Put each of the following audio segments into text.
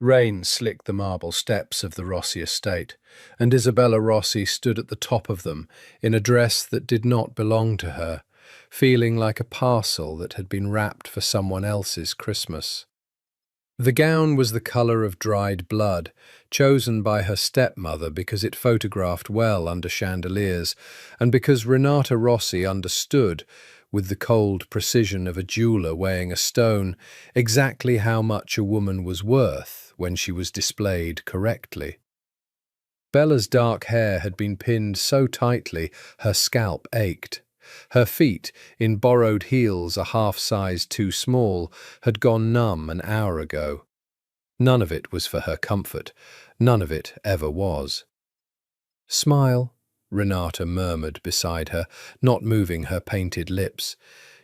Rain slicked the marble steps of the Rossi estate, and Isabella Rossi stood at the top of them in a dress that did not belong to her, feeling like a parcel that had been wrapped for someone else's Christmas. The gown was the colour of dried blood, chosen by her stepmother because it photographed well under chandeliers, and because Renata Rossi understood, with the cold precision of a jeweller weighing a stone, exactly how much a woman was worth when she was displayed correctly. Bella's dark hair had been pinned so tightly her scalp ached. Her feet, in borrowed heels a half-size too small, had gone numb an hour ago. None of it was for her comfort. None of it ever was. "Smile," Renata murmured beside her, not moving her painted lips.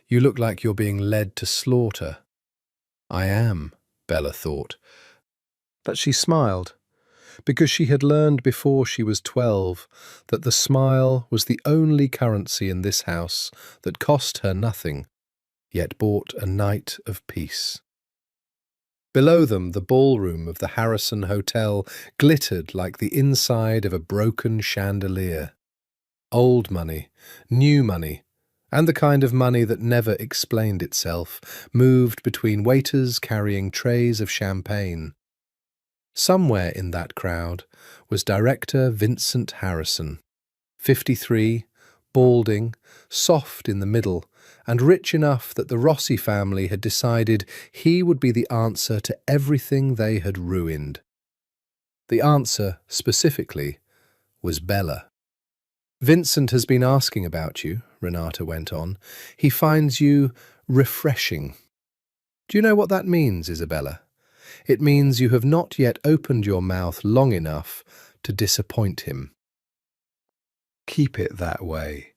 "You look like you're being led to slaughter." "I am," Bella thought. But she smiled, because she had learned before she was 12 that the smile was the only currency in this house that cost her nothing, yet bought a night of peace. Below them, the ballroom of the Harrison Hotel glittered like the inside of a broken chandelier. Old money, new money, and the kind of money that never explained itself, moved between waiters carrying trays of champagne. Somewhere in that crowd was director Vincent Harrison, 53, balding, soft in the middle, and rich enough that the Rossi family had decided he would be the answer to everything they had ruined. The answer, specifically, was Bella. "Vincent has been asking about you," Renata went on. "He finds you refreshing." "Do you know what that means, Isabella? It means you have not yet opened your mouth long enough to disappoint him." "Keep it that way."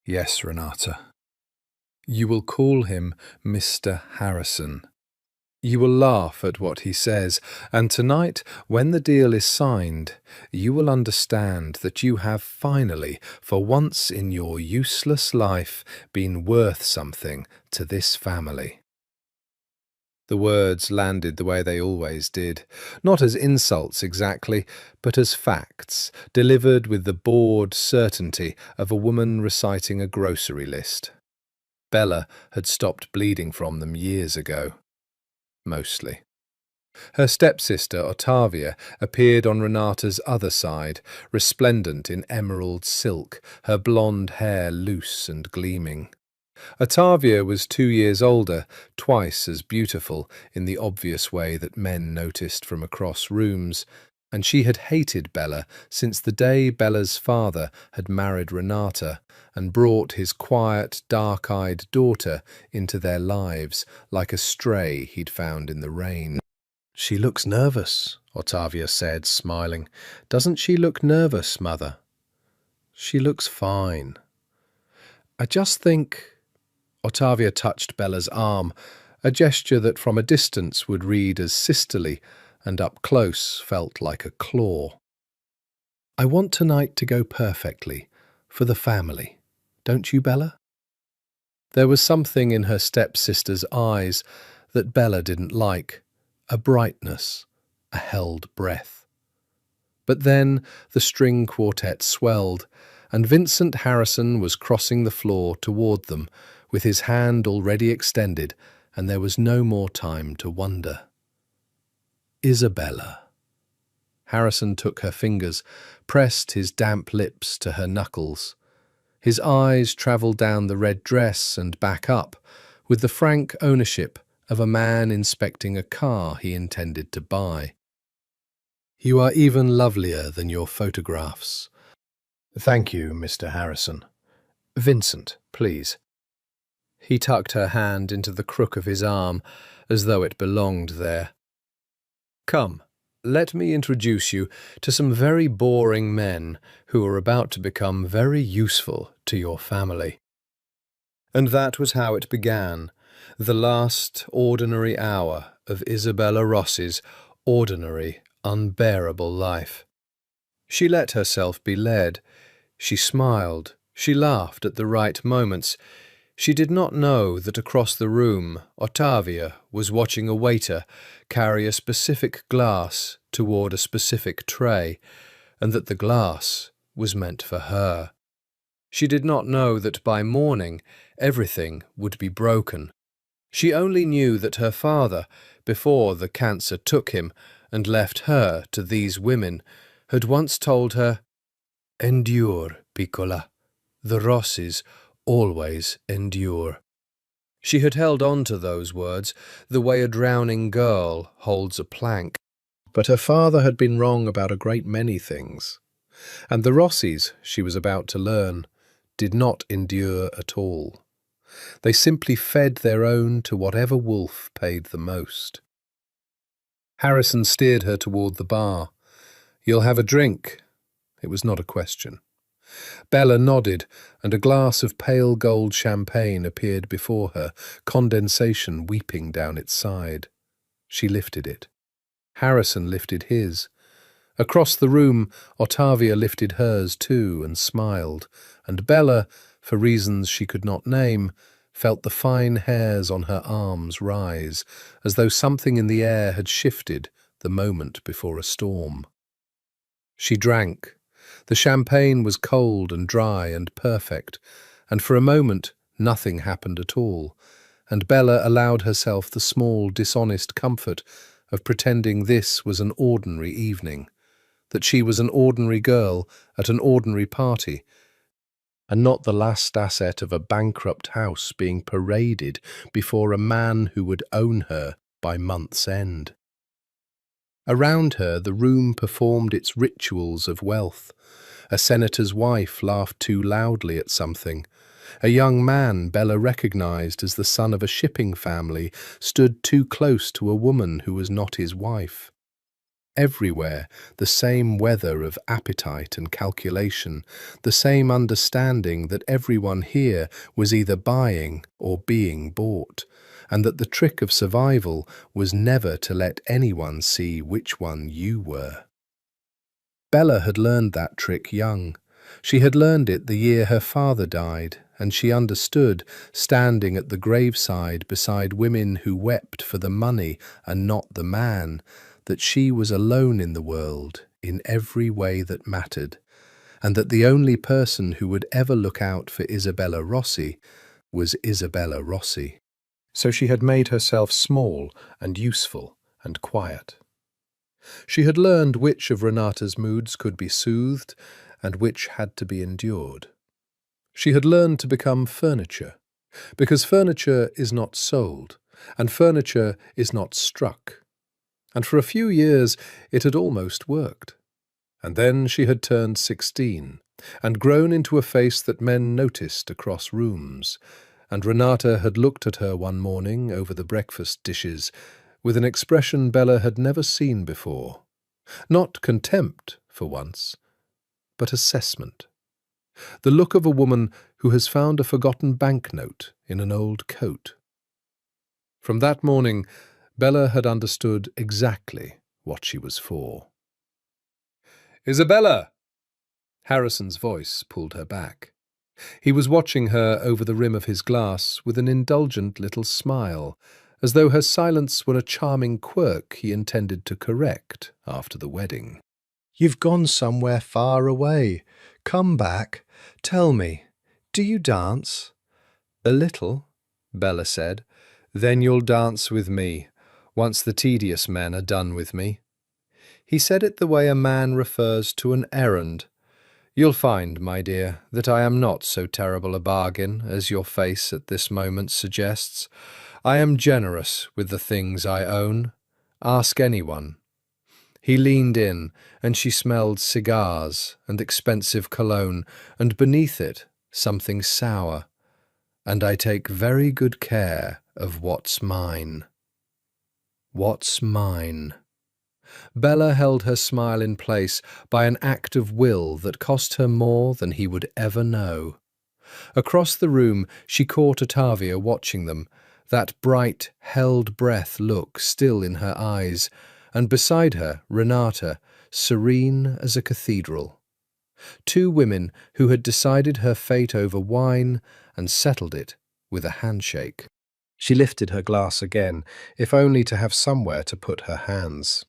"Yes, Renata. You will call him Mr. Harrison. You will laugh at what he says, and tonight, when the deal is signed, you will understand that you have finally, for once in your useless life, been worth something to this family." The words landed the way they always did, not as insults exactly, but as facts, delivered with the bored certainty of a woman reciting a grocery list. Bella had stopped bleeding from them years ago. Mostly. Her stepsister, Ottavia, appeared on Renata's other side, resplendent in emerald silk, her blonde hair loose and gleaming. Ottavia was 2 years older, twice as beautiful in the obvious way that men noticed from across rooms, and she had hated Bella since the day Bella's father had married Renata and brought his quiet, dark-eyed daughter into their lives like a stray he'd found in the rain. "She looks nervous," Ottavia said, smiling. "Doesn't she look nervous, Mother?" "She looks fine." "I just think—" Ottavia touched Bella's arm, a gesture that from a distance would read as sisterly and up close felt like a claw. "I want tonight to go perfectly, for the family. Don't you, Bella?" There was something in her stepsister's eyes that Bella didn't like, a brightness, a held breath. But then the string quartet swelled, and Vincent Harrison was crossing the floor toward them, with his hand already extended, and there was no more time to wonder. "Isabella." Harrison took her fingers, pressed his damp lips to her knuckles. His eyes travelled down the red dress and back up, with the frank ownership of a man inspecting a car he intended to buy. "You are even lovelier than your photographs." "Thank you, Mr. Harrison." "Vincent, please." He tucked her hand into the crook of his arm, as though it belonged there. "Come, let me introduce you to some very boring men who are about to become very useful to your family." And that was how it began, the last ordinary hour of Isabella Rossi's ordinary, unbearable life. She let herself be led. She smiled. She laughed at the right moments. She did not know that across the room Ottavia was watching a waiter carry a specific glass toward a specific tray, and that the glass was meant for her. She did not know that by morning everything would be broken. She only knew that her father, before the cancer took him and left her to these women, had once told her, "Endure, piccola. The Rossis always endure." She had held on to those words the way a drowning girl holds a plank. But her father had been wrong about a great many things, and the Rossis, she was about to learn, did not endure at all. They simply fed their own to whatever wolf paid the most. Harrison steered her toward the bar. "You'll have a drink?" It was not a question. Bella nodded, and a glass of pale gold champagne appeared before her, condensation weeping down its side. She lifted it. Harrison lifted his. Across the room, Ottavia lifted hers too and smiled, and Bella, for reasons she could not name, felt the fine hairs on her arms rise, as though something in the air had shifted the moment before a storm. She drank. The champagne was cold and dry and perfect, and for a moment nothing happened at all, and Bella allowed herself the small, dishonest comfort of pretending this was an ordinary evening, that she was an ordinary girl at an ordinary party, and not the last asset of a bankrupt house being paraded before a man who would own her by month's end. Around her the room performed its rituals of wealth. A senator's wife laughed too loudly at something. A young man Bella recognized as the son of a shipping family stood too close to a woman who was not his wife. Everywhere the same weather of appetite and calculation, the same understanding that everyone here was either buying or being bought, and that the trick of survival was never to let anyone see which one you were. Bella had learned that trick young. She had learned it the year her father died, and she understood, standing at the graveside beside women who wept for the money and not the man, that she was alone in the world in every way that mattered, and that the only person who would ever look out for Isabella Rossi was Isabella Rossi. So she had made herself small and useful and quiet. She had learned which of Renata's moods could be soothed and which had to be endured. She had learned to become furniture, because furniture is not sold, and furniture is not struck. And for a few years it had almost worked. And then she had turned 16, and grown into a face that men noticed across rooms, and Renata had looked at her one morning over the breakfast dishes with an expression Bella had never seen before. Not contempt, for once, but assessment. The look of a woman who has found a forgotten banknote in an old coat. From that morning, Bella had understood exactly what she was for. "Isabella!" Harrison's voice pulled her back. He was watching her over the rim of his glass with an indulgent little smile, as though her silence were a charming quirk he intended to correct after the wedding. "You've gone somewhere far away. Come back. Tell me, do you dance?" "A little," Bella said. "Then you'll dance with me, once the tedious men are done with me." He said it the way a man refers to an errand. "You'll find, my dear, that I am not so terrible a bargain as your face at this moment suggests. I am generous with the things I own. Ask anyone." He leaned in, and she smelled cigars and expensive cologne, and beneath it something sour. "And I take very good care of what's mine." What's mine? Bella held her smile in place by an act of will that cost her more than he would ever know. Across the room she caught Ottavia watching them, that bright, held-breath look still in her eyes, and beside her Renata, serene as a cathedral. Two women who had decided her fate over wine and settled it with a handshake. She lifted her glass again, if only to have somewhere to put her hands.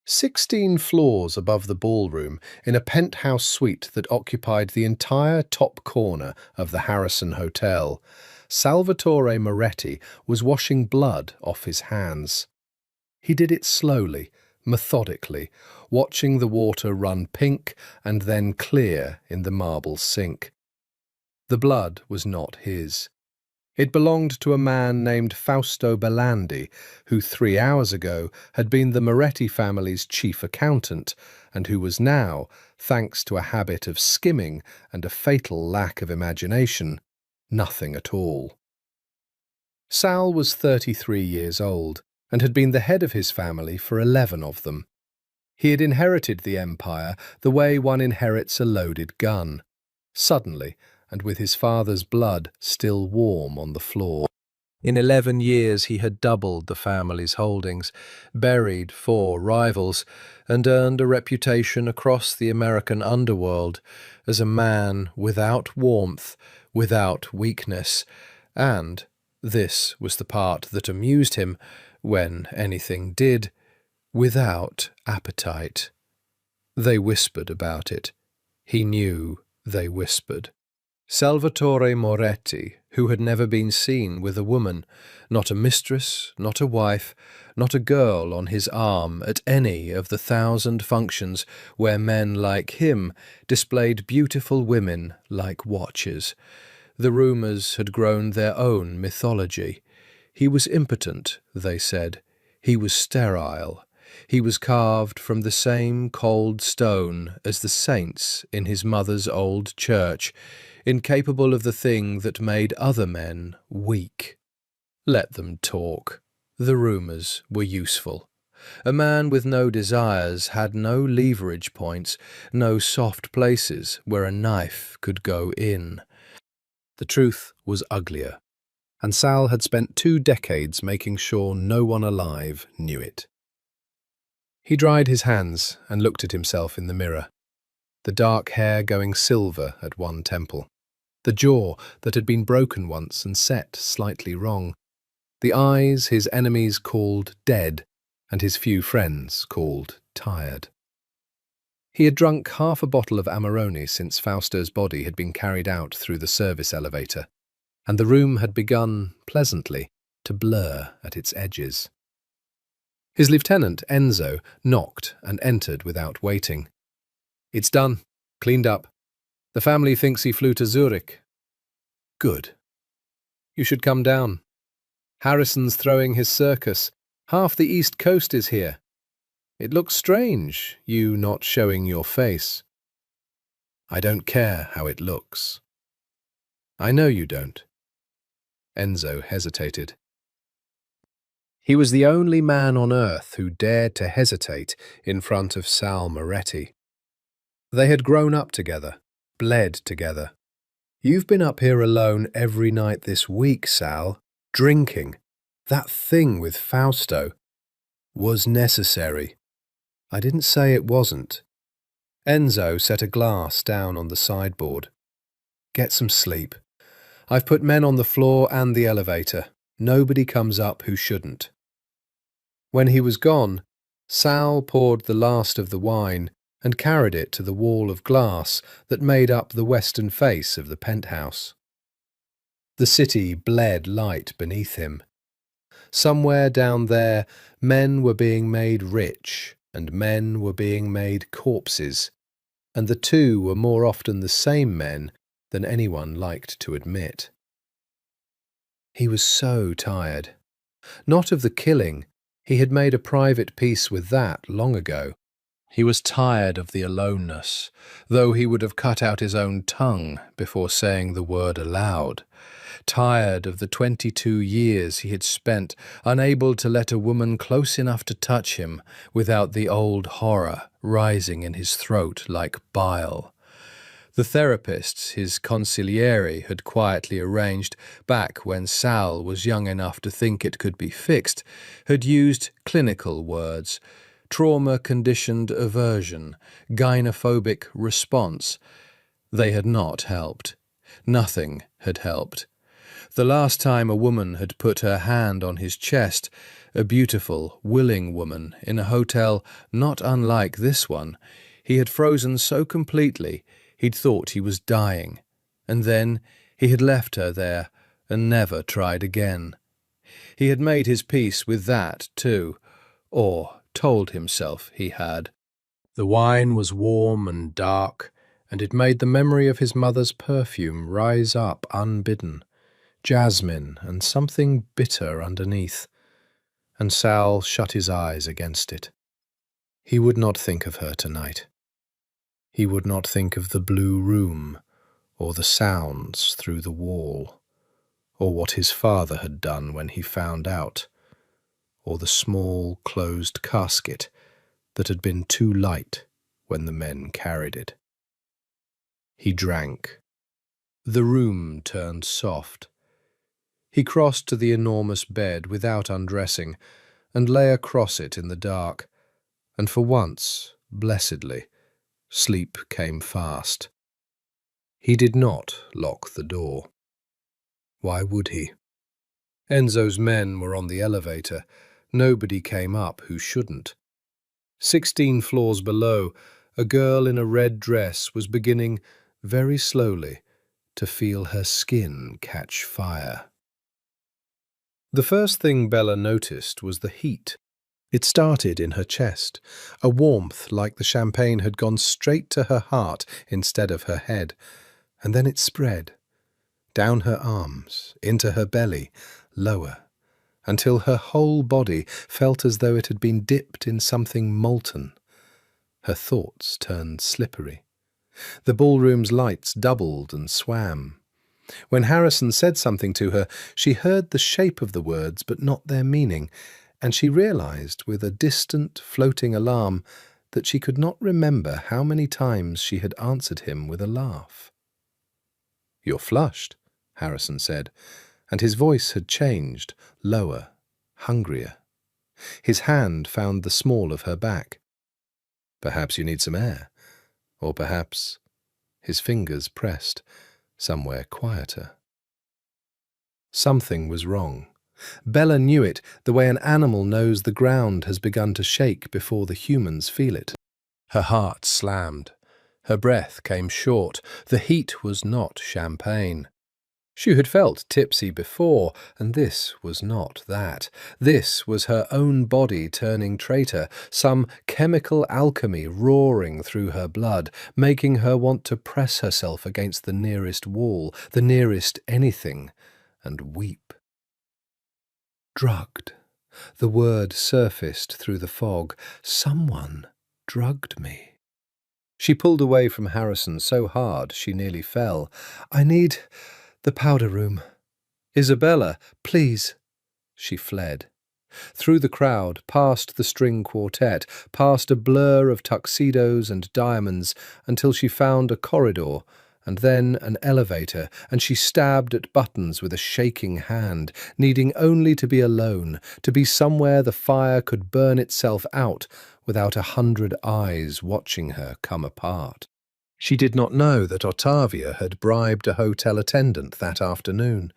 16 floors above the ballroom, in a penthouse suite that occupied the entire top corner of the Harrison Hotel, Salvatore Moretti was washing blood off his hands. He did it slowly, methodically, watching the water run pink and then clear in the marble sink. The blood was not his. It belonged to a man named Fausto Belandi, who 3 hours ago had been the Moretti family's chief accountant, and who was now, thanks to a habit of skimming and a fatal lack of imagination, nothing at all. Sal was 33 years old, and had been the head of his family for 11 of them. He had inherited the empire the way one inherits a loaded gun, suddenly, and with his father's blood still warm on the floor. In 11 years he had doubled the family's holdings, buried 4 rivals, and earned a reputation across the American underworld as a man without warmth, without weakness, and, this was the part that amused him, when anything did, without appetite. They whispered about it. He knew they whispered. Salvatore Moretti, who had never been seen with a woman, not a mistress, not a wife, not a girl on his arm at any of the 1,000 functions where men like him displayed beautiful women like watches. The rumours had grown their own mythology. He was impotent, they said. He was sterile. He was carved from the same cold stone as the saints in his mother's old church, incapable of the thing that made other men weak. Let them talk. The rumours were useful. A man with no desires had no leverage points, no soft places where a knife could go in. The truth was uglier, and Sal had spent 2 decades making sure no one alive knew it. He dried his hands and looked at himself in the mirror, the dark hair going silver at one temple, the jaw that had been broken once and set slightly wrong, the eyes his enemies called dead and his few friends called tired. He had drunk half a bottle of Amarone since Fausto's body had been carried out through the service elevator, and the room had begun, pleasantly, to blur at its edges. His lieutenant, Enzo, knocked and entered without waiting. "It's done. Cleaned up. The family thinks he flew to Zurich." "Good. You should come down. Harrison's throwing his circus. Half the East Coast is here. It looks strange, you not showing your face." "I don't care how it looks." "I know you don't." Enzo hesitated. He was the only man on earth who dared to hesitate in front of Sal Moretti. They had grown up together, bled together. "You've been up here alone every night this week, Sal, drinking. That thing with Fausto was necessary." "I didn't say it wasn't." Enzo set a glass down on the sideboard. "Get some sleep. I've put men on the floor and the elevator. Nobody comes up who shouldn't." When he was gone, Sal poured the last of the wine and carried it to the wall of glass that made up the western face of the penthouse. The city bled light beneath him. Somewhere down there, men were being made rich, and men were being made corpses, and the two were more often the same men than anyone liked to admit. He was so tired. Not of the killing. He had made a private peace with that long ago. He was tired of the aloneness, though he would have cut out his own tongue before saying the word aloud. Tired of the 22 years he had spent unable to let a woman close enough to touch him without the old horror rising in his throat like bile. The therapists his consigliere had quietly arranged back when Sal was young enough to think it could be fixed had used clinical words: trauma-conditioned aversion, gynophobic response. They had not helped. Nothing had helped. The last time a woman had put her hand on his chest, a beautiful, willing woman in a hotel not unlike this one, he had frozen so completely he'd thought he was dying, and then he had left her there and never tried again. He had made his peace with that too, or told himself he had. The wine was warm and dark, and it made the memory of his mother's perfume rise up unbidden. Jasmine and something bitter underneath, and Sal shut his eyes against it. He would not think of her tonight. He would not think of the blue room, or the sounds through the wall, or what his father had done when he found out, or the small closed casket that had been too light when the men carried it. He drank. The room turned soft. He crossed to the enormous bed without undressing, and lay across it in the dark, and for once, blessedly, sleep came fast. He did not lock the door. Why would he? Enzo's men were on the elevator. Nobody came up who shouldn't. 16 floors below, a girl in a red dress was beginning, very slowly, to feel her skin catch fire. The first thing Bella noticed was the heat. It started in her chest, a warmth like the champagne had gone straight to her heart instead of her head, and then it spread, down her arms, into her belly, lower, until her whole body felt as though it had been dipped in something molten. Her thoughts turned slippery. The ballroom's lights doubled and swam. When Harrison said something to her, she heard the shape of the words but not their meaning, and she realized with a distant, floating alarm that she could not remember how many times she had answered him with a laugh. "You're flushed," Harrison said, and his voice had changed, lower, hungrier. His hand found the small of her back. "Perhaps you need some air, or perhaps—" His fingers pressed, somewhere quieter. Something was wrong. Bella knew it, the way an animal knows the ground has begun to shake before the humans feel it. Her heart slammed. Her breath came short. The heat was not champagne. She had felt tipsy before, and this was not that. This was her own body turning traitor, some chemical alchemy roaring through her blood, making her want to press herself against the nearest wall, the nearest anything, and weep. Drugged. The word surfaced through the fog. Someone drugged me. She pulled away from Harrison so hard she nearly fell. "I need the powder room. Isabella, please." She fled. Through the crowd, past the string quartet, past a blur of tuxedos and diamonds, until she found a corridor, and then an elevator, and she stabbed at buttons with a shaking hand, needing only to be alone, to be somewhere the fire could burn itself out without 100 eyes watching her come apart. She did not know that Ottavia had bribed a hotel attendant that afternoon.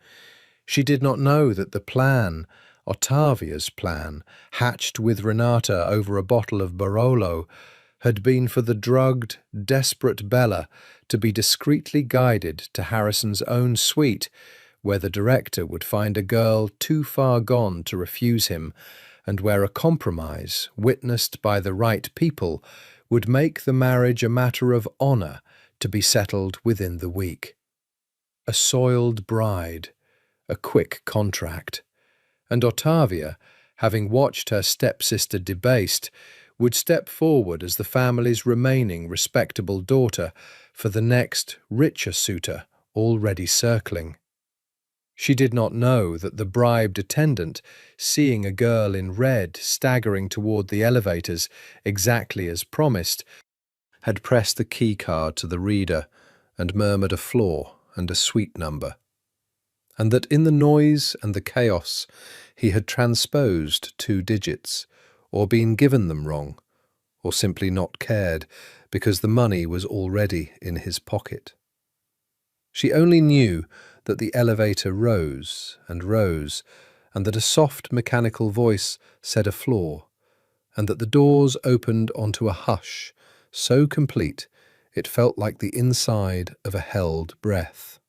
She did not know that the plan, Ottavia's plan, hatched with Renata over a bottle of Barolo, had been for the drugged, desperate Bella to be discreetly guided to Harrison's own suite, where the director would find a girl too far gone to refuse him, and where a compromise, witnessed by the right people, would make the marriage a matter of honour to be settled within the week. A soiled bride, a quick contract, and Ottavia, having watched her stepsister debased, would step forward as the family's remaining respectable daughter for the next, richer suitor already circling. She did not know that the bribed attendant, seeing a girl in red staggering toward the elevators exactly as promised, had pressed the key card to the reader and murmured a floor and a suite number, and that in the noise and the chaos he had transposed 2 digits, or been given them wrong, or simply not cared, because the money was already in his pocket. She only knew that the elevator rose, and that a soft mechanical voice said a floor, and that the doors opened onto a hush so complete it felt like the inside of a held breath.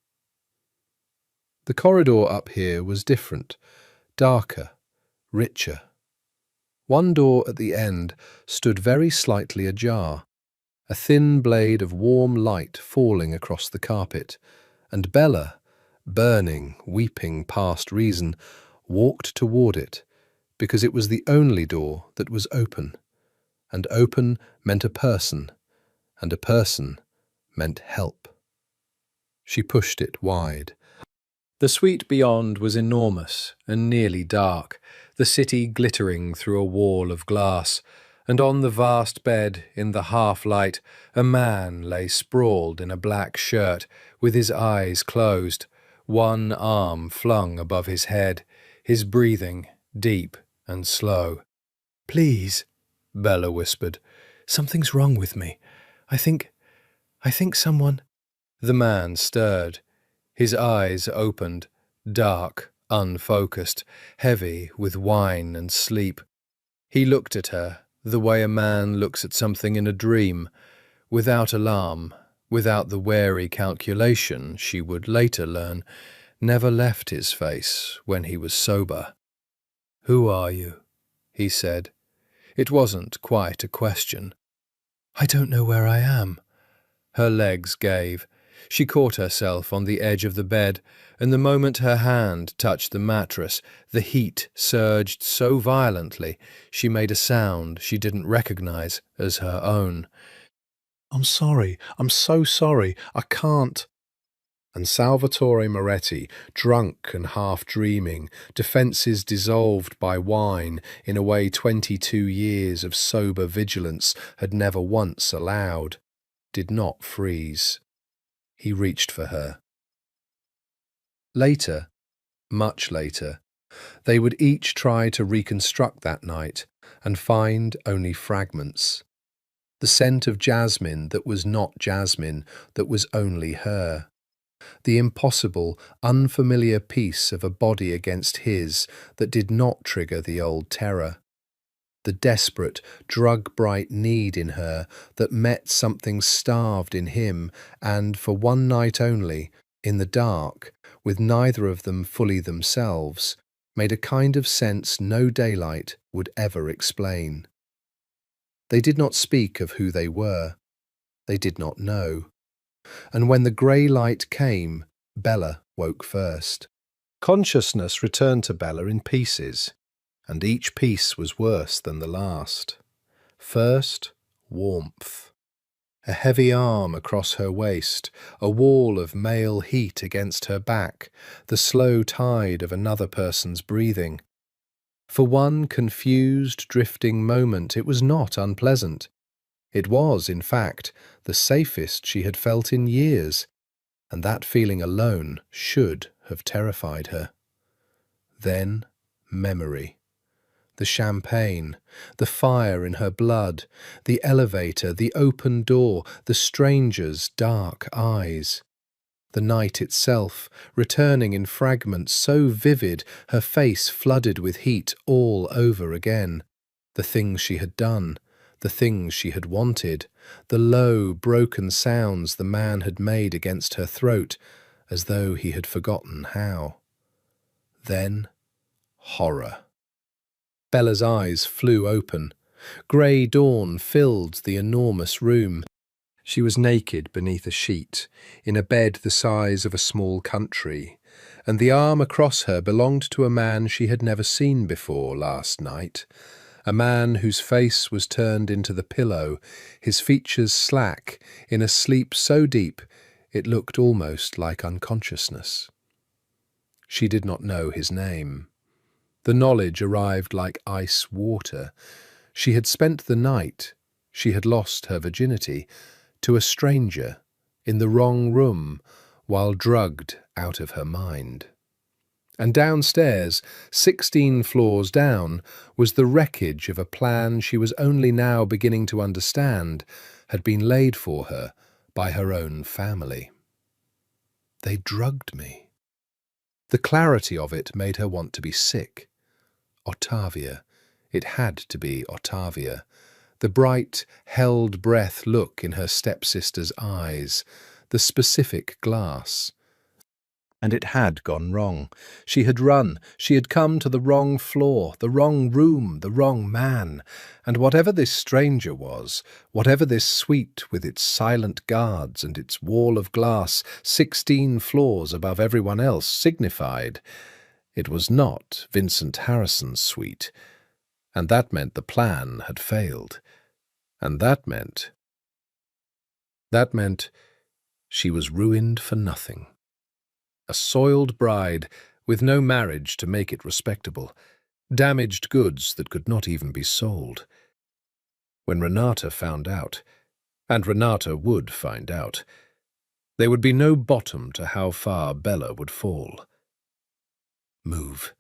The corridor up here was different, darker, richer. One door at the end stood very slightly ajar, a thin blade of warm light falling across the carpet, and Bella, burning, weeping past reason, walked toward it, because it was the only door that was open, and open meant a person, and a person meant help. She pushed it wide. The suite beyond was enormous and nearly dark, the city glittering through a wall of glass, and on the vast bed in the half-light a man lay sprawled in a black shirt with his eyes closed, one arm flung above his head, his breathing deep and slow. "Please," Bella whispered, "something's wrong with me. I think someone—" The man stirred. His eyes opened, dark, unfocused, heavy with wine and sleep. He looked at her the way a man looks at something in a dream, without alarm, without the wary calculation she would later learn never left his face when he was sober. "Who are you?" he said. It wasn't quite a question. "I don't know where I am." Her legs gave. She caught herself on the edge of the bed, and the moment her hand touched the mattress, the heat surged so violently she made a sound she didn't recognize as her own. "I'm sorry. I'm so sorry. I can't." And Salvatore Moretti, drunk and half-dreaming, defences dissolved by wine in a way 22 years of sober vigilance had never once allowed, did not freeze. He reached for her. Later, much later, they would each try to reconstruct that night and find only fragments. The scent of jasmine that was not jasmine, that was only her. The impossible, unfamiliar peace of a body against his that did not trigger the old terror. The desperate, drug-bright need in her that met something starved in him and, for one night only, in the dark, with neither of them fully themselves, made a kind of sense no daylight would ever explain. They did not speak of who they were. They did not know. And when the grey light came, Bella woke first. Consciousness returned to Bella in pieces, and each piece was worse than the last. First, warmth. A heavy arm across her waist, a wall of male heat against her back, the slow tide of another person's breathing. For one confused, drifting moment it was not unpleasant. It was, in fact, the safest she had felt in years, and that feeling alone should have terrified her. Then, memory. The champagne, the fire in her blood, the elevator, the open door, the stranger's dark eyes. The night itself, returning in fragments so vivid, her face flooded with heat all over again. The things she had done, the things she had wanted, the low, broken sounds the man had made against her throat, as though he had forgotten how. Then, horror. Bella's eyes flew open. Grey dawn filled the enormous room. She was naked beneath a sheet, in a bed the size of a small country, and the arm across her belonged to a man she had never seen before last night, a man whose face was turned into the pillow, his features slack, in a sleep so deep it looked almost like unconsciousness. She did not know his name. The knowledge arrived like ice water. She had spent the night, she had lost her virginity, to a stranger, in the wrong room, while drugged out of her mind. And downstairs, 16 floors down, was the wreckage of a plan she was only now beginning to understand had been laid for her by her own family. They drugged me. The clarity of it made her want to be sick. Octavia. It had to be Octavia. The bright, held-breath look in her stepsister's eyes, the specific glass. And it had gone wrong. She had run. She had come to the wrong floor, the wrong room, the wrong man. And whatever this stranger was, whatever this suite with its silent guards and its wall of glass 16 floors above everyone else signified, it was not Vincent Harrison's suite. And that meant the plan had failed. And that meant she was ruined for nothing. A soiled bride, with no marriage to make it respectable. Damaged goods that could not even be sold. When Renata found out, and Renata would find out, there would be no bottom to how far Bella would fall. Move.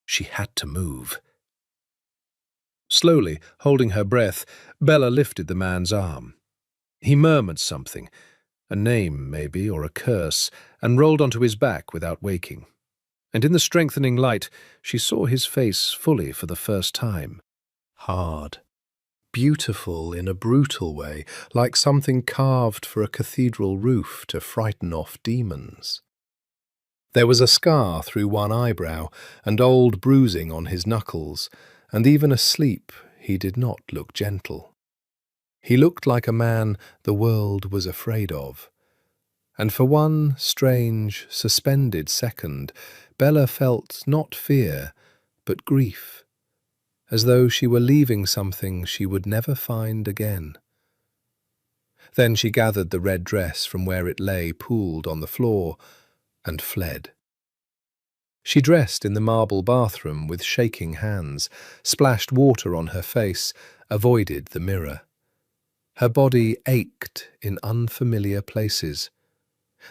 She had to move. Slowly, holding her breath, Bella lifted the man's arm. He murmured something, a name maybe, or a curse, and rolled onto his back without waking. And in the strengthening light, she saw his face fully for the first time. Hard. Beautiful in a brutal way, like something carved for a cathedral roof to frighten off demons. There was a scar through one eyebrow, and old bruising on his knuckles, and even asleep he did not look gentle. He looked like a man the world was afraid of. And for one strange, suspended second, Bella felt not fear, but grief, as though she were leaving something she would never find again. Then she gathered the red dress from where it lay pooled on the floor and fled. She dressed in the marble bathroom with shaking hands, splashed water on her face, avoided the mirror. Her body ached in unfamiliar places.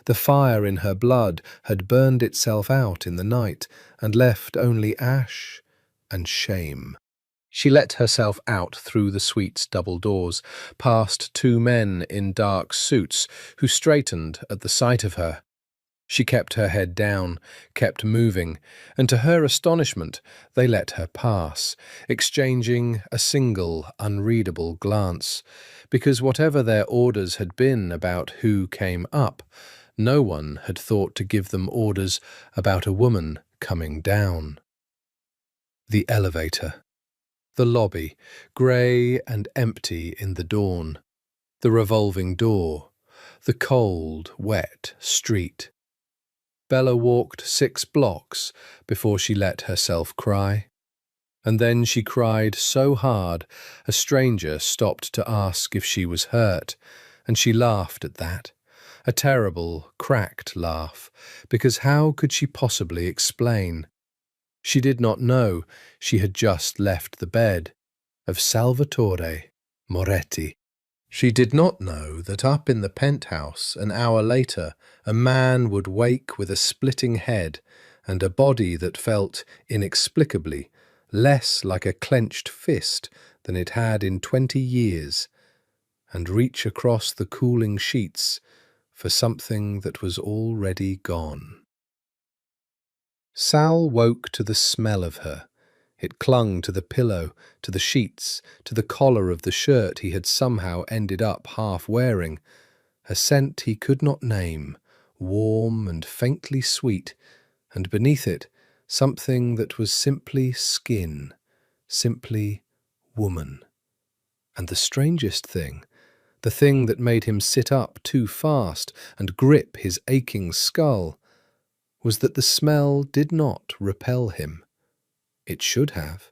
The fire in her blood had burned itself out in the night and left only ash and shame. She let herself out through the suite's double doors, past 2 men in dark suits who straightened at the sight of her. She kept her head down, kept moving, and to her astonishment they let her pass, exchanging a single, unreadable glance, because whatever their orders had been about who came up, no one had thought to give them orders about a woman coming down. The elevator. The lobby, grey and empty in the dawn. The revolving door. The cold, wet street. Bella walked 6 blocks before she let herself cry. And then she cried so hard, a stranger stopped to ask if she was hurt, and she laughed at that, a terrible, cracked laugh, because how could she possibly explain? She did not know she had just left the bed of Salvatore Moretti. She did not know that up in the penthouse an hour later a man would wake with a splitting head and a body that felt, inexplicably, less like a clenched fist than it had in 20 years, and reach across the cooling sheets for something that was already gone. Sal woke to the smell of her. It clung to the pillow, to the sheets, to the collar of the shirt he had somehow ended up half wearing, a scent he could not name, warm and faintly sweet, and beneath it something that was simply skin, simply woman. And the strangest thing, the thing that made him sit up too fast and grip his aching skull, was that the smell did not repel him. It should have.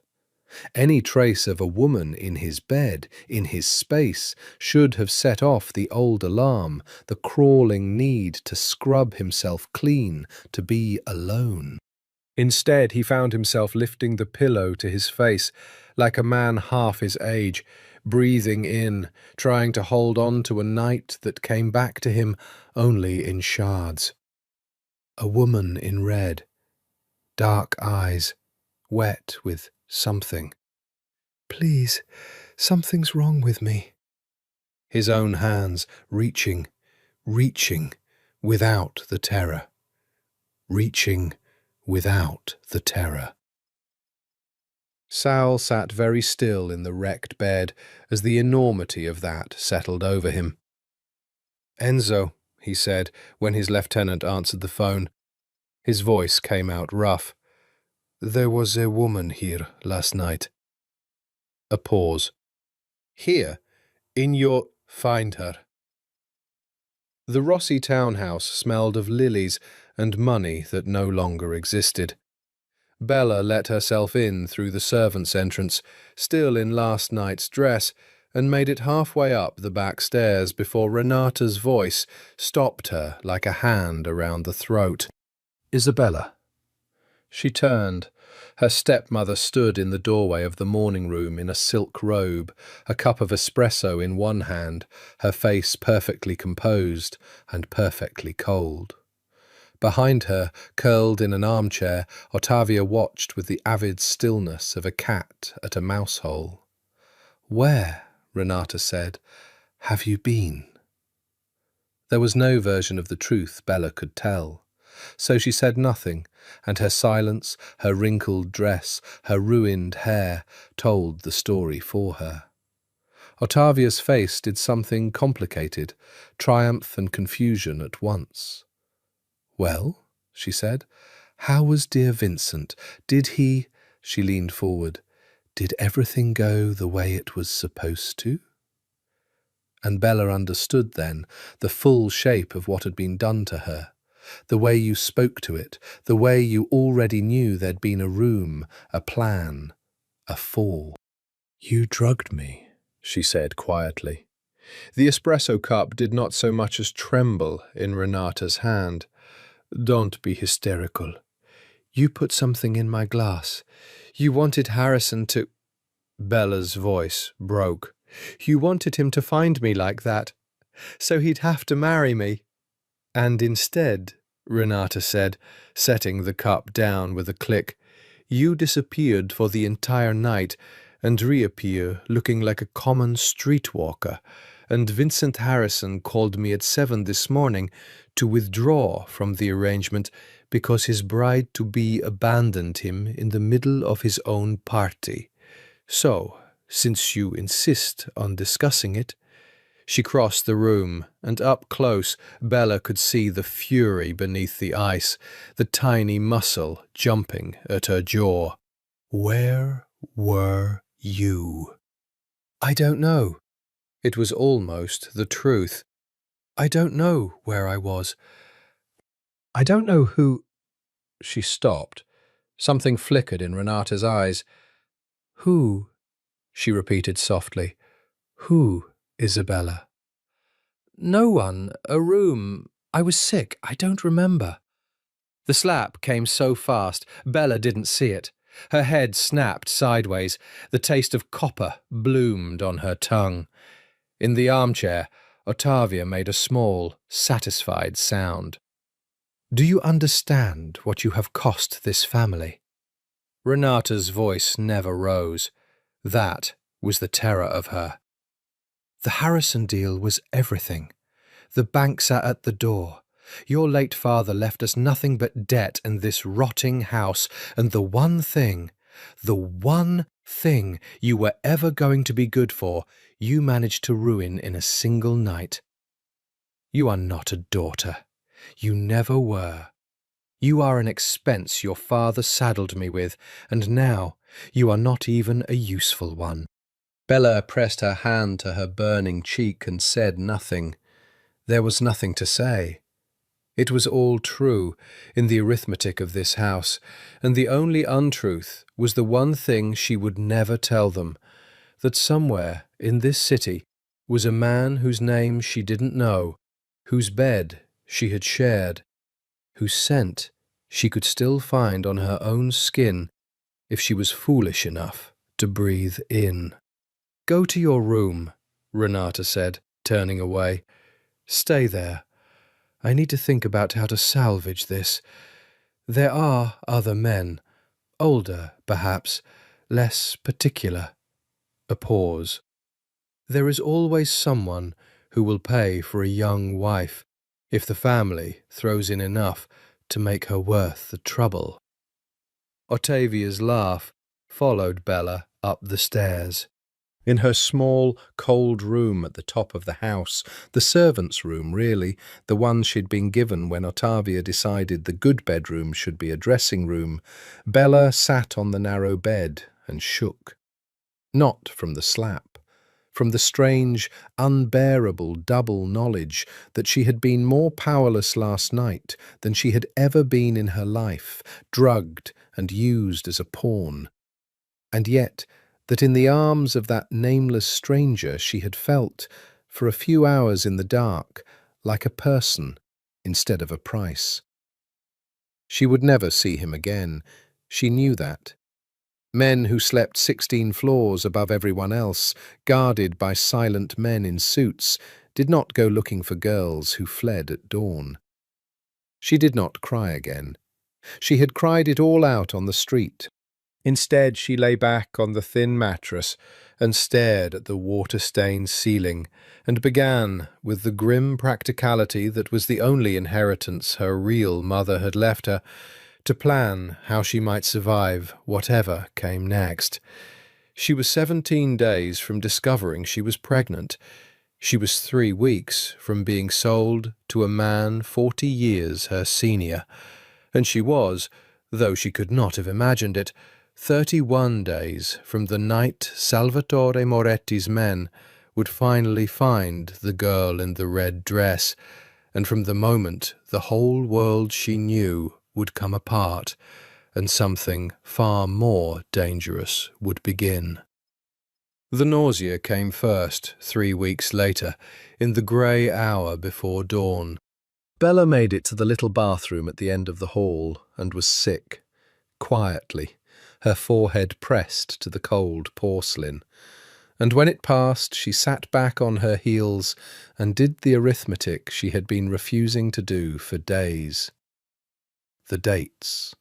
Any trace of a woman in his bed, in his space, should have set off the old alarm, the crawling need to scrub himself clean, to be alone. Instead, he found himself lifting the pillow to his face, like a man half his age, breathing in, trying to hold on to a night that came back to him only in shards. A woman in red, dark eyes, wet with something. Please, something's wrong with me. His own hands reaching, without the terror, reaching without the terror. Sal sat very still in the wrecked bed as the enormity of that settled over him. "Enzo," he said when his lieutenant answered the phone. His voice came out rough. "There was a woman here last night." A pause. "Here? In your—" "Find her." The Rossi townhouse smelled of lilies and money that no longer existed. Bella let herself in through the servants' entrance, still in last night's dress, and made it halfway up the back stairs before Renata's voice stopped her like a hand around the throat. "Isabella." She turned. Her stepmother stood in the doorway of the morning room in a silk robe, a cup of espresso in one hand, her face perfectly composed and perfectly cold. Behind her, curled in an armchair, Ottavia watched with the avid stillness of a cat at a mouse hole. "Where," Renata said, "have you been?" There was no version of the truth Bella could tell. So she said nothing, and her silence, her wrinkled dress, her ruined hair, told the story for her. Ottavia's face did something complicated, triumph and confusion at once. "Well," she said, "how was dear Vincent? Did he—" She leaned forward. "Did everything go the way it was supposed to?" And Bella understood then the full shape of what had been done to her. The way you spoke to it, the way you already knew there'd been a room, a plan, a fall. "You drugged me," she said quietly. The espresso cup did not so much as tremble in Renata's hand. "Don't be hysterical. You put something in my glass. You wanted Harrison to—" Bella's voice broke. "You wanted him to find me like that, so he'd have to marry me. And instead," Renata said, setting the cup down with a click, "you disappeared for the entire night and reappear looking like a common streetwalker, and Vincent Harrison called me at 7 this morning to withdraw from the arrangement because his bride-to-be abandoned him in the middle of his own party. So, since you insist on discussing it—" She crossed the room, and up close Bella could see the fury beneath the ice, the tiny muscle jumping at her jaw. "Where were you?" "I don't know." It was almost the truth. "I don't know where I was. I don't know who—" She stopped. Something flickered in Renata's eyes. "Who?" she repeated softly. "Who, Isabella?" "No one. A room. I was sick. I don't remember." The slap came so fast, Bella didn't see it. Her head snapped sideways. The taste of copper bloomed on her tongue. In the armchair, Ottavia made a small, satisfied sound. "Do you understand what you have cost this family?" Renata's voice never rose. That was the terror of her. "The Harrison deal was everything. The banks are at the door. Your late father left us nothing but debt and this rotting house, and the one thing you were ever going to be good for, you managed to ruin in a single night. You are not a daughter. You never were. You are an expense your father saddled me with, and now you are not even a useful one." Bella pressed her hand to her burning cheek and said nothing. There was nothing to say. It was all true in the arithmetic of this house, and the only untruth was the one thing she would never tell them, that somewhere in this city was a man whose name she didn't know, whose bed she had shared, whose scent she could still find on her own skin if she was foolish enough to breathe in. "Go to your room," Renata said, turning away. "Stay there. I need to think about how to salvage this. There are other men, older, perhaps, less particular." A pause. "There is always someone who will pay for a young wife. if the family throws in enough to make her worth the trouble. Octavia's laugh followed Bella up the stairs. In her small, cold room at the top of the house, the servants' room, really, the one she'd been given when Octavia decided the good bedroom should be a dressing room, Bella sat on the narrow bed and shook. Not from the slap, from the strange, unbearable double knowledge that she had been more powerless last night than she had ever been in her life, drugged and used as a pawn. And yet, that in the arms of that nameless stranger she had felt, for a few hours in the dark, like a person instead of a price. She would never see him again. She knew that. Men who slept 16 floors above everyone else, guarded by silent men in suits, did not go looking for girls who fled at dawn. She did not cry again. She had cried it all out on the street. Instead, she lay back on the thin mattress and stared at the water-stained ceiling, and began, with the grim practicality that was the only inheritance her real mother had left her, to plan how she might survive whatever came next. She was 17 days from discovering she was pregnant. She was 3 weeks from being sold to a man 40 years her senior, and she was, though she could not have imagined it, 31 days from the night Salvatore Moretti's men would finally find the girl in the red dress, and from the moment the whole world she knew would come apart, and something far more dangerous would begin. The nausea came first, 3 weeks later, in the grey hour before dawn. Bella made it to the little bathroom at the end of the hall and was sick, quietly, her forehead pressed to the cold porcelain. And when it passed, she sat back on her heels and did the arithmetic she had been refusing to do for days. The dates,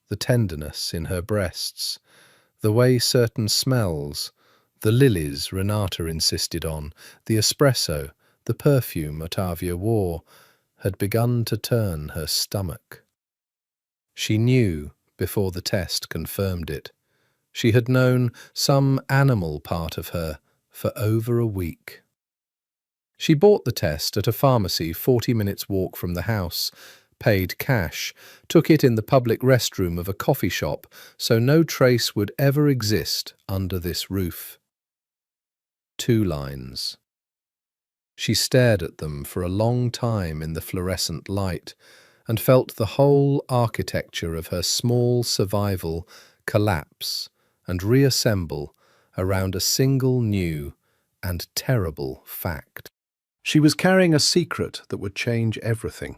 the tenderness in her breasts, the way certain smells, the lilies Renata insisted on, the espresso, the perfume Ottavia wore, had begun to turn her stomach. She knew, before the test confirmed it. She had known some animal part of her for over a week. She bought the test at a pharmacy 40 minutes' walk from the house, paid cash, took it in the public restroom of a coffee shop so no trace would ever exist under this roof. 2 lines. She stared at them for a long time in the fluorescent light and felt the whole architecture of her small survival collapse and reassemble around a single new and terrible fact. She was carrying a secret that would change everything,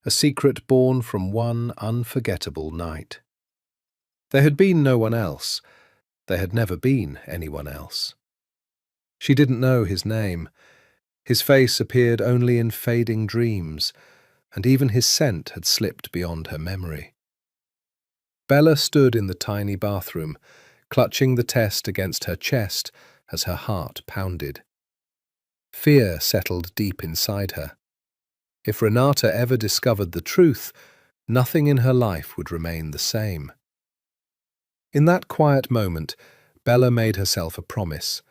a secret born from one unforgettable night. There had been no one else. There had never been anyone else. She didn't know his name. His face appeared only in fading dreams, and even his scent had slipped beyond her memory. Bella stood in the tiny bathroom, clutching the test against her chest as her heart pounded. Fear settled deep inside her. If Renata ever discovered the truth, nothing in her life would remain the same. In that quiet moment, Bella made herself a promise.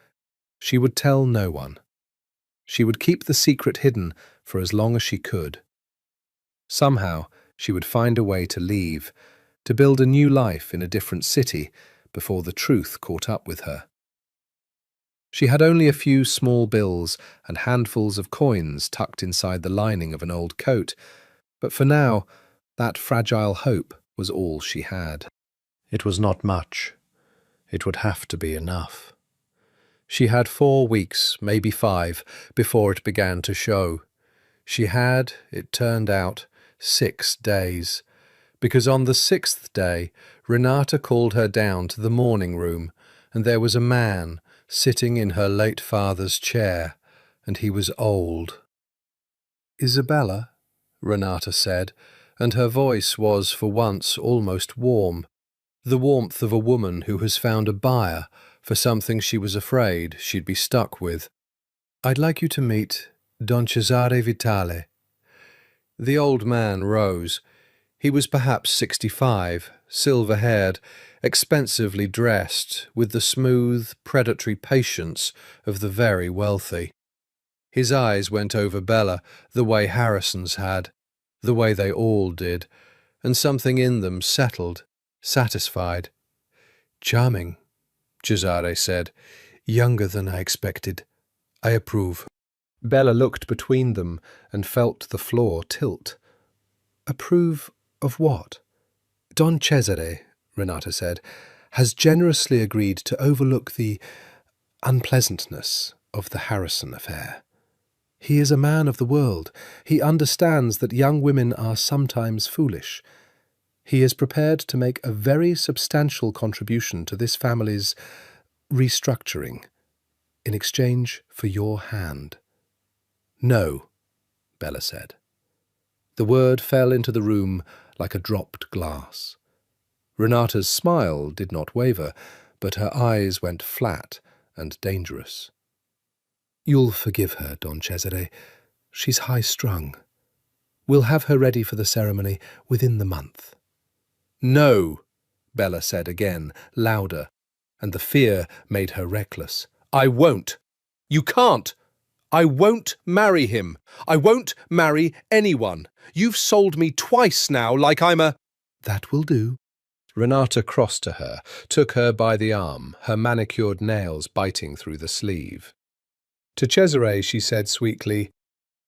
She would tell no one. She would keep the secret hidden for as long as she could. Somehow, she would find a way to leave, to build a new life in a different city before the truth caught up with her. She had only a few small bills and handfuls of coins tucked inside the lining of an old coat, but for now, that fragile hope was all she had. It was not much. It would have to be enough. She had 4 weeks, maybe 5, before it began to show. She had, it turned out, 6 days, because on the 6th day, Renata called her down to the morning room, and there was a man sitting in her late father's chair, and he was old. "Isabella," Renata said, and her voice was for once almost warm, the warmth of a woman who has found a buyer for something she was afraid she'd be stuck with. "I'd like you to meet Don Cesare Vitale. The old man rose. He was perhaps 65, silver-haired, expensively dressed, with the smooth, predatory patience of the very wealthy. His eyes went over Bella the way Harrison's had, the way they all did, and something in them settled, satisfied. "Charming," Cesare said. "Younger than I expected. I approve." Bella looked between them and felt the floor tilt. "Approve of what?" "Don Cesare," Renata said, "has generously agreed to overlook the unpleasantness of the Harrison affair. He is a man of the world. He understands that young women are sometimes foolish. He is prepared to make a very substantial contribution to this family's restructuring in exchange for your hand." "No," Bella said. The word fell into the room like a dropped glass. Renata's smile did not waver, but her eyes went flat and dangerous. "You'll forgive her, Don Cesare. She's high-strung. We'll have her ready for the ceremony within the month." "No," Bella said again, louder, and the fear made her reckless. "I won't. You can't. I won't marry him. I won't marry anyone. You've sold me twice now like I'm a—" "That will do." Renata crossed to her, took her by the arm, her manicured nails biting through the sleeve. To Cesare she said sweetly,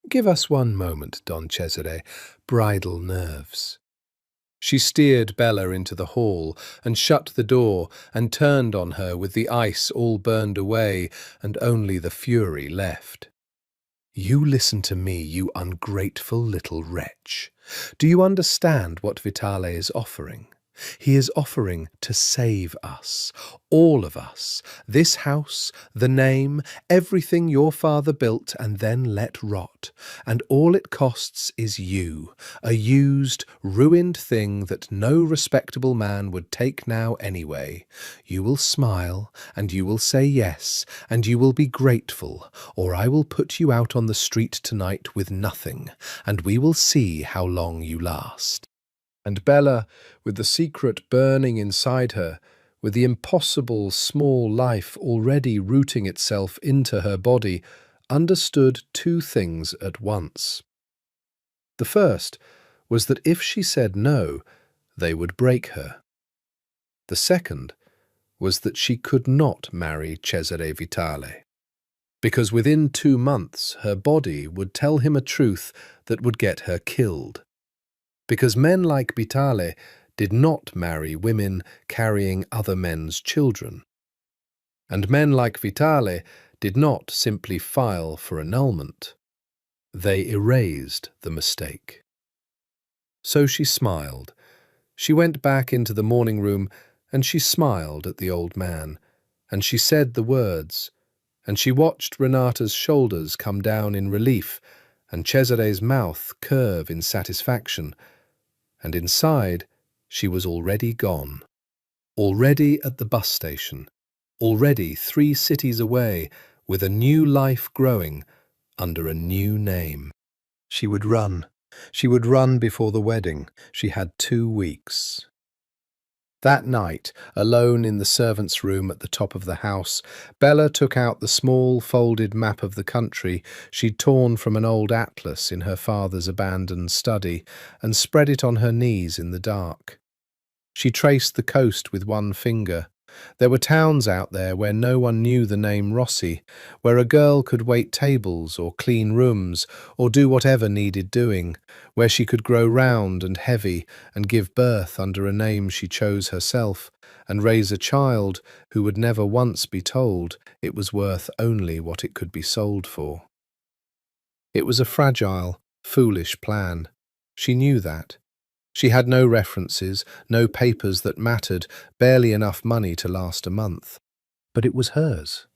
"Give us one moment, Don Cesare. Bridal nerves." She steered Bella into the hall and shut the door and turned on her with the ice all burned away and only the fury left. "You listen to me, you ungrateful little wretch. Do you understand what Vitale is offering? He is offering to save us, all of us, this house, the name, everything your father built and then let rot, and all it costs is you, a used, ruined thing that no respectable man would take now anyway. You will smile, and you will say yes, and you will be grateful, or I will put you out on the street tonight with nothing, and we will see how long you last." And Bella, with the secret burning inside her, with the impossible small life already rooting itself into her body, understood two things at once. The first was that if she said no, they would break her. The second was that she could not marry Cesare Vitale, because within 2 months her body would tell him a truth that would get her killed. Because men like Vitale did not marry women carrying other men's children. And men like Vitale did not simply file for annulment. They erased the mistake. So she smiled. She went back into the morning room and she smiled at the old man, and she said the words, and she watched Renata's shoulders come down in relief and Cesare's mouth curve in satisfaction, and inside she was already gone, already at the bus station, already 3 cities away with a new life growing under a new name. She would run before the wedding. She had 2 weeks. That night, alone in the servants' room at the top of the house, Bella took out the small folded map of the country she'd torn from an old atlas in her father's abandoned study and spread it on her knees in the dark. She traced the coast with one finger. There were towns out there where no one knew the name Rossi, where a girl could wait tables or clean rooms or do whatever needed doing, where she could grow round and heavy and give birth under a name she chose herself and raise a child who would never once be told it was worth only what it could be sold for. It was a fragile, foolish plan. She knew that. She had no references, no papers that mattered, barely enough money to last a month. But it was hers,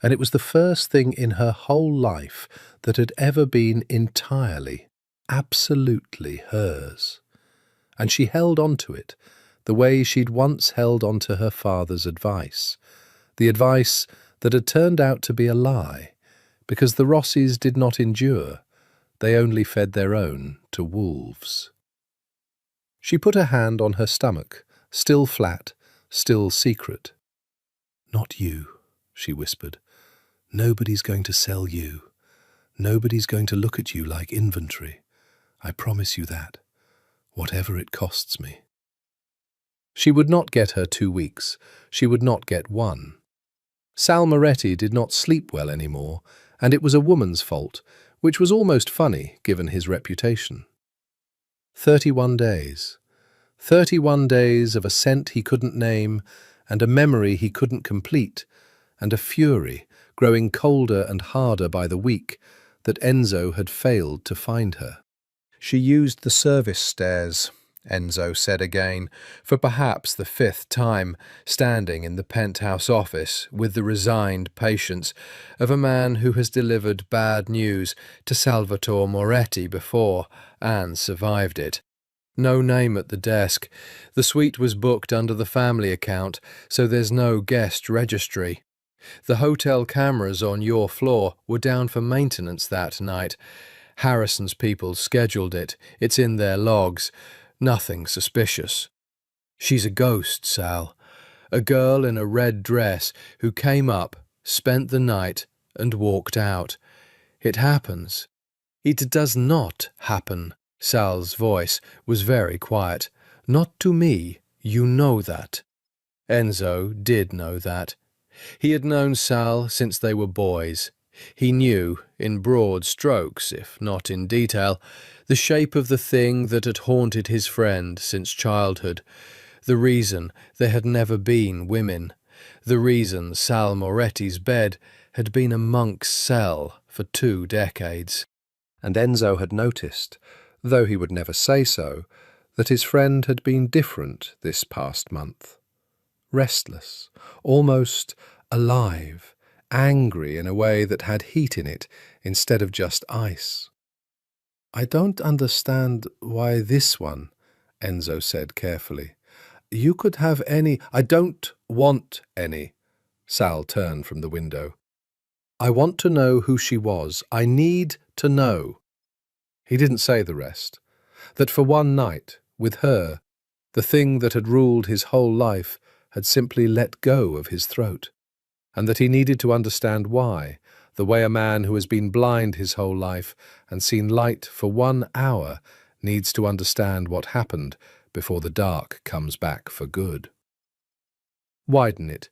and it was the first thing in her whole life that had ever been entirely, absolutely hers. And she held on to it, the way she'd once held on to her father's advice, the advice that had turned out to be a lie, because the Rossis did not endure, They only fed their own to wolves. She put a hand on her stomach, still flat, still secret. "Not you," she whispered. "Nobody's going to sell you. Nobody's going to look at you like inventory. I promise you that, whatever it costs me." She would not get her 2 weeks. She would not get one. Sal Moretti did not sleep well anymore, and it was a woman's fault, which was almost funny given his reputation. 31 days. 31 days of a scent he couldn't name, and a memory he couldn't complete, and a fury, growing colder and harder by the week, that Enzo had failed to find her. She used the service stairs, Enzo said again, for perhaps the 5th time, standing in the penthouse office with the resigned patience of a man who has delivered bad news to Salvatore Moretti before and survived it. No name at the desk. The suite was booked under the family account, so there's no guest registry. The hotel cameras on your floor were down for maintenance that night. Harrison's people scheduled it. It's in their logs. Nothing suspicious. She's a ghost, Sal. A girl in a red dress who came up, spent the night, and walked out. It happens. It does not happen. Sal's voice was very quiet. Not to me, you know that. Enzo did know that. He had known Sal since they were boys. He knew, in broad strokes, if not in detail, the shape of the thing that had haunted his friend since childhood, the reason there had never been women, the reason Sal Moretti's bed had been a monk's cell for 2 decades. And Enzo had noticed, though he would never say so, that his friend had been different this past month. Restless, almost alive, angry in a way that had heat in it instead of just ice. "I don't understand why this one," Enzo said carefully. "You could have any—" "I don't want any." Sal turned from the window. "I want to know who she was. I need to know." He didn't say the rest. That for one night, with her, the thing that had ruled his whole life had simply let go of his throat, and that he needed to understand why, the way a man who has been blind his whole life and seen light for 1 hour needs to understand what happened before the dark comes back for good. Widen it.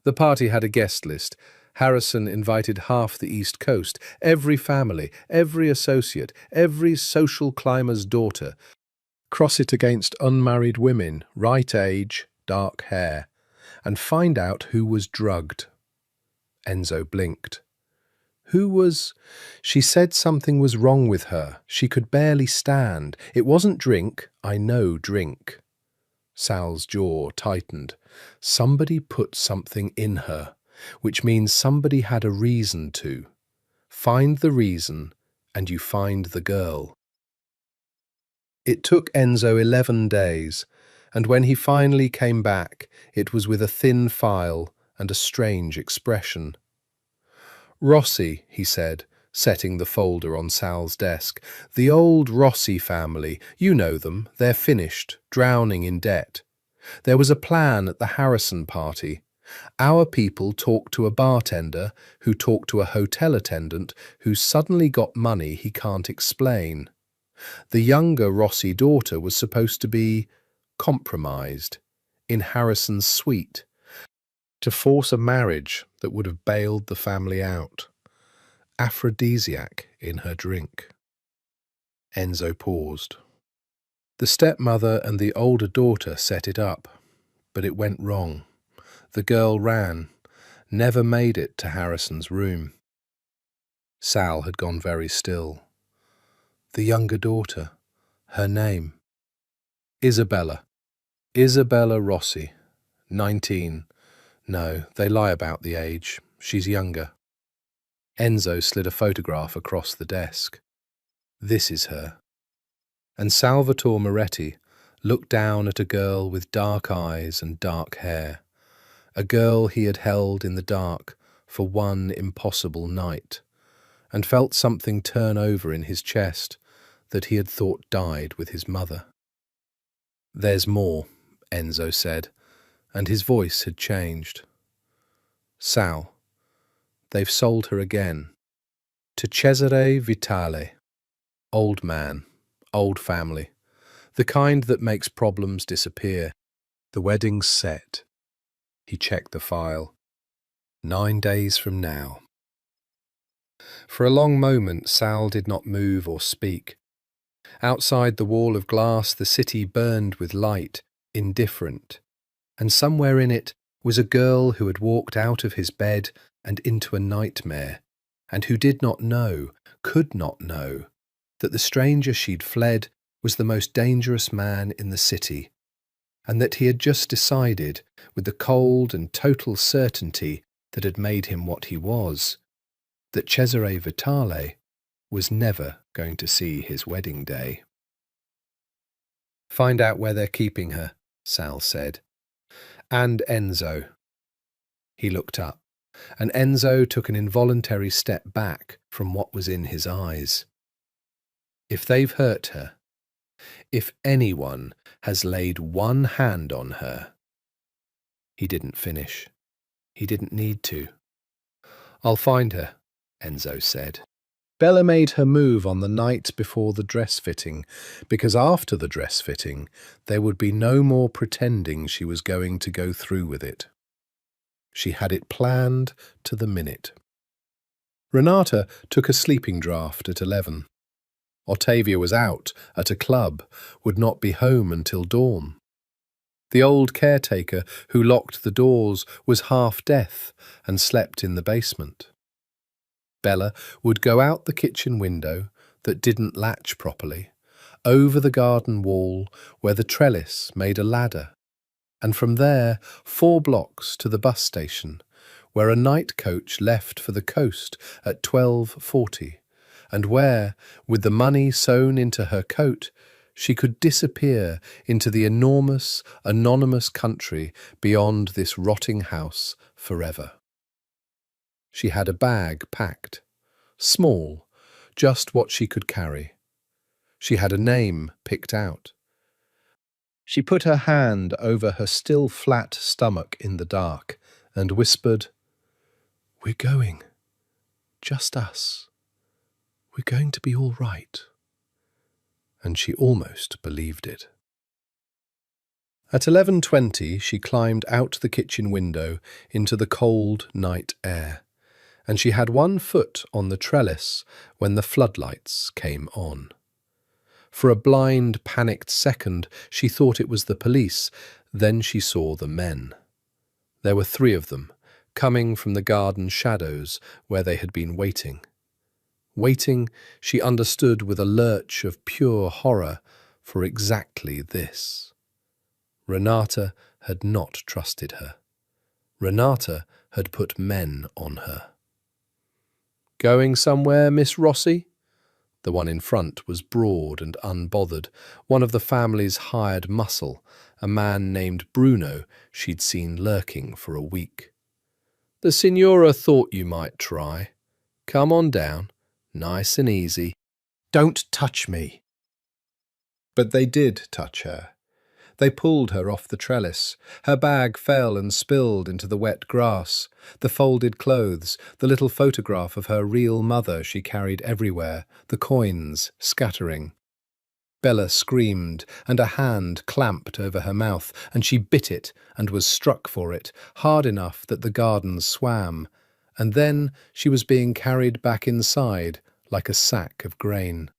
The party had a guest list. Harrison invited half the East Coast, every family, every associate, every social climber's daughter. Cross it against unmarried women, right age, dark hair, and find out who was drugged. Enzo blinked. Who was? She said something was wrong with her. She could barely stand. It wasn't drink. I know drink. Sal's jaw tightened. Somebody put something in her, which means somebody had a reason to. Find the reason, and you find the girl. It took Enzo 11 days, and when he finally came back, it was with a thin file and a strange expression. "Rossi," he said, setting the folder on Sal's desk. "The old Rossi family. You know them. They're finished, drowning in debt. There was a plan at the Harrison party. Our people talked to a bartender who talked to a hotel attendant who suddenly got money he can't explain. The younger Rossi daughter was supposed to be compromised in Harrison's suite to force a marriage that would have bailed the family out. Aphrodisiac in her drink." Enzo paused. The stepmother and the older daughter set it up, but it went wrong. The girl ran, never made it to Harrison's room. Sal had gone very still. The younger daughter, her name? Isabella. Isabella Rossi, 19. No, they lie about the age. She's younger. Enzo slid a photograph across the desk. This is her. And Salvatore Moretti looked down at a girl with dark eyes and dark hair, a girl he had held in the dark for one impossible night, and felt something turn over in his chest that he had thought died with his mother. "There's more," Enzo said, and his voice had changed. "Sal, they've sold her again. To Cesare Vitale. Old man, old family. The kind that makes problems disappear. The wedding's set." He checked the file. 9 days from now. For a long moment, Sal did not move or speak. Outside the wall of glass, the city burned with light, indifferent, and somewhere in it was a girl who had walked out of his bed and into a nightmare, and who did not know, could not know, that the stranger she'd fled was the most dangerous man in the city, and that he had just decided, with the cold and total certainty that had made him what he was, that Cesare Vitale was never going to see his wedding day. "Find out where they're keeping her," Sal said. "And Enzo." He looked up, and Enzo took an involuntary step back from what was in his eyes. "If they've hurt her, if anyone has laid one hand on her—" He didn't finish. He didn't need to. "I'll find her," Enzo said. Bella made her move on the night before the dress fitting, because after the dress fitting there would be no more pretending she was going to go through with it. She had it planned to the minute. Renata took a sleeping draught at 11. Ottavia was out at a club, would not be home until dawn. The old caretaker who locked the doors was half deaf and slept in the basement. Bella would go out the kitchen window that didn't latch properly, over the garden wall where the trellis made a ladder, and from there 4 blocks to the bus station, where a night coach left for the coast at 12:40, and where, with the money sewn into her coat, she could disappear into the enormous, anonymous country beyond this rotting house forever. She had a bag packed, small, just what she could carry. She had a name picked out. She put her hand over her still flat stomach in the dark and whispered, "We're going. Just us. We're going to be all right." And she almost believed it. At 11:20 she climbed out the kitchen window into the cold night air, and she had one foot on the trellis when the floodlights came on. For a blind, panicked second she thought it was the police, then she saw the men. There were 3 of them, coming from the garden shadows where they had been waiting. Waiting, she understood with a lurch of pure horror, for exactly this. Renata had not trusted her. Renata had put men on her. "Going somewhere, Miss Rossi?" The one in front was broad and unbothered, one of the family's hired muscle, a man named Bruno she'd seen lurking for a week. "The Signora thought you might try. Come on down. Nice and easy. Don't touch me." But they did touch her. They pulled her off the trellis. Her bag fell and spilled into the wet grass. The folded clothes, the little photograph of her real mother she carried everywhere, the coins scattering. Bella screamed, and a hand clamped over her mouth, and she bit it and was struck for it, hard enough that the garden swam. And then she was being carried back inside like a sack of grain.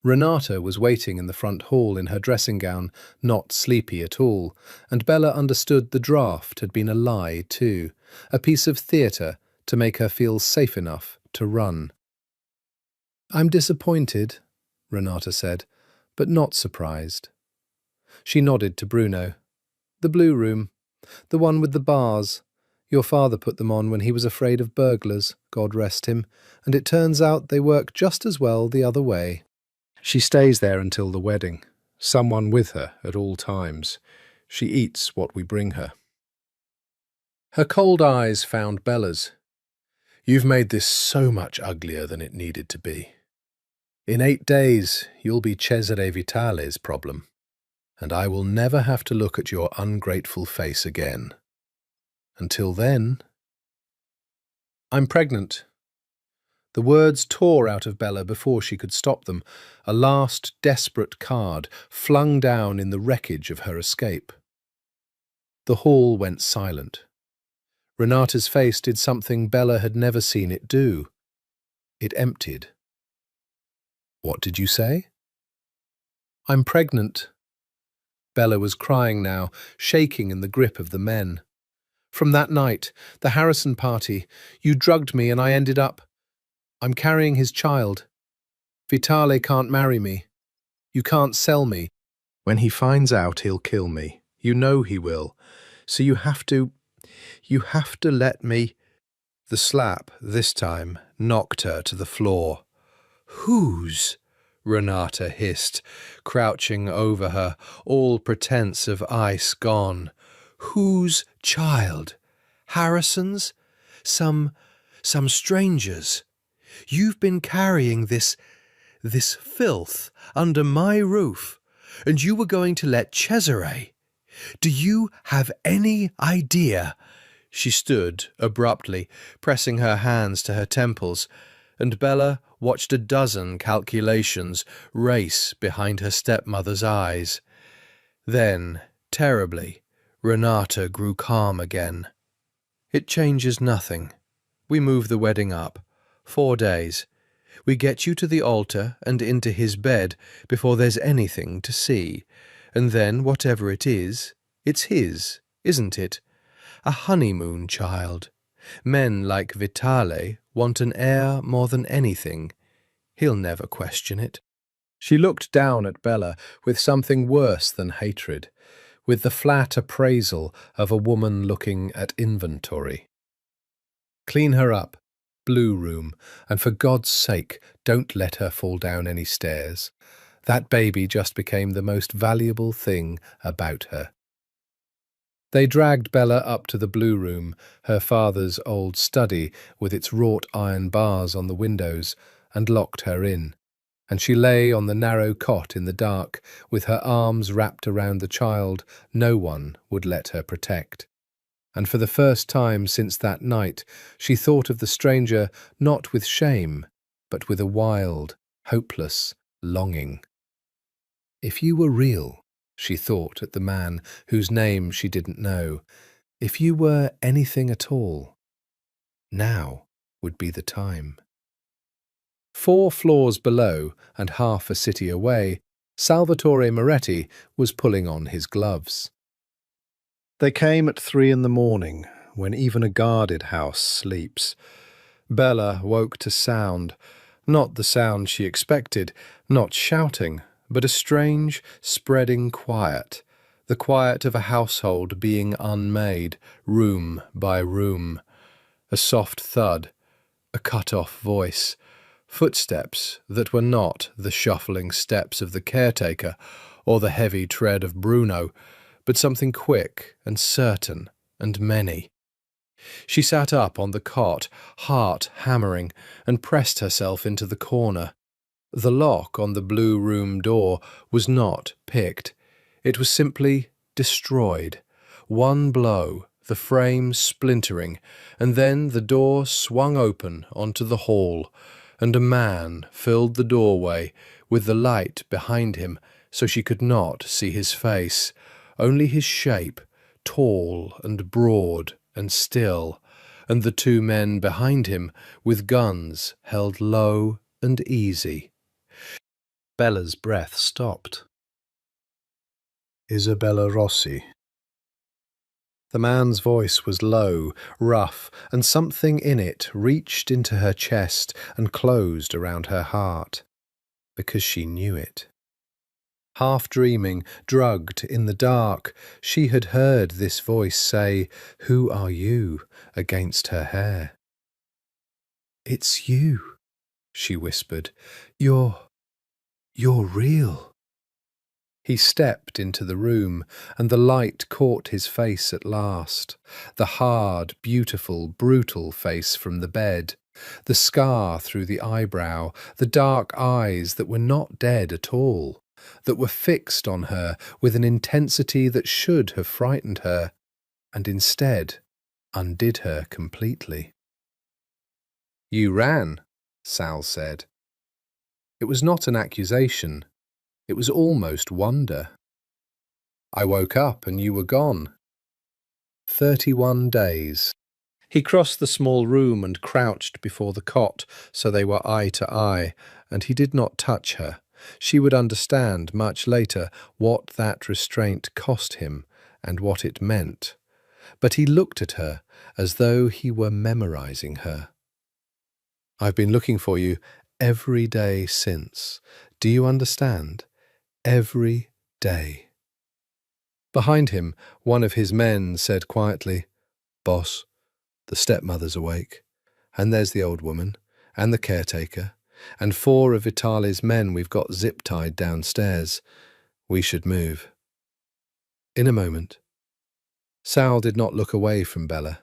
Renata was waiting in the front hall in her dressing gown, not sleepy at all, and Bella understood the draft had been a lie too, a piece of theatre to make her feel safe enough to run. "I'm disappointed," Renata said, but not surprised. She nodded to Bruno. "The blue room, the one with the bars. Your father put them on when he was afraid of burglars, God rest him, and it turns out they work just as well the other way. She stays there until the wedding, someone with her at all times. She eats what we bring her." Her cold eyes found Bella's. You've made this so much uglier than it needed to be. In 8 days, you'll be Cesare Vitale's problem, and I will never have to look at your ungrateful face again. Until then, I'm pregnant. The words tore out of Bella before she could stop them, a last desperate card flung down in the wreckage of her escape. The hall went silent. Renata's face did something Bella had never seen it do. It emptied. What did you say? I'm pregnant. Bella was crying now, shaking in the grip of the men. From that night, the Harrison party, you drugged me and I ended up. I'm carrying his child. Vitale can't marry me. You can't sell me. When he finds out, he'll kill me. You know he will. So you have to let me. The slap, this time, knocked her to the floor. Whose? Renata hissed, crouching over her, all pretense of ice gone. Whose child? Harrison's? Some stranger's? You've been carrying this filth under my roof, and you were going to let Cesare. Do you have any idea? She stood abruptly, pressing her hands to her temples, and Bella watched a dozen calculations race behind her stepmother's eyes. Then, terribly, Renata grew calm again. It changes nothing. We move the wedding up. 4 days. We get you to the altar and into his bed before there's anything to see. And then, whatever it is, it's his, isn't it? A honeymoon child. Men like Vitale want an heir more than anything. He'll never question it. She looked down at Bella with something worse than hatred, with the flat appraisal of a woman looking at inventory. Clean her up. Blue room, and for God's sake, don't let her fall down any stairs. That baby just became the most valuable thing about her. They dragged Bella up to the blue room, her father's old study with its wrought iron bars on the windows, and locked her in. And she lay on the narrow cot in the dark, with her arms wrapped around the child no one would let her protect. And for the first time since that night, she thought of the stranger not with shame, but with a wild, hopeless longing. If you were real, she thought at the man whose name she didn't know, if you were anything at all, now would be the time. 4 floors below and half a city away, Salvatore Moretti was pulling on his gloves. They came at 3 a.m, when even a guarded house sleeps. Bella woke to sound, not the sound she expected, not shouting, but a strange, spreading quiet, the quiet of a household being unmade, room by room. A soft thud, a cut-off voice, footsteps that were not the shuffling steps of the caretaker or the heavy tread of Bruno, but something quick and certain and many. She sat up on the cot, heart hammering, and pressed herself into the corner. The lock on the blue room door was not picked. It was simply destroyed. One blow, the frame splintering, and then the door swung open onto the hall, and a man filled the doorway with the light behind him so she could not see his face. Only his shape, tall and broad and still, and the 2 men behind him with guns held low and easy. Bella's breath stopped. Isabella Rossi. The man's voice was low, rough, and something in it reached into her chest and closed around her heart, because she knew it. Half dreaming, drugged in the dark, she had heard this voice say, "Who are you?" against her hair. "It's you," she whispered. You're real." He stepped into the room, and the light caught his face at last. The hard, beautiful, brutal face from the bed, the scar through the eyebrow, the dark eyes that were not dead at all, that were fixed on her with an intensity that should have frightened her, and instead undid her completely. "You ran," Sal said. It was not an accusation. It was almost wonder. "I woke up and you were gone." 31 days. He crossed the small room and crouched before the cot so they were eye to eye, and he did not touch her. She would understand much later what that restraint cost him and what it meant. But he looked at her as though he were memorizing her. "I've been looking for you every day since. Do you understand? Every day." Behind him, one of his men said quietly, "Boss, the stepmother's awake, and there's the old woman, and the caretaker, and 4 of Vitali's men we've got zip-tied downstairs. We should move." In a moment, Sal did not look away from Bella.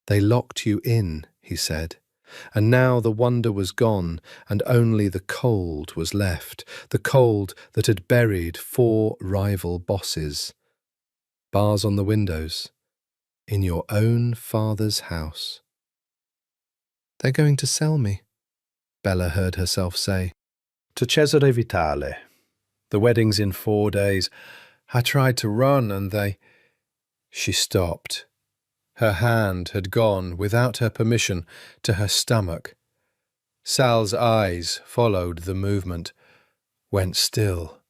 "They locked you in," he said, and now the wonder was gone, and only the cold was left, the cold that had buried 4 rival bosses. Bars on the windows, in your own father's house. "They're going to sell me," Bella heard herself say. "To Cesare Vitale. The wedding's in 4 days. I tried to run and they—" She stopped. Her hand had gone, without her permission, to her stomach. Sal's eyes followed the movement, went still.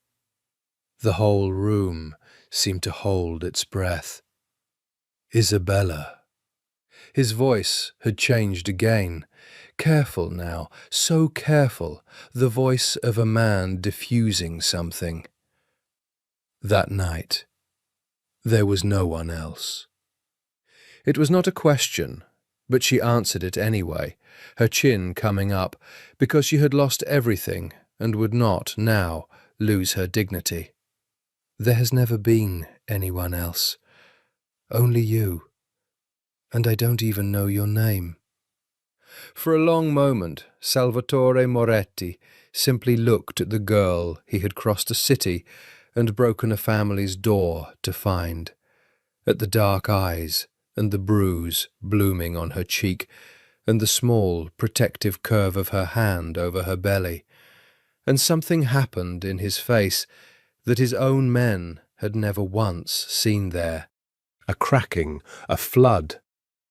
The whole room seemed to hold its breath. "Isabella." His voice had changed again. Careful now, so careful, the voice of a man diffusing something. That night, there was no one else. It was not a question, but she answered it anyway, her chin coming up, because she had lost everything and would not, now, lose her dignity. "There has never been anyone else. Only you. And I don't even know your name." For a long moment, Salvatore Moretti simply looked at the girl he had crossed a city and broken a family's door to find, at the dark eyes and the bruise blooming on her cheek, and the small, protective curve of her hand over her belly. And something happened in his face that his own men had never once seen there. A cracking, a flood.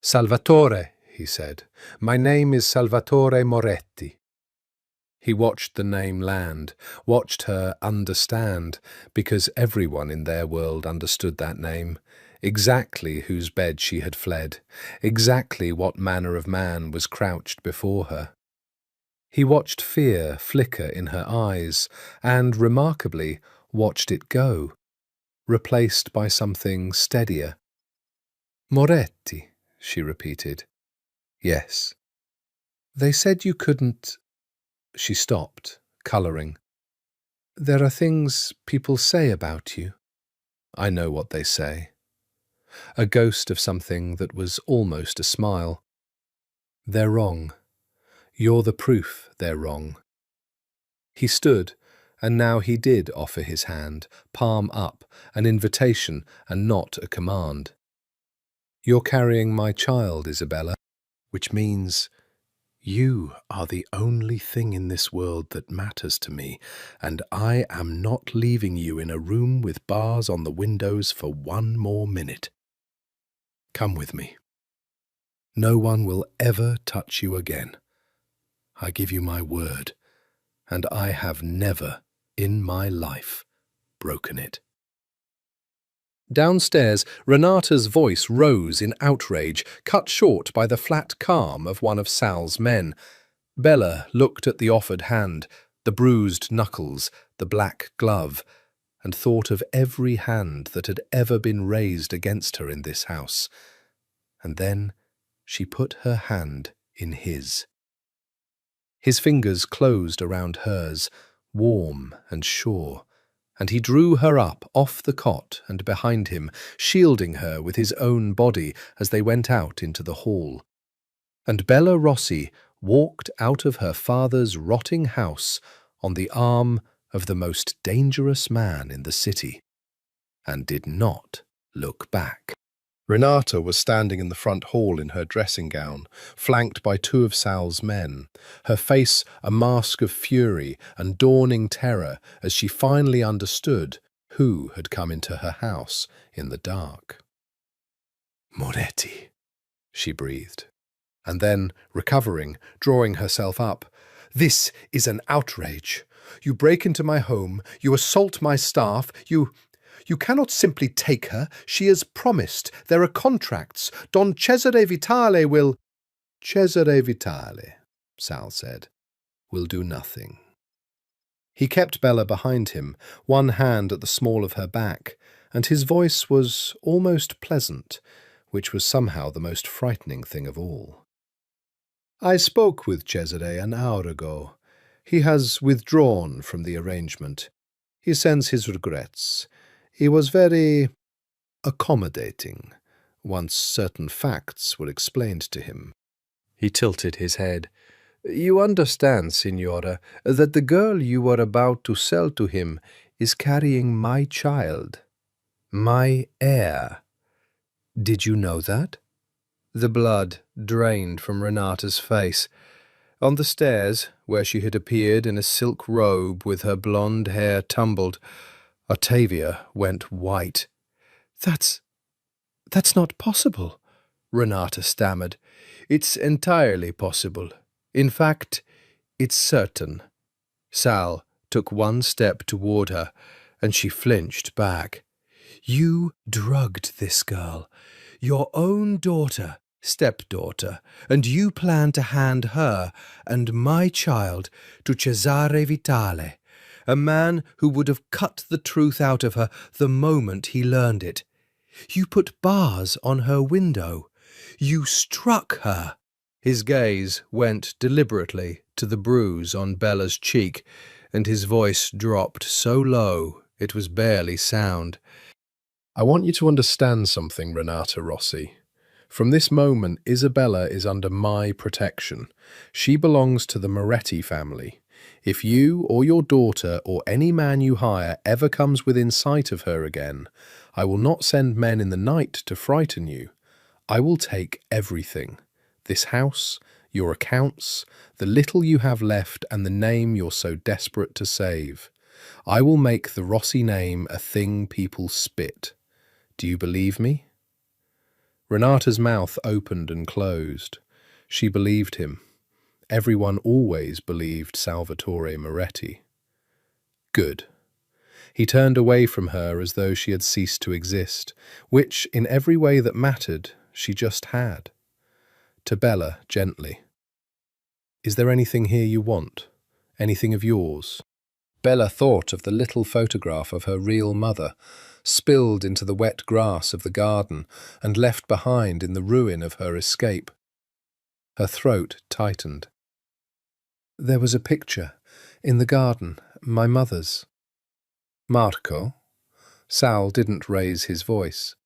"Salvatore," he said. "My name is Salvatore Moretti." He watched the name land, watched her understand, because everyone in their world understood that name, exactly whose bed she had fled, exactly what manner of man was crouched before her. He watched fear flicker in her eyes, and, remarkably, watched it go, replaced by something steadier. "Moretti," she repeated. "Yes." "They said you couldn't—" She stopped, colouring. "There are things people say about you." "I know what they say." A ghost of something that was almost a smile. "They're wrong. You're the proof they're wrong." He stood, and now he did offer his hand, palm up, an invitation and not a command. "You're carrying my child, Isabella, which means you are the only thing in this world that matters to me, and I am not leaving you in a room with bars on the windows for 1 more minute. Come with me. No one will ever touch you again. I give you my word, and I have never, in my life, broken it." Downstairs, Renata's voice rose in outrage, cut short by the flat calm of one of Sal's men. Bella looked at the offered hand, the bruised knuckles, the black glove, and thought of every hand that had ever been raised against her in this house. And then she put her hand in his. His fingers closed around hers, warm and sure, and he drew her up off the cot and behind him, shielding her with his own body as they went out into the hall. And Bella Rossi walked out of her father's rotting house on the arm of the most dangerous man in the city, and did not look back. Renata was standing in the front hall in her dressing gown, flanked by two of Sal's men, her face a mask of fury and dawning terror as she finally understood who had come into her house in the dark. "Moretti," she breathed, and then, recovering, drawing herself up, "This is an outrage. You break into my home, you assault my staff, You cannot simply take her. She is promised. There are contracts. Don Cesare Vitale will—" "Cesare Vitale," Sal said, "will do nothing." He kept Bella behind him, one hand at the small of her back, and his voice was almost pleasant, which was somehow the most frightening thing of all. "I spoke with Cesare an hour ago. He has withdrawn from the arrangement. He sends his regrets. He was very accommodating, once certain facts were explained to him." He tilted his head. "You understand, Signora, that the girl you were about to sell to him is carrying my child, my heir. Did you know that?" The blood drained from Renata's face. On the stairs, where she had appeared in a silk robe with her blonde hair tumbled, Octavia went white. That's not possible," Renata stammered. "It's entirely possible. In fact, it's certain." Sal took one step toward her, and she flinched back. "You drugged this girl, your own daughter, stepdaughter, and you plan to hand her and my child to Cesare Vitale, a man who would have cut the truth out of her the moment he learned it. You put bars on her window. You struck her." His gaze went deliberately to the bruise on Bella's cheek, and his voice dropped so low it was barely sound. "I want you to understand something, Renata Rossi. From this moment, Isabella is under my protection. She belongs to the Moretti family. If you or your daughter or any man you hire ever comes within sight of her again, I will not send men in the night to frighten you. I will take everything. This house, your accounts, the little you have left, and the name you're so desperate to save. I will make the Rossi name a thing people spit. Do you believe me?" Renata's mouth opened and closed. She believed him. Everyone always believed Salvatore Moretti. Good. He turned away from her as though she had ceased to exist, which, in every way that mattered, she just had. To Bella, gently. "Is there anything here you want? Anything of yours?" Bella thought of the little photograph of her real mother, spilled into the wet grass of the garden and left behind in the ruin of her escape. Her throat tightened. "There was a picture in the garden, my mother's." "Marco?" Sal didn't raise his voice.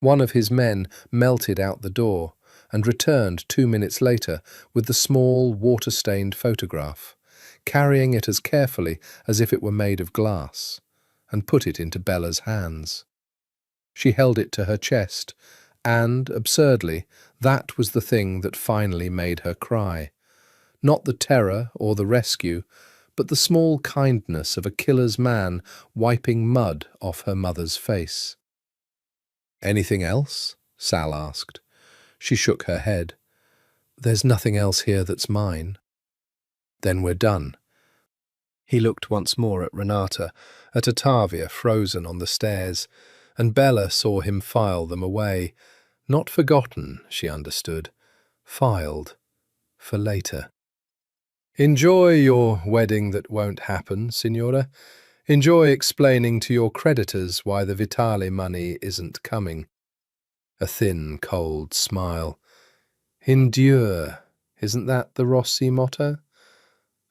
One of his men melted out the door and returned 2 minutes later with the small, water-stained photograph, carrying it as carefully as if it were made of glass, and put it into Bella's hands. She held it to her chest, and, absurdly, that was the thing that finally made her cry. Not the terror or the rescue, but the small kindness of a killer's man wiping mud off her mother's face. "Anything else?" Sal asked. She shook her head. "There's nothing else here that's mine." "Then we're done." He looked once more at Renata, at Ottavia frozen on the stairs, and Bella saw him file them away. Not forgotten, she understood. Filed. For later. "Enjoy your wedding that won't happen, Signora. Enjoy explaining to your creditors why the Vitale money isn't coming." A thin, cold smile. "Endure. Isn't that the Rossi motto?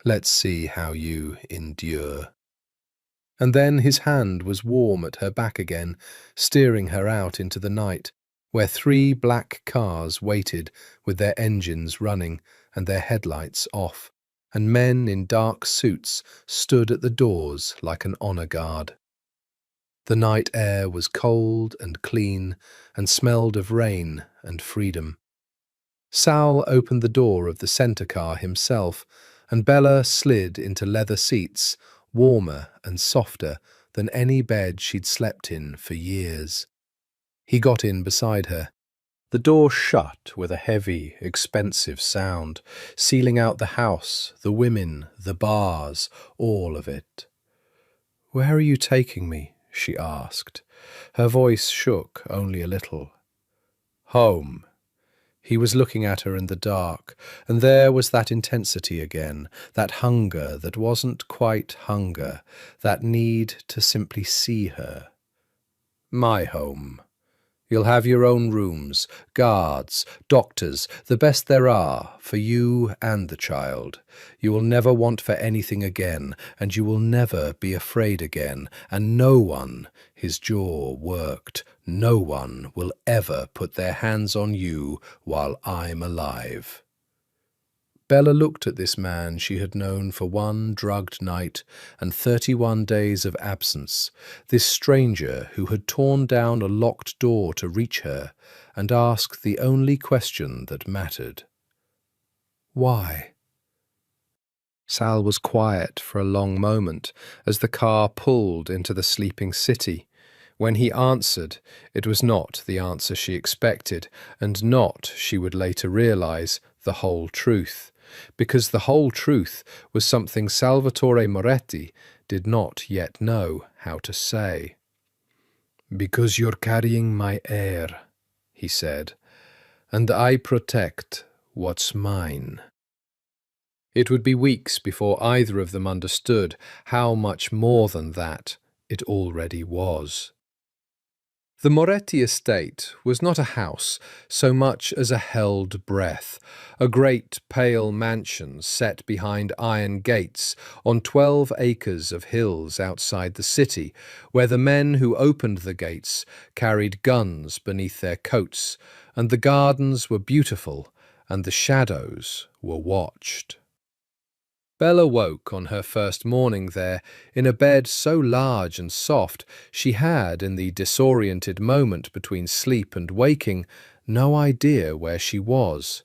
Let's see how you endure." And then his hand was warm at her back again, steering her out into the night, where 3 black cars waited with their engines running and their headlights off, and men in dark suits stood at the doors like an honor guard. The night air was cold and clean and smelled of rain and freedom. Sal opened the door of the centre car himself, and Bella slid into leather seats, warmer and softer than any bed she'd slept in for years. He got in beside her. The door shut with a heavy, expensive sound, sealing out the house, the women, the bars, all of it. "Where are you taking me?" she asked. Her voice shook only a little. "Home." He was looking at her in the dark, and there was that intensity again, that hunger that wasn't quite hunger, that need to simply see her. "My home. You'll have your own rooms, guards, doctors, the best there are, for you and the child. You will never want for anything again, and you will never be afraid again, and no one," his jaw worked, "no one will ever put their hands on you while I'm alive." Bella looked at this man she had known for 1 drugged night and 31 days of absence, this stranger who had torn down a locked door to reach her, and asked the only question that mattered. "Why?" Sal was quiet for a long moment as the car pulled into the sleeping city. When he answered, it was not the answer she expected, and not, she would later realize, the whole truth. Because the whole truth was something Salvatore Moretti did not yet know how to say. "Because you're carrying my heir," he said, "and I protect what's mine." It would be weeks before either of them understood how much more than that it already was. The Moretti estate was not a house so much as a held breath, a great pale mansion set behind iron gates on 12 acres of hills outside the city, where the men who opened the gates carried guns beneath their coats, and the gardens were beautiful, and the shadows were watched. Bella woke on her first morning there, in a bed so large and soft she had, in the disoriented moment between sleep and waking, no idea where she was.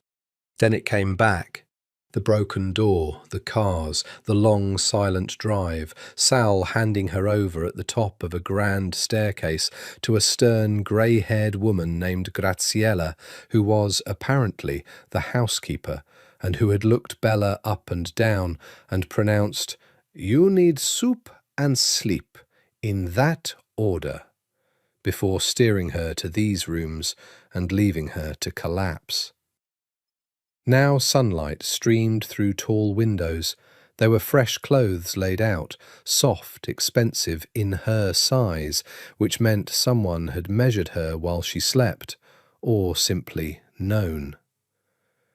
Then it came back. The broken door, the cars, the long silent drive, Sal handing her over at the top of a grand staircase to a stern grey-haired woman named Graziella, who was, apparently, the housekeeper, and who had looked Bella up and down and pronounced, "You need soup and sleep, in that order," before steering her to these rooms and leaving her to collapse. Now sunlight streamed through tall windows. There were fresh clothes laid out, soft, expensive, in her size, which meant someone had measured her while she slept, or simply known.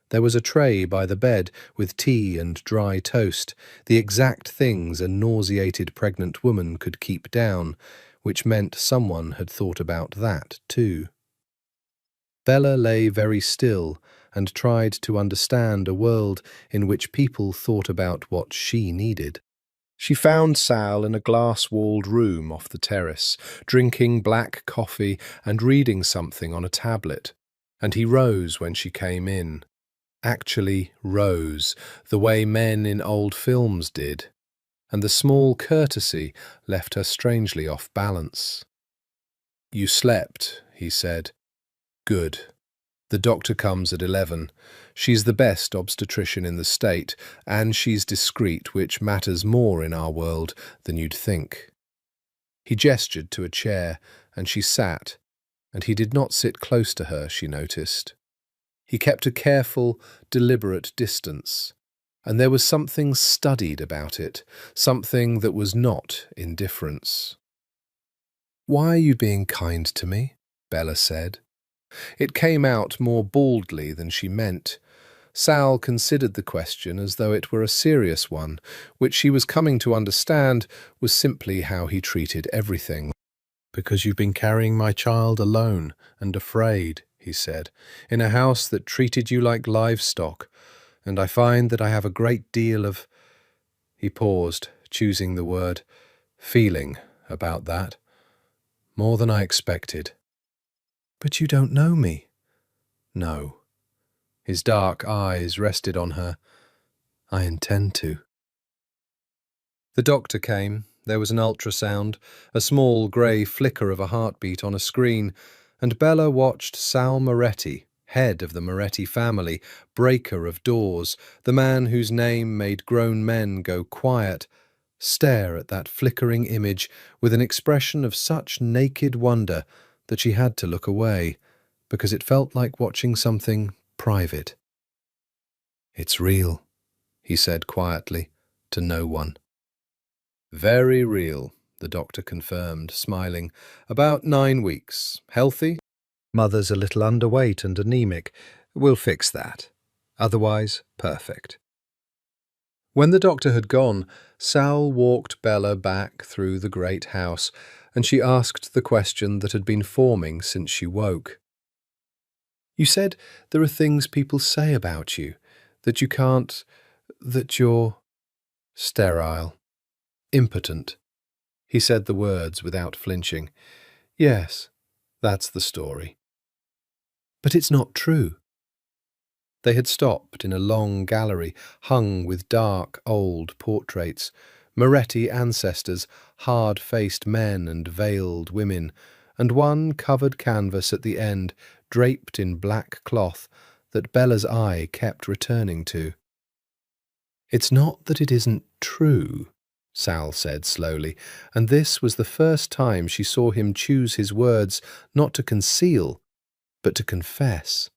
There was a tray by the bed with tea and dry toast, the exact things a nauseated pregnant woman could keep down, which meant someone had thought about that too. Bella lay very still and tried to understand a world in which people thought about what she needed. She found Sal in a glass-walled room off the terrace, drinking black coffee and reading something on a tablet, and he rose when she came in. Actually rose, the way men in old films did, and the small courtesy left her strangely off balance. "You slept," he said. "Good. The doctor comes at 11. She's the best obstetrician in the state, and she's discreet, which matters more in our world than you'd think." He gestured to a chair, and she sat, and he did not sit close to her, she noticed. He kept a careful, deliberate distance, and there was something studied about it, something that was not indifference. "Why are you being kind to me?" Bella said. It came out more baldly than she meant. Sal considered the question as though it were a serious one, which she was coming to understand was simply how he treated everything. "Because you've been carrying my child alone and afraid," he said, "in a house that treated you like livestock, and I find that I have a great deal of—" He paused, choosing the word, "feeling" about that. "More than I expected." "But you don't know me." "No." His dark eyes rested on her. "I intend to." The doctor came. There was an ultrasound, a small grey flicker of a heartbeat on a screen, and Bella watched Sal Moretti, head of the Moretti family, breaker of doors, the man whose name made grown men go quiet, stare at that flickering image with an expression of such naked wonder that she had to look away, because it felt like watching something private. "It's real," he said quietly, to no one. "Very real," the doctor confirmed, smiling. "About 9 weeks. Healthy? Mother's a little underweight and anemic. We'll fix that. Otherwise, perfect." When the doctor had gone, Sal walked Bella back through the great house, and she asked the question that had been forming since she woke. "You said there are things people say about you, that you can't, that you're sterile, impotent." He said the words without flinching. "Yes, that's the story." "But it's not true." They had stopped in a long gallery hung with dark, old portraits, Moretti ancestors, hard-faced men and veiled women, and one covered canvas at the end, draped in black cloth, that Bella's eye kept returning to. "It's not that it isn't true," Sal said slowly, and this was the first time she saw him choose his words not to conceal, but to confess.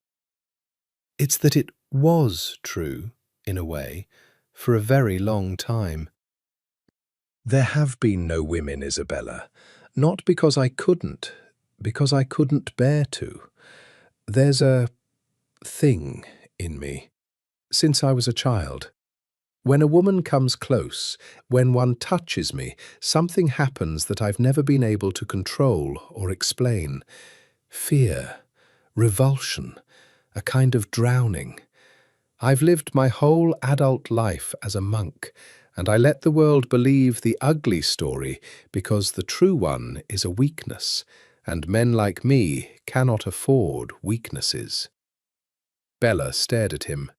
"It's that it was true, in a way, for a very long time. There have been no women, Isabella, not because I couldn't, because I couldn't bear to. There's a thing in me, since I was a child. When a woman comes close, when one touches me, something happens that I've never been able to control or explain. Fear, revulsion, a kind of drowning. I've lived my whole adult life as a monk, and I let the world believe the ugly story because the true one is a weakness, and men like me cannot afford weaknesses." Bella stared at him.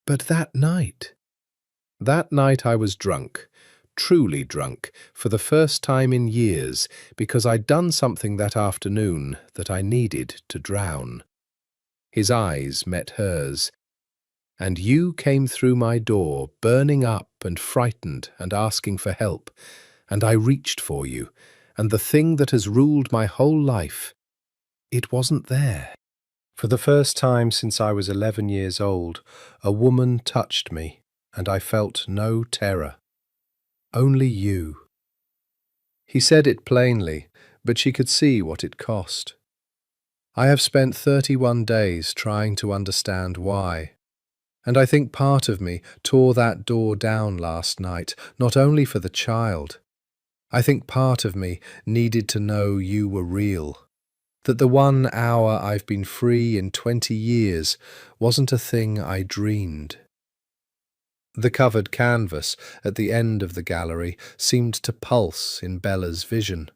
"But that night—" "That night I was drunk, truly drunk, for the first time in years, because I'd done something that afternoon that I needed to drown." His eyes met hers. "And you came through my door, burning up and frightened and asking for help, and I reached for you, and the thing that has ruled my whole life, it wasn't there. For the first time since I was 11 years old, a woman touched me, and I felt no terror. Only you." He said it plainly, but she could see what it cost. "I have spent 31 days trying to understand why. And I think part of me tore that door down last night, not only for the child. I think part of me needed to know you were real, that the 1 hour I've been free in 20 years wasn't a thing I dreamed." The covered canvas at the end of the gallery seemed to pulse in Bella's vision.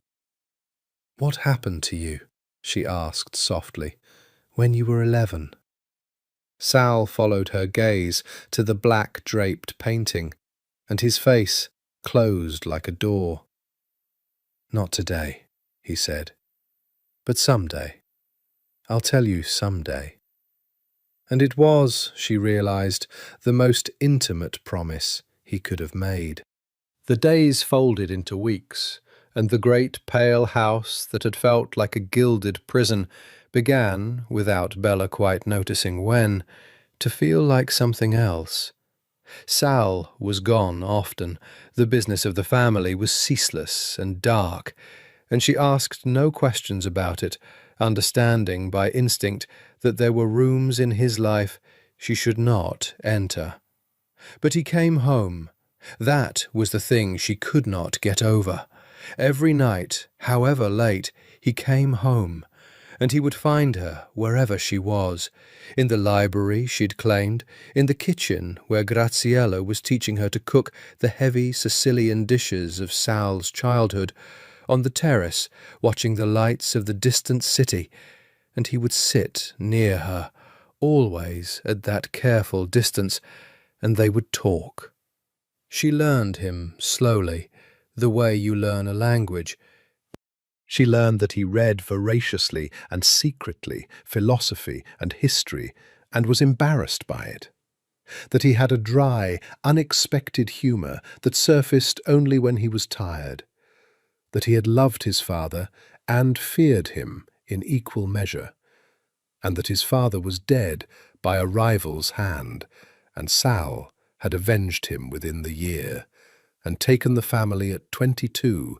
"What happened to you?" she asked softly, "when you were 11? Sal followed her gaze to the black-draped painting, and his face closed like a door. "Not today," he said, "but someday. I'll tell you someday." And it was, she realized, the most intimate promise he could have made. The days folded into weeks, and the great pale house that had felt like a gilded prison began, without Bella quite noticing when, to feel like something else. Sal was gone often. The business of the family was ceaseless and dark, and she asked no questions about it, understanding by instinct that there were rooms in his life She should not enter. But he came home. That was the thing she could not get over. Every night, however late, he came home, and he would find her wherever she was. In the library, she'd claimed, in the kitchen where Graziella was teaching her to cook the heavy Sicilian dishes of Sal's childhood, on the terrace, watching the lights of the distant city, and he would sit near her, always at that careful distance, and they would talk. She learned him slowly, the way you learn a language. She learned that he read voraciously and secretly philosophy and history, and was embarrassed by it. That he had a dry, unexpected humour that surfaced only when he was tired. That he had loved his father and feared him in equal measure, and that his father was dead by a rival's hand, and Sal had avenged him within the year, and taken the family at 22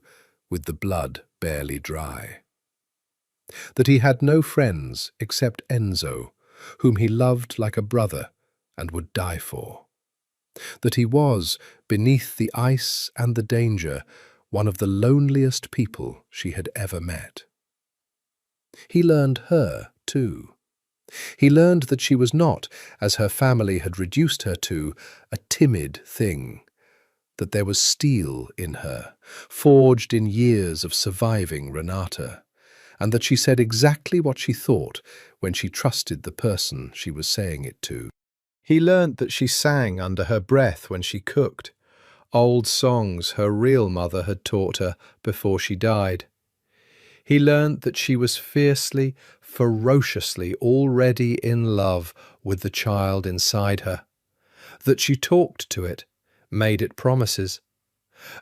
with the blood barely dry. That he had no friends except Enzo, whom he loved like a brother and would die for. That he was, beneath the ice and the danger, one of the loneliest people she had ever met. He learned her, too. He learned that she was not, as her family had reduced her to, a timid thing, that there was steel in her, forged in years of surviving Renata, and that she said exactly what she thought when she trusted the person she was saying it to. He learnt that she sang under her breath when she cooked, old songs her real mother had taught her before she died. He learnt that she was fiercely, ferociously already in love with the child inside her, that she talked to it, made it promises,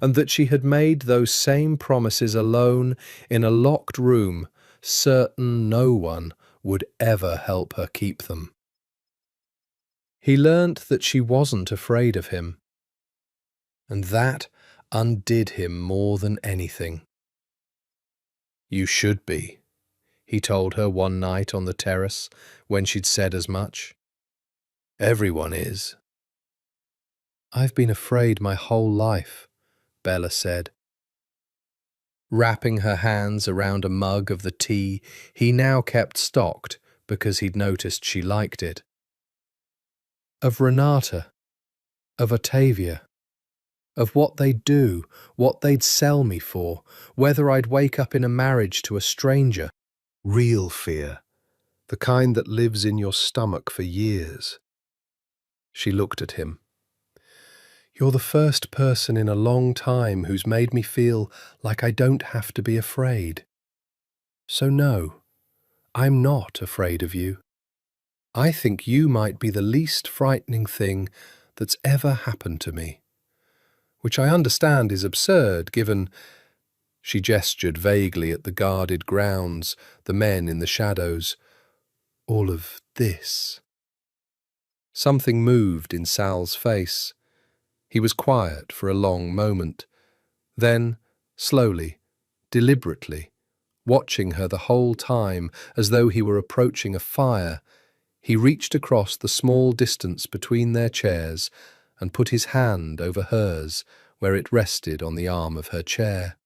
and that she had made those same promises alone in a locked room, certain no one would ever help her keep them. He learnt that she wasn't afraid of him, and that undid him more than anything. "You should be," he told her one night on the terrace when she'd said as much. "Everyone is." "I've been afraid my whole life," Bella said. Wrapping her hands around a mug of the tea he now kept stocked because he'd noticed she liked it. "Of Renata, of Ottavia, of what they'd do, what they'd sell me for, whether I'd wake up in a marriage to a stranger. Real fear, the kind that lives in your stomach for years." She looked at him. "You're the first person in a long time who's made me feel like I don't have to be afraid. So no, I'm not afraid of you. I think you might be the least frightening thing that's ever happened to me. Which I understand is absurd, given—" She gestured vaguely at the guarded grounds, the men in the shadows. "All of this." Something moved in Sal's face. He was quiet for a long moment. Then, slowly, deliberately, watching her the whole time as though he were approaching a fire, he reached across the small distance between their chairs and put his hand over hers where it rested on the arm of her chair.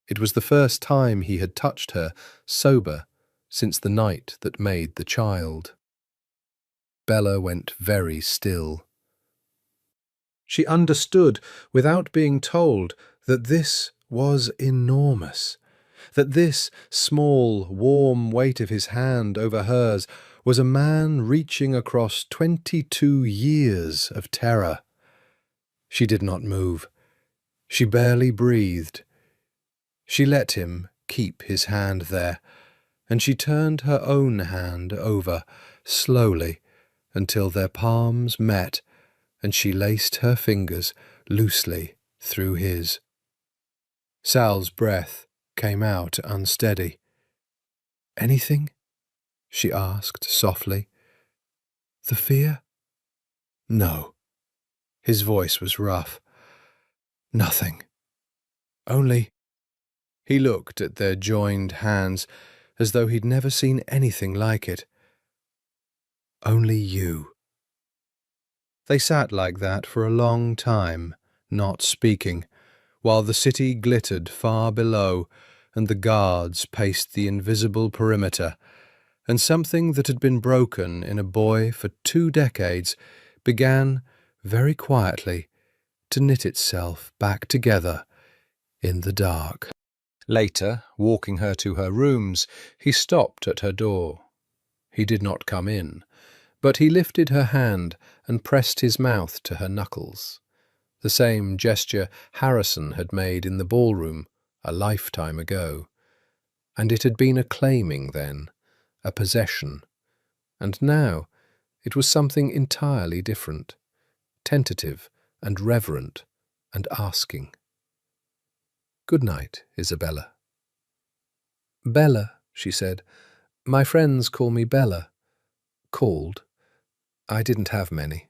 It was the first time he had touched her, sober, since the night that made the child. Bella went very still. She understood, without being told, that this was enormous, that this small, warm weight of his hand over hers was a man reaching across 22 years of terror. She did not move. She barely breathed. She let him keep his hand there, and she turned her own hand over, slowly, until their palms met, and she laced her fingers loosely through his. Sal's breath came out unsteady. "Anything?" she asked softly. "The fear?" "No." His voice was rough. "Nothing. Only—" He looked at their joined hands as though he'd never seen anything like it. Only you. They sat like that for a long time, not speaking, while the city glittered far below and the guards paced the invisible perimeter, and something that had been broken in a boy for 2 decades began, very quietly, to knit itself back together in the dark. Later, walking her to her rooms, he stopped at her door. He did not come in, but he lifted her hand and pressed his mouth to her knuckles. The same gesture Harrison had made in the ballroom a lifetime ago. And it had been a claiming then, a possession. And now it was something entirely different, tentative and reverent and asking. "Good night, Isabella." "Bella," she said. "My friends call me Bella." Called. I didn't have many.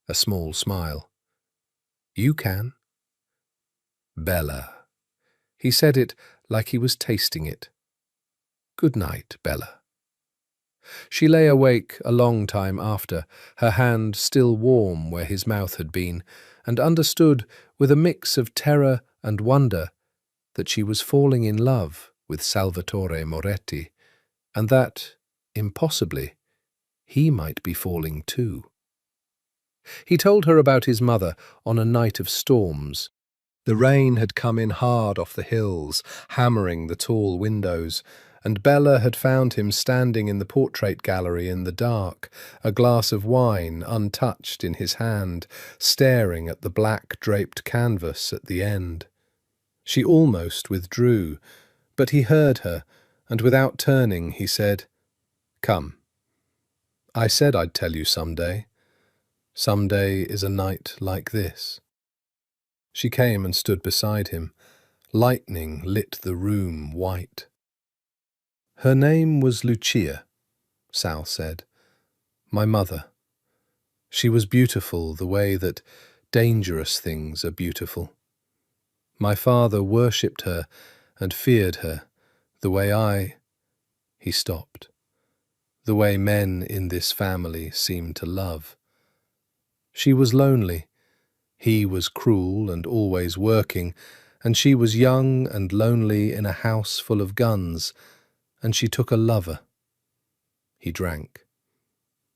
A small smile. "You can." "Bella." He said it like he was tasting it. "Good night, Bella." She lay awake a long time after, her hand still warm where his mouth had been, and understood, with a mix of terror and wonder, that she was falling in love with Salvatore Moretti, and that, impossibly, he might be falling too. He told her about his mother on a night of storms. The rain had come in hard off the hills, hammering the tall windows, and Bella had found him standing in the portrait gallery in the dark, a glass of wine untouched in his hand, staring at the black draped canvas at the end. She almost withdrew, but he heard her, and without turning he said, "Come. I said I'd tell you someday. Someday is a night like this." She came and stood beside him. Lightning lit the room white. "Her name was Lucia," Sal said. "My mother. She was beautiful the way that dangerous things are beautiful. My father worshipped her and feared her, the way I—" He stopped. "The way men in this family seem to love. She was lonely. He was cruel and always working, and she was young and lonely in a house full of guns, and she took a lover." He drank.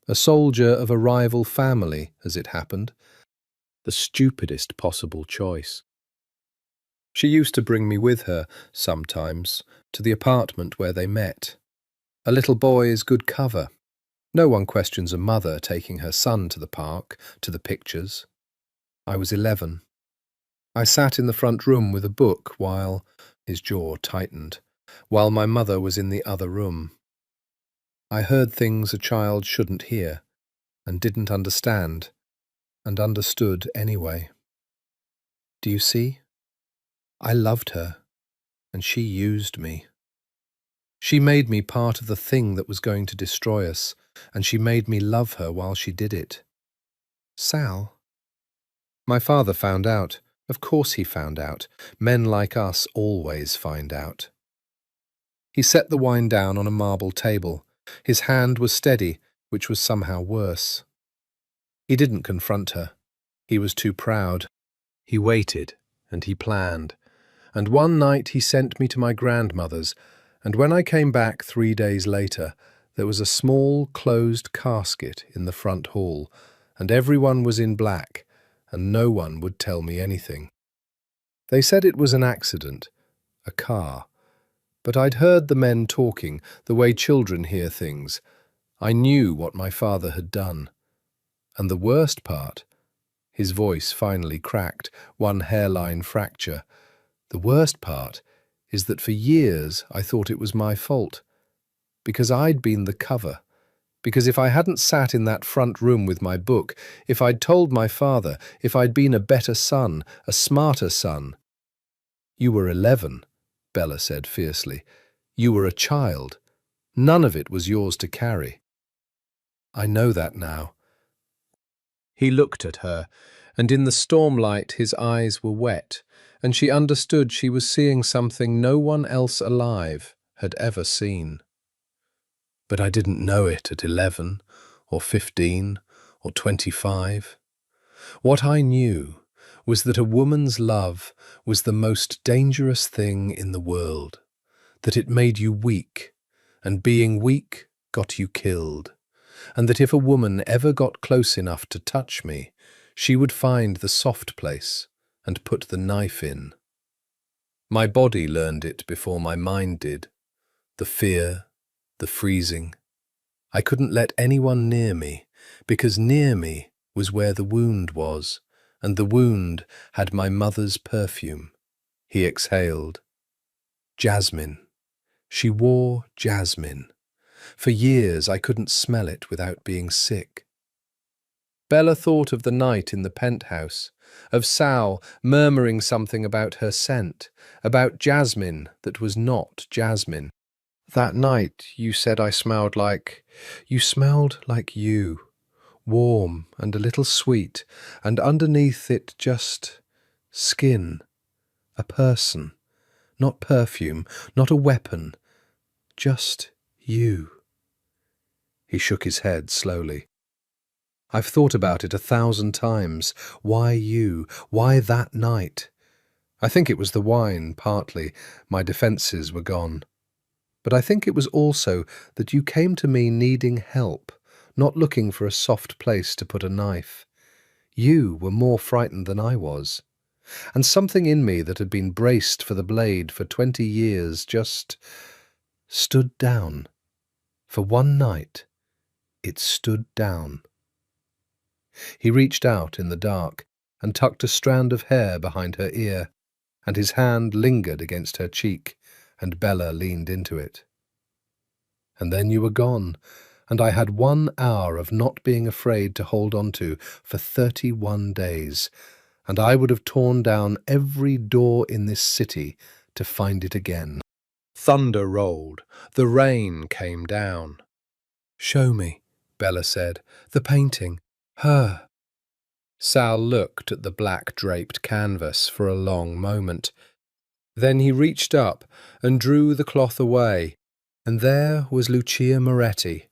"A soldier of a rival family, as it happened. The stupidest possible choice. She used to bring me with her, sometimes, to the apartment where they met. A little boy is good cover. No one questions a mother taking her son to the park, to the pictures. I was 11. I sat in the front room with a book while—" his jaw tightened, "while my mother was in the other room. I heard things a child shouldn't hear, and didn't understand, and understood anyway. Do you see? I loved her, and she used me. She made me part of the thing that was going to destroy us, and she made me love her while she did it. Sal? My father found out. Of course he found out. Men like us always find out." He set the wine down on a marble table. His hand was steady, which was somehow worse. He didn't confront her. He was too proud. He waited, and he planned. And one night he sent me to my grandmother's, and when I came back 3 days later, there was a small closed casket in the front hall, and everyone was in black, and no one would tell me anything. They said it was an accident, a car. But I'd heard the men talking, the way children hear things. I knew what my father had done. And the worst part, his voice finally cracked, one hairline fracture. The worst part is that for years I thought it was my fault. Because I'd been the cover. Because if I hadn't sat in that front room with my book, if I'd told my father, if I'd been a better son, a smarter son— "You were 11, Bella said fiercely. "You were a child. None of it was yours to carry." "I know that now." He looked at her, and in the stormlight his eyes were wet, and she understood she was seeing something no one else alive had ever seen. But I didn't know it at 11 or 15 or 25. What I knew was that a woman's love was the most dangerous thing in the world, that it made you weak, and being weak got you killed, and that if a woman ever got close enough to touch me, she would find the soft place and put the knife in. My body learned it before my mind did, the fear, the freezing. I couldn't let anyone near me, because near me was where the wound was, and the wound had my mother's perfume. He exhaled. Jasmine. She wore jasmine. For years I couldn't smell it without being sick. Bella thought of the night in the penthouse, of Sal murmuring something about her scent, about jasmine that was not jasmine. That night you said I smelled like... You smelled like you, warm and a little sweet, and underneath it just skin, a person, not perfume, not a weapon, just you. He shook his head slowly. I've thought about it 1,000 times. Why you? Why that night? I think it was the wine, partly. My defences were gone. But I think it was also that you came to me needing help, not looking for a soft place to put a knife. You were more frightened than I was. And something in me that had been braced for the blade for 20 years just stood down. For one night, it stood down. He reached out in the dark and tucked a strand of hair behind her ear, and his hand lingered against her cheek, and Bella leaned into it. And then you were gone, and I had 1 hour of not being afraid to hold on to for 31 days, and I would have torn down every door in this city to find it again. Thunder rolled. The rain came down. Show me, Bella said. The painting. Her. Sal looked at the black-draped canvas for a long moment. Then he reached up and drew the cloth away, and there was Lucia Moretti,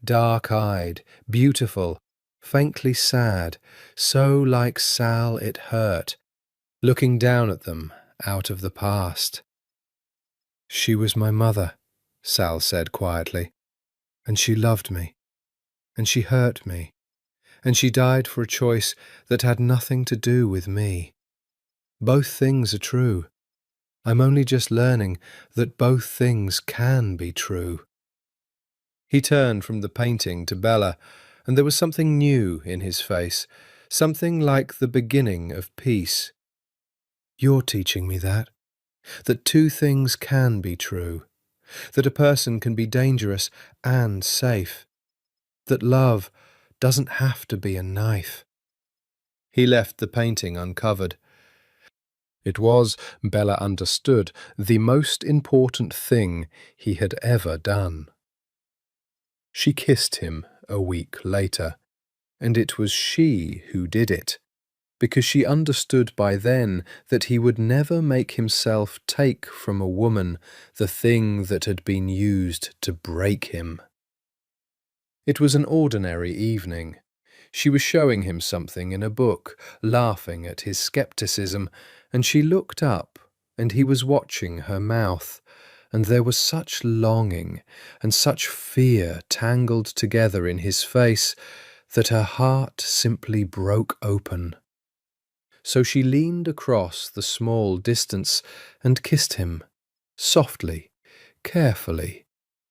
dark-eyed, beautiful, faintly sad, so like Sal it hurt, looking down at them out of the past. She was my mother, Sal said quietly, and she loved me, and she hurt me, and she died for a choice that had nothing to do with me. Both things are true. I'm only just learning that both things can be true. He turned from the painting to Bella, and there was something new in his face, something like the beginning of peace. You're teaching me that two things can be true, that a person can be dangerous and safe, that love doesn't have to be a knife. He left the painting uncovered. It was, Bella understood, the most important thing he had ever done. She kissed him a week later, and it was she who did it, because she understood by then that he would never make himself take from a woman the thing that had been used to break him. It was an ordinary evening. She was showing him something in a book, laughing at his skepticism, and she looked up, and he was watching her mouth, and there was such longing and such fear tangled together in his face that her heart simply broke open. So she leaned across the small distance and kissed him, softly, carefully,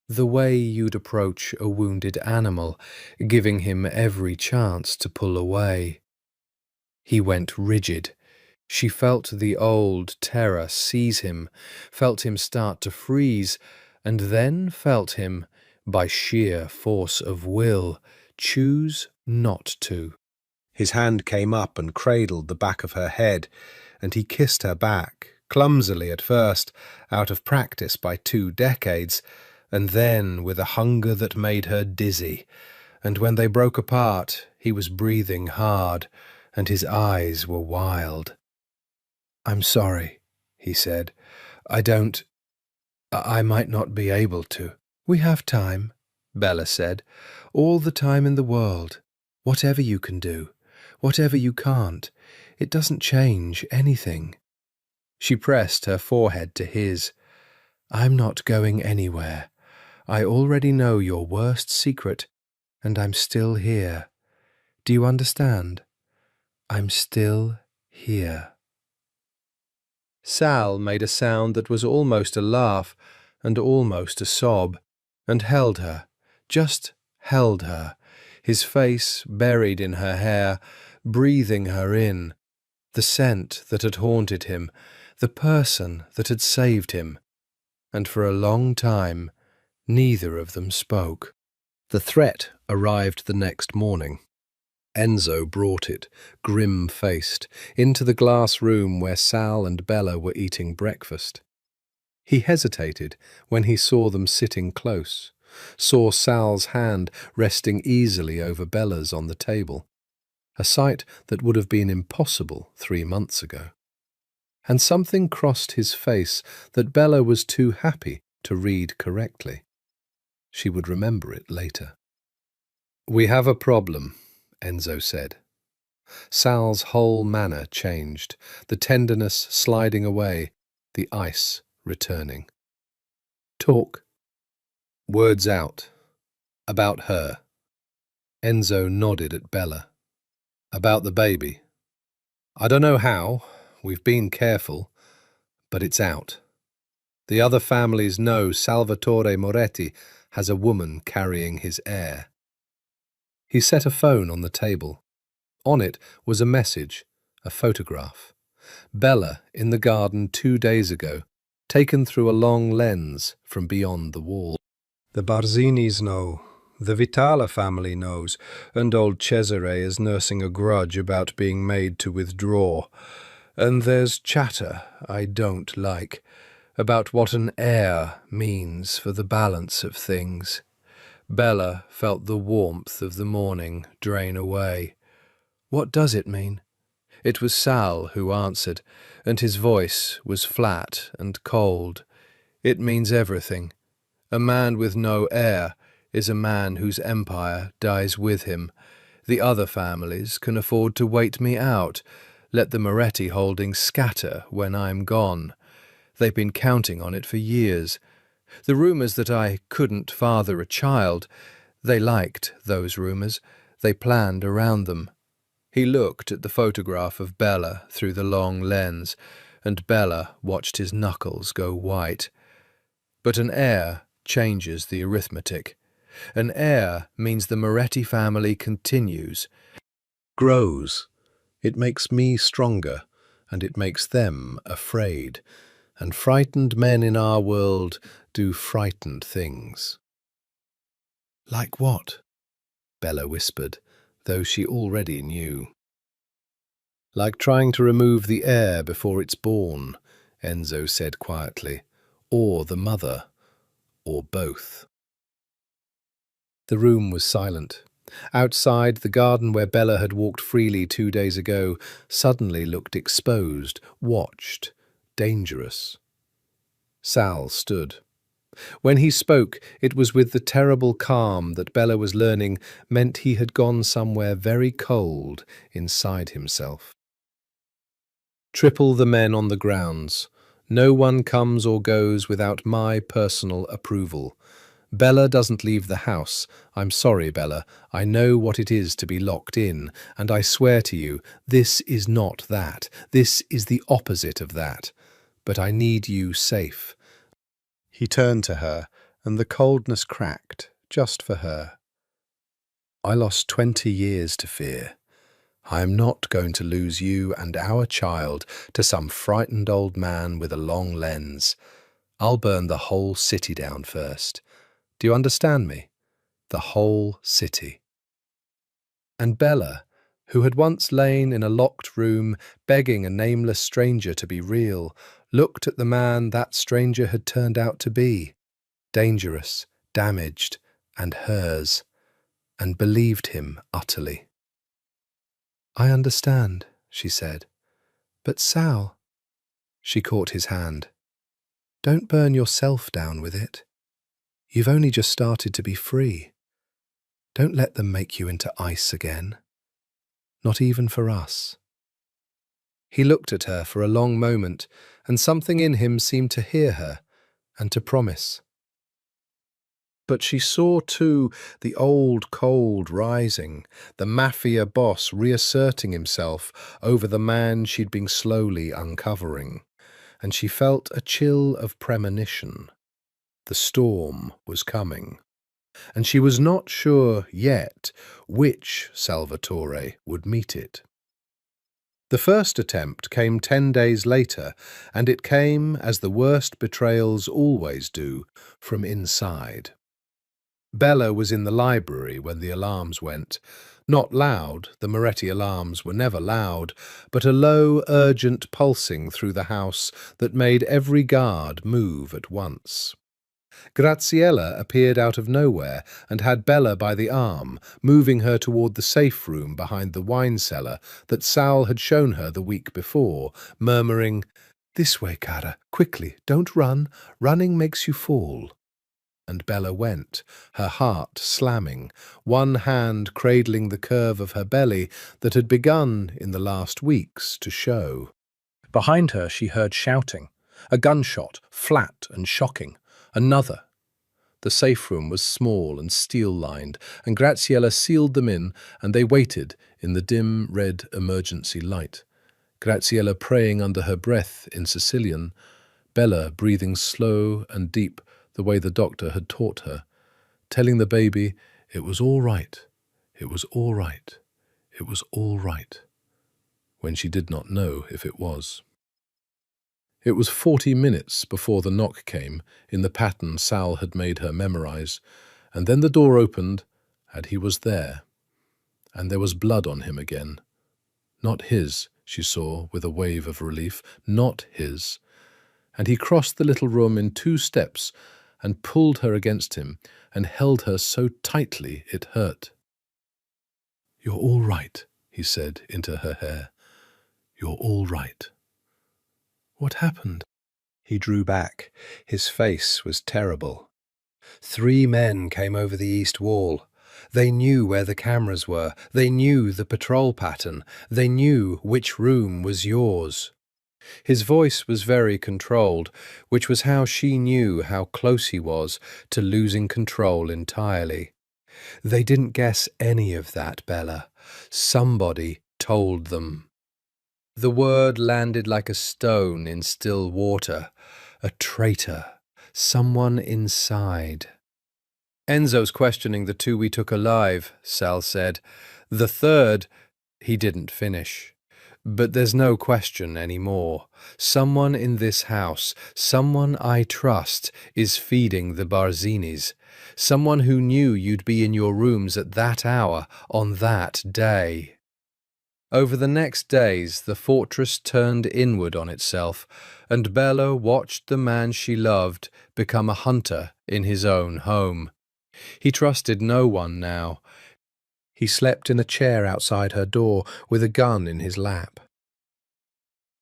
the way you'd approach a wounded animal, giving him every chance to pull away. He went rigid. She felt the old terror seize him, felt him start to freeze, and then felt him, by sheer force of will, choose not to. His hand came up and cradled the back of her head, and he kissed her back, clumsily at first, out of practice by 2 decades, and then with a hunger that made her dizzy, and when they broke apart, he was breathing hard, and his eyes were wild. "I'm sorry," he said. I might not be able to." "We have time," Bella said. "All the time in the world. Whatever you can do, whatever you can't, it doesn't change anything." She pressed her forehead to his. "I'm not going anywhere. I already know your worst secret, and I'm still here. Do you understand? I'm still here." Sal made a sound that was almost a laugh and almost a sob, and held her, just held her, his face buried in her hair, breathing her in, the scent that had haunted him, the person that had saved him. And for a long time, neither of them spoke. The threat arrived the next morning. Enzo brought it, grim-faced, into the glass room where Sal and Bella were eating breakfast. He hesitated when he saw them sitting close, saw Sal's hand resting easily over Bella's on the table, a sight that would have been impossible 3 months ago. And something crossed his face that Bella was too happy to read correctly. She would remember it later. "We have a problem," Enzo said. Sal's whole manner changed, the tenderness sliding away, the ice returning. "Talk." "Words out. About her." Enzo nodded at Bella. "About the baby. I don't know how, we've been careful, but it's out. The other families know Salvatore Moretti has a woman carrying his heir." He set a phone on the table. On it was a message, a photograph. Bella in the garden 2 days ago, taken through a long lens from beyond the wall. "The Barzinis know, the Vitala family knows, and old Cesare is nursing a grudge about being made to withdraw. And there's chatter I don't like, about what an heir means for the balance of things." Bella felt the warmth of the morning drain away. "What does it mean?" It was Sal who answered, and his voice was flat and cold. "It means everything. A man with no heir is a man whose empire dies with him. The other families can afford to wait me out, let the Moretti holdings scatter when I'm gone. They've been counting on it for years. The rumours that I couldn't father a child, they liked those rumours. They planned around them." He looked at the photograph of Bella through the long lens, and Bella watched his knuckles go white. But an heir changes the arithmetic. An heir means the Moretti family continues, grows. It makes me stronger, and it makes them afraid. And frightened men in our world do frightened things. "Like what?" Bella whispered, though she already knew. "Like trying to remove the heir before it's born," Enzo said quietly, "or the mother, or both." The room was silent. Outside, the garden where Bella had walked freely 2 days ago suddenly looked exposed, watched, dangerous. Sal stood. When he spoke, it was with the terrible calm that Bella was learning meant he had gone somewhere very cold inside himself. "Triple the men on the grounds. No one comes or goes without my personal approval. Bella doesn't leave the house. I'm sorry, Bella. I know what it is to be locked in, and I swear to you, this is not that. This is the opposite of that. But I need you safe." He turned to her, and the coldness cracked, just for her. "I lost 20 years to fear. I am not going to lose you and our child to some frightened old man with a long lens. I'll burn the whole city down first. Do you understand me? The whole city." And Bella, who had once lain in a locked room begging a nameless stranger to be real, looked at the man that stranger had turned out to be, dangerous, damaged, and hers, and believed him utterly. "I understand," she said. "But Sal—" She caught his hand. "Don't burn yourself down with it. You've only just started to be free. Don't let them make you into ice again. Not even for us." He looked at her for a long moment, and something in him seemed to hear her and to promise. But she saw, too, the old cold rising, the Mafia boss reasserting himself over the man she'd been slowly uncovering, and she felt a chill of premonition. The storm was coming, and she was not sure yet which Salvatore would meet it. The first attempt came 10 days later, and it came, as the worst betrayals always do, from inside. Bella was in the library when the alarms went. Not loud, the Moretti alarms were never loud, but a low, urgent pulsing through the house that made every guard move at once. Graziella appeared out of nowhere and had Bella by the arm, moving her toward the safe room behind the wine cellar that Sal had shown her the week before, murmuring, "This way, cara, quickly, don't run, running makes you fall." And Bella went, her heart slamming, one hand cradling the curve of her belly that had begun in the last weeks to show. Behind her she heard shouting, a gunshot, flat and shocking. Another. The safe room was small and steel-lined, and Graziella sealed them in, and they waited in the dim red emergency light. Graziella praying under her breath in Sicilian, Bella breathing slow and deep the way the doctor had taught her, telling the baby it was all right, it was all right, it was all right, when she did not know if it was. It was 40 minutes before the knock came, in the pattern Sal had made her memorize, and then the door opened, and he was there. And there was blood on him again. Not his, she saw with a wave of relief, not his. And he crossed the little room in 2 steps and pulled her against him and held her so tightly it hurt. "You're all right," he said into her hair. "You're all right." "What happened?" He drew back. His face was terrible. 3 men came over the east wall. They knew where the cameras were. They knew the patrol pattern. They knew which room was yours. His voice was very controlled, which was how she knew how close he was to losing control entirely. "They didn't guess any of that, Bella. Somebody told them." The word landed like a stone in still water. A traitor. Someone inside. "Enzo's questioning the 2 we took alive," Sal said. "The third—" He didn't finish. "But there's no question anymore. Someone in this house, someone I trust, is feeding the Barzinis. Someone who knew you'd be in your rooms at that hour, on that day." Over the next days, the fortress turned inward on itself, and Bella watched the man she loved become a hunter in his own home. He trusted no one now. He slept in a chair outside her door with a gun in his lap.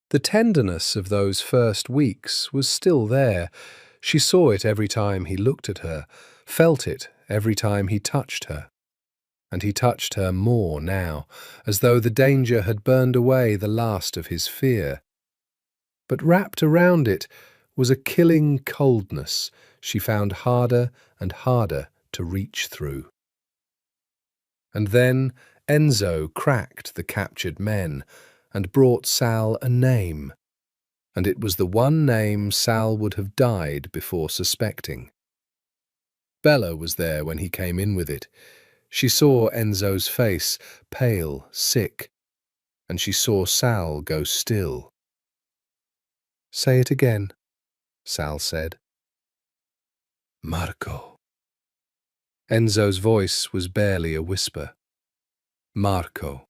The tenderness of those first weeks was still there. She saw it every time he looked at her, felt it every time he touched her. And he touched her more now, as though the danger had burned away the last of his fear. But wrapped around it was a killing coldness she found harder and harder to reach through. And then Enzo cracked the captured men and brought Sal a name, and it was the one name Sal would have died before suspecting. Bella was there when he came in with it. She saw Enzo's face, pale, sick, and she saw Sal go still. "Say it again," Sal said. "Marco." Enzo's voice was barely a whisper. Marco,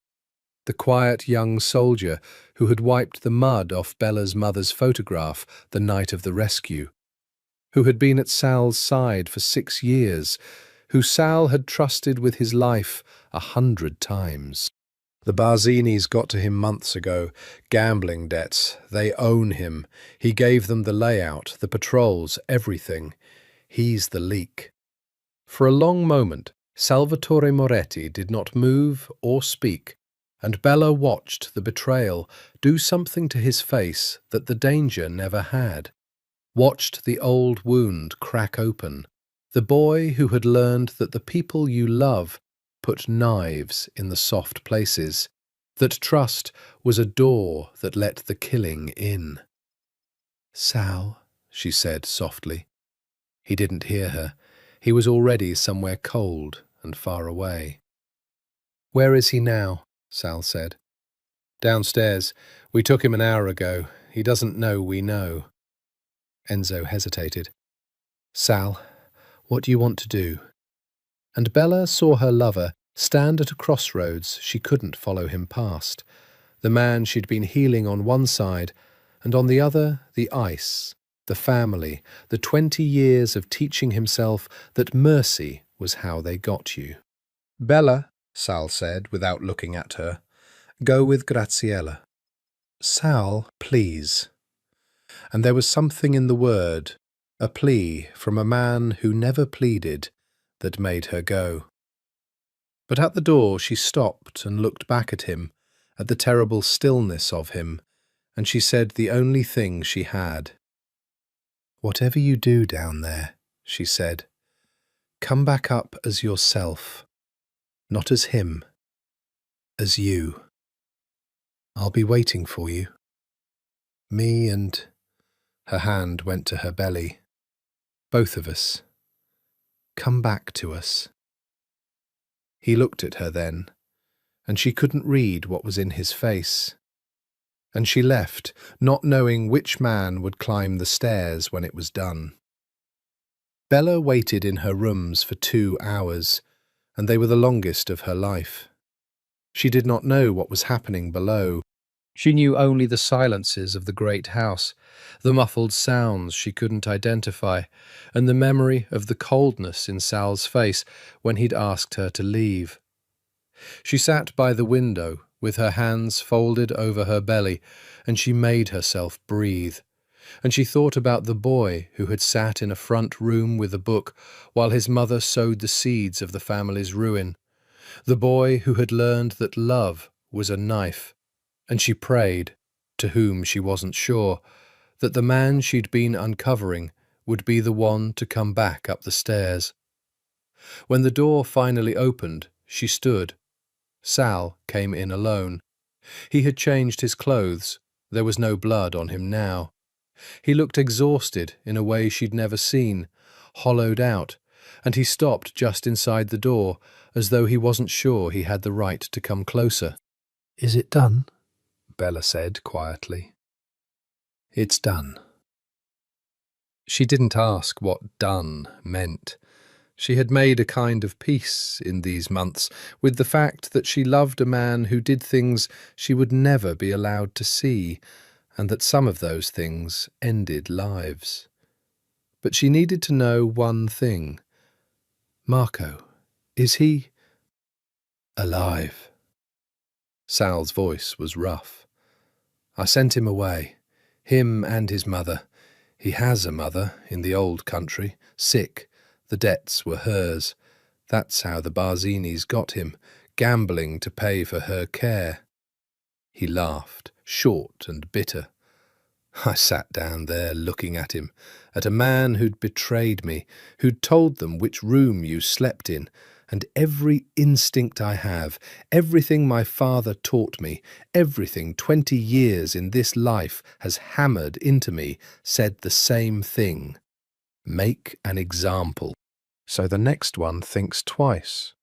the quiet young soldier who had wiped the mud off Bella's mother's photograph the night of the rescue, who had been at Sal's side for 6 years, who Sal had trusted with his life 100 times. The Barzinis got to him months ago. Gambling debts. They own him. He gave them the layout, the patrols, everything. He's the leak. For a long moment, Salvatore Moretti did not move or speak, and Bella watched the betrayal do something to his face that the danger never had. Watched the old wound crack open, the boy who had learned that the people you love put knives in the soft places, that trust was a door that let the killing in. "Sal," she said softly. He didn't hear her. He was already somewhere cold and far away. "Where is he now?" Sal said. "Downstairs. We took him an hour ago. He doesn't know we know." Enzo hesitated. "Sal, what do you want to do?" And Bella saw her lover stand at a crossroads she couldn't follow him past. The man she'd been healing on one side, and on the other the ice, the family, the 20 years of teaching himself that mercy was how they got you. "Bella," Sal said without looking at her, "go with Graziella." "Sal, please." And there was something in the word, a plea from a man who never pleaded, that made her go. But at the door she stopped and looked back at him, at the terrible stillness of him, and she said the only thing she had. "Whatever you do down there," she said, "come back up as yourself, not as him, as you. I'll be waiting for you. Me and—" her hand went to her belly. "Both of us. Come back to us." He looked at her then, and she couldn't read what was in his face. And she left, not knowing which man would climb the stairs when it was done. Bella waited in her rooms for 2 hours, and they were the longest of her life. She did not know what was happening below. She knew only the silences of the great house, the muffled sounds she couldn't identify, and the memory of the coldness in Sal's face when he'd asked her to leave. She sat by the window with her hands folded over her belly, and she made herself breathe. And she thought about the boy who had sat in a front room with a book while his mother sowed the seeds of the family's ruin. The boy who had learned that love was a knife. And she prayed, to whom she wasn't sure, that the man she'd been uncovering would be the one to come back up the stairs. When the door finally opened, she stood. Sal came in alone. He had changed his clothes. There was no blood on him now. He looked exhausted in a way she'd never seen, hollowed out, and he stopped just inside the door, as though he wasn't sure he had the right to come closer. "Is it done?" Bella said quietly. "It's done." She didn't ask what done meant. She had made a kind of peace in these months with the fact that she loved a man who did things she would never be allowed to see, and that some of those things ended lives. But she needed to know one thing. "Marco, is he alive?" Sal's voice was rough. "I sent him away, him and his mother. He has a mother in the old country, sick. The debts were hers. That's how the Barzinis got him, gambling to pay for her care." He laughed, short and bitter. I sat down there looking at him, at a man who'd betrayed me, who'd told them which room you slept in, and every instinct I have, everything my father taught me, everything 20 years in this life has hammered into me, said the same thing. Make an example, so the next one thinks twice.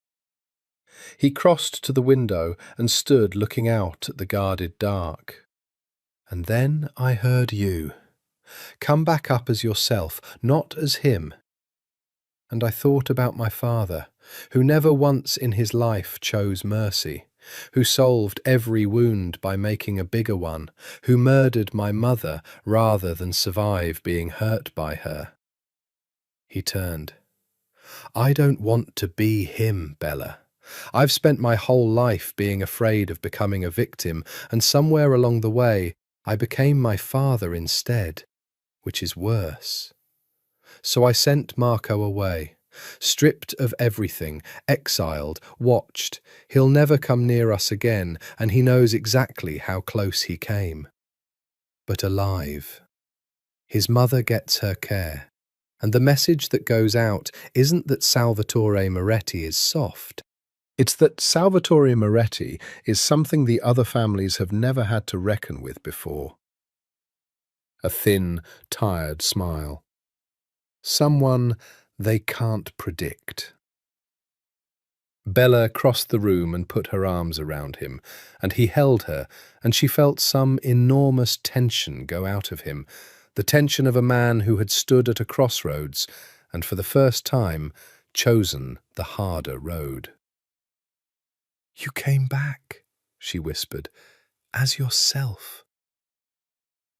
He crossed to the window and stood looking out at the guarded dark. "And then I heard you. Come back up as yourself, not as him." And I thought about my father, who never once in his life chose mercy, who solved every wound by making a bigger one, who murdered my mother rather than survive being hurt by her. He turned. "I don't want to be him, Bella. I've spent my whole life being afraid of becoming a victim, and somewhere along the way I became my father instead, which is worse. So I sent Marco away. Stripped of everything, exiled, watched. He'll never come near us again, and he knows exactly how close he came. But alive. His mother gets her care. And the message that goes out isn't that Salvatore Moretti is soft. It's that Salvatore Moretti is something the other families have never had to reckon with before. A thin, tired smile. Someone they can't predict. Bella crossed the room and put her arms around him, and he held her, and she felt some enormous tension go out of him, the tension of a man who had stood at a crossroads and for the first time chosen the harder road. "You came back," she whispered, "as yourself."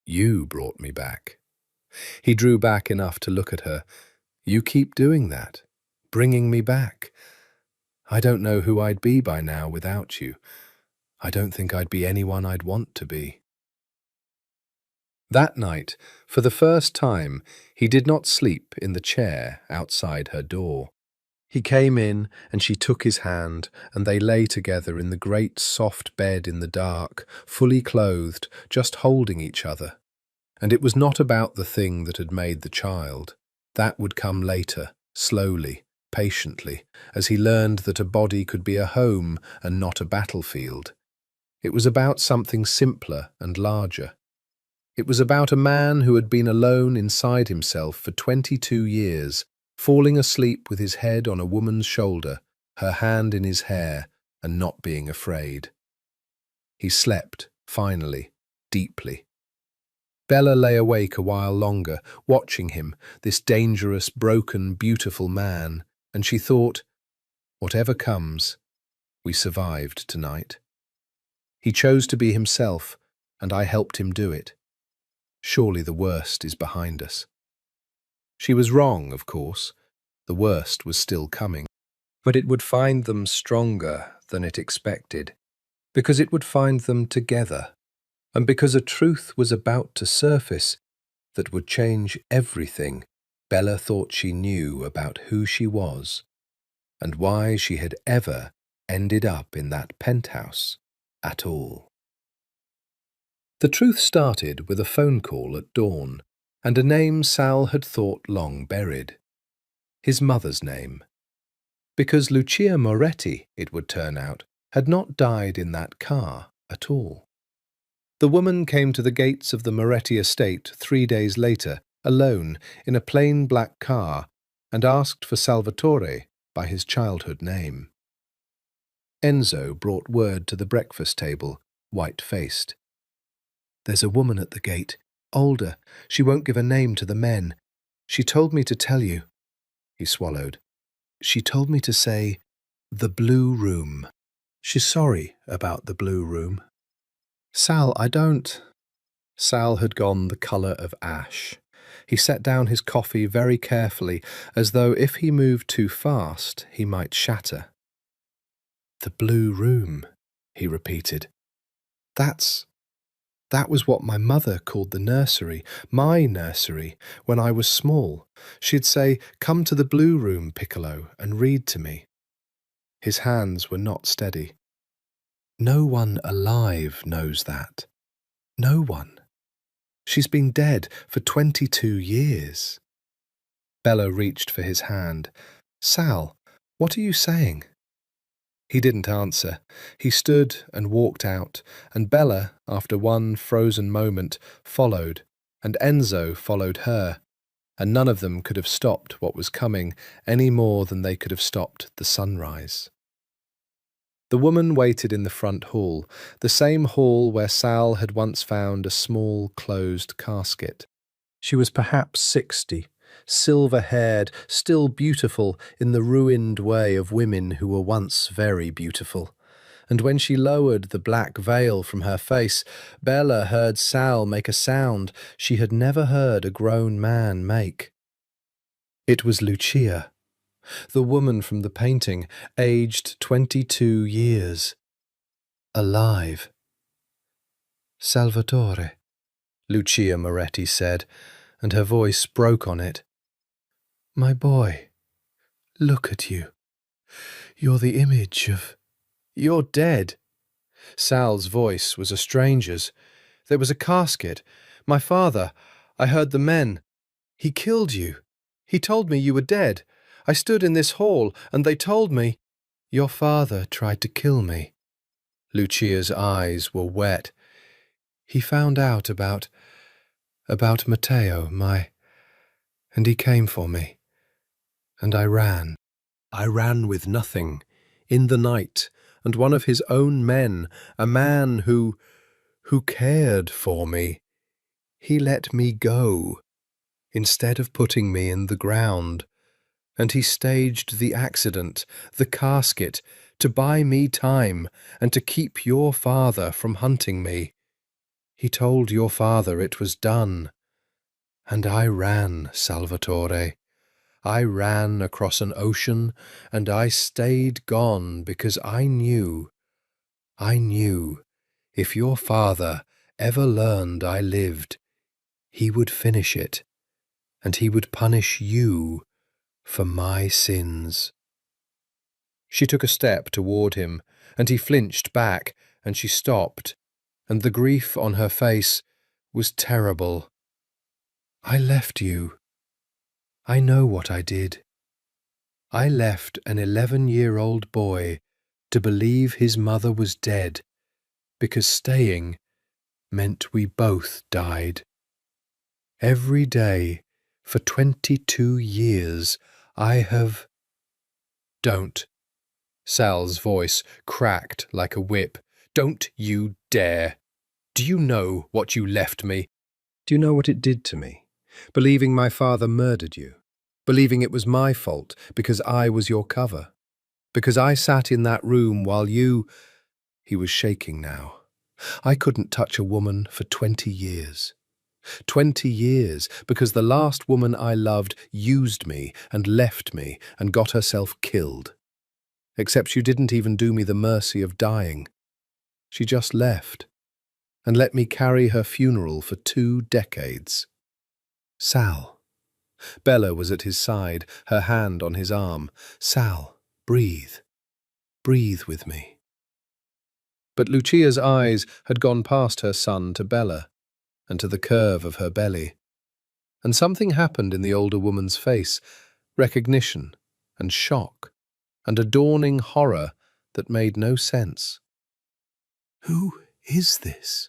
"You brought me back." He drew back enough to look at her. "You keep doing that, bringing me back. I don't know who I'd be by now without you. I don't think I'd be anyone I'd want to be." That night, for the first time, he did not sleep in the chair outside her door. He came in, and she took his hand, and they lay together in the great soft bed in the dark, fully clothed, just holding each other. And it was not about the thing that had made the child. That would come later, slowly, patiently, as he learned that a body could be a home and not a battlefield. It was about something simpler and larger. It was about a man who had been alone inside himself for 22 years, falling asleep with his head on a woman's shoulder, her hand in his hair, and not being afraid. He slept, finally, deeply. Bella lay awake a while longer, watching him, this dangerous, broken, beautiful man, and she thought, whatever comes, we survived tonight. He chose to be himself, and I helped him do it. Surely the worst is behind us. She was wrong, of course. The worst was still coming. But it would find them stronger than it expected, because it would find them together, and because a truth was about to surface that would change everything Bella thought she knew about who she was and why she had ever ended up in that penthouse at all. The truth started with a phone call at dawn, and a name Sal had thought long buried. His mother's name. Because Lucia Moretti, it would turn out, had not died in that car at all. The woman came to the gates of the Moretti estate 3 days later, alone, in a plain black car, and asked for Salvatore by his childhood name. Enzo brought word to the breakfast table, white-faced. "There's a woman at the gate, older. She won't give a name to the men. She told me to tell you." He swallowed. "She told me to say, the Blue Room. She's sorry about the Blue Room." "Sal, I don't—" Sal had gone the colour of ash. He set down his coffee very carefully, as though if he moved too fast, he might shatter. "The Blue Room," he repeated. That was what my mother called the nursery, my nursery, when I was small. She'd say, 'Come to the Blue Room, Piccolo, and read to me.'" His hands were not steady. "No one alive knows that. No one. She's been dead for 22 years. Bella reached for his hand. "Sal, what are you saying?" He didn't answer. He stood and walked out, and Bella, after one frozen moment, followed, and Enzo followed her, and none of them could have stopped what was coming any more than they could have stopped the sunrise. The woman waited in the front hall, the same hall where Sal had once found a small, closed casket. She was perhaps 60, silver-haired, still beautiful in the ruined way of women who were once very beautiful. And when she lowered the black veil from her face, Bella heard Sal make a sound she had never heard a grown man make. It was Lucia, the woman from the painting, aged 22 years. Alive. "Salvatore," Lucia Moretti said, and her voice broke on it. My boy, look at you. You're the image of... You're dead. Sal's voice was a stranger's. There was a casket. My father. I heard the men. He killed you. He told me you were dead. I stood in this hall, and they told me... Your father tried to kill me. Lucia's eyes were wet. He found out about Matteo, and he came for me. And I ran. I ran with nothing, in the night, and one of his own men, a man who cared for me. He let me go, instead of putting me in the ground, and he staged the accident, the casket, to buy me time and to keep your father from hunting me. He told your father it was done. And I ran, Salvatore. I ran across an ocean, and I stayed gone because I knew, if your father ever learned I lived, he would finish it, and he would punish you for my sins. She took a step toward him, and he flinched back, and she stopped, and the grief on her face was terrible. I left you. I know what I did. I left an 11-year-old boy to believe his mother was dead, because staying meant we both died. Every day, for 22 years, I have... Don't. Sal's voice cracked like a whip. Don't you dare. Do you know what you left me? Do you know what it did to me? Believing my father murdered you. Believing it was my fault because I was your cover. Because I sat in that room while you... He was shaking now. I couldn't touch a woman for 20 years. 20 years, because the last woman I loved used me and left me and got herself killed. Except she didn't even do me the mercy of dying. She just left and let me carry her funeral for 2 decades. Sal. Bella was at his side, her hand on his arm. Sal, breathe. Breathe with me. But Lucia's eyes had gone past her son to Bella, and to the curve of her belly. And something happened in the older woman's face, recognition and shock, and a dawning horror that made no sense. "Who is this?"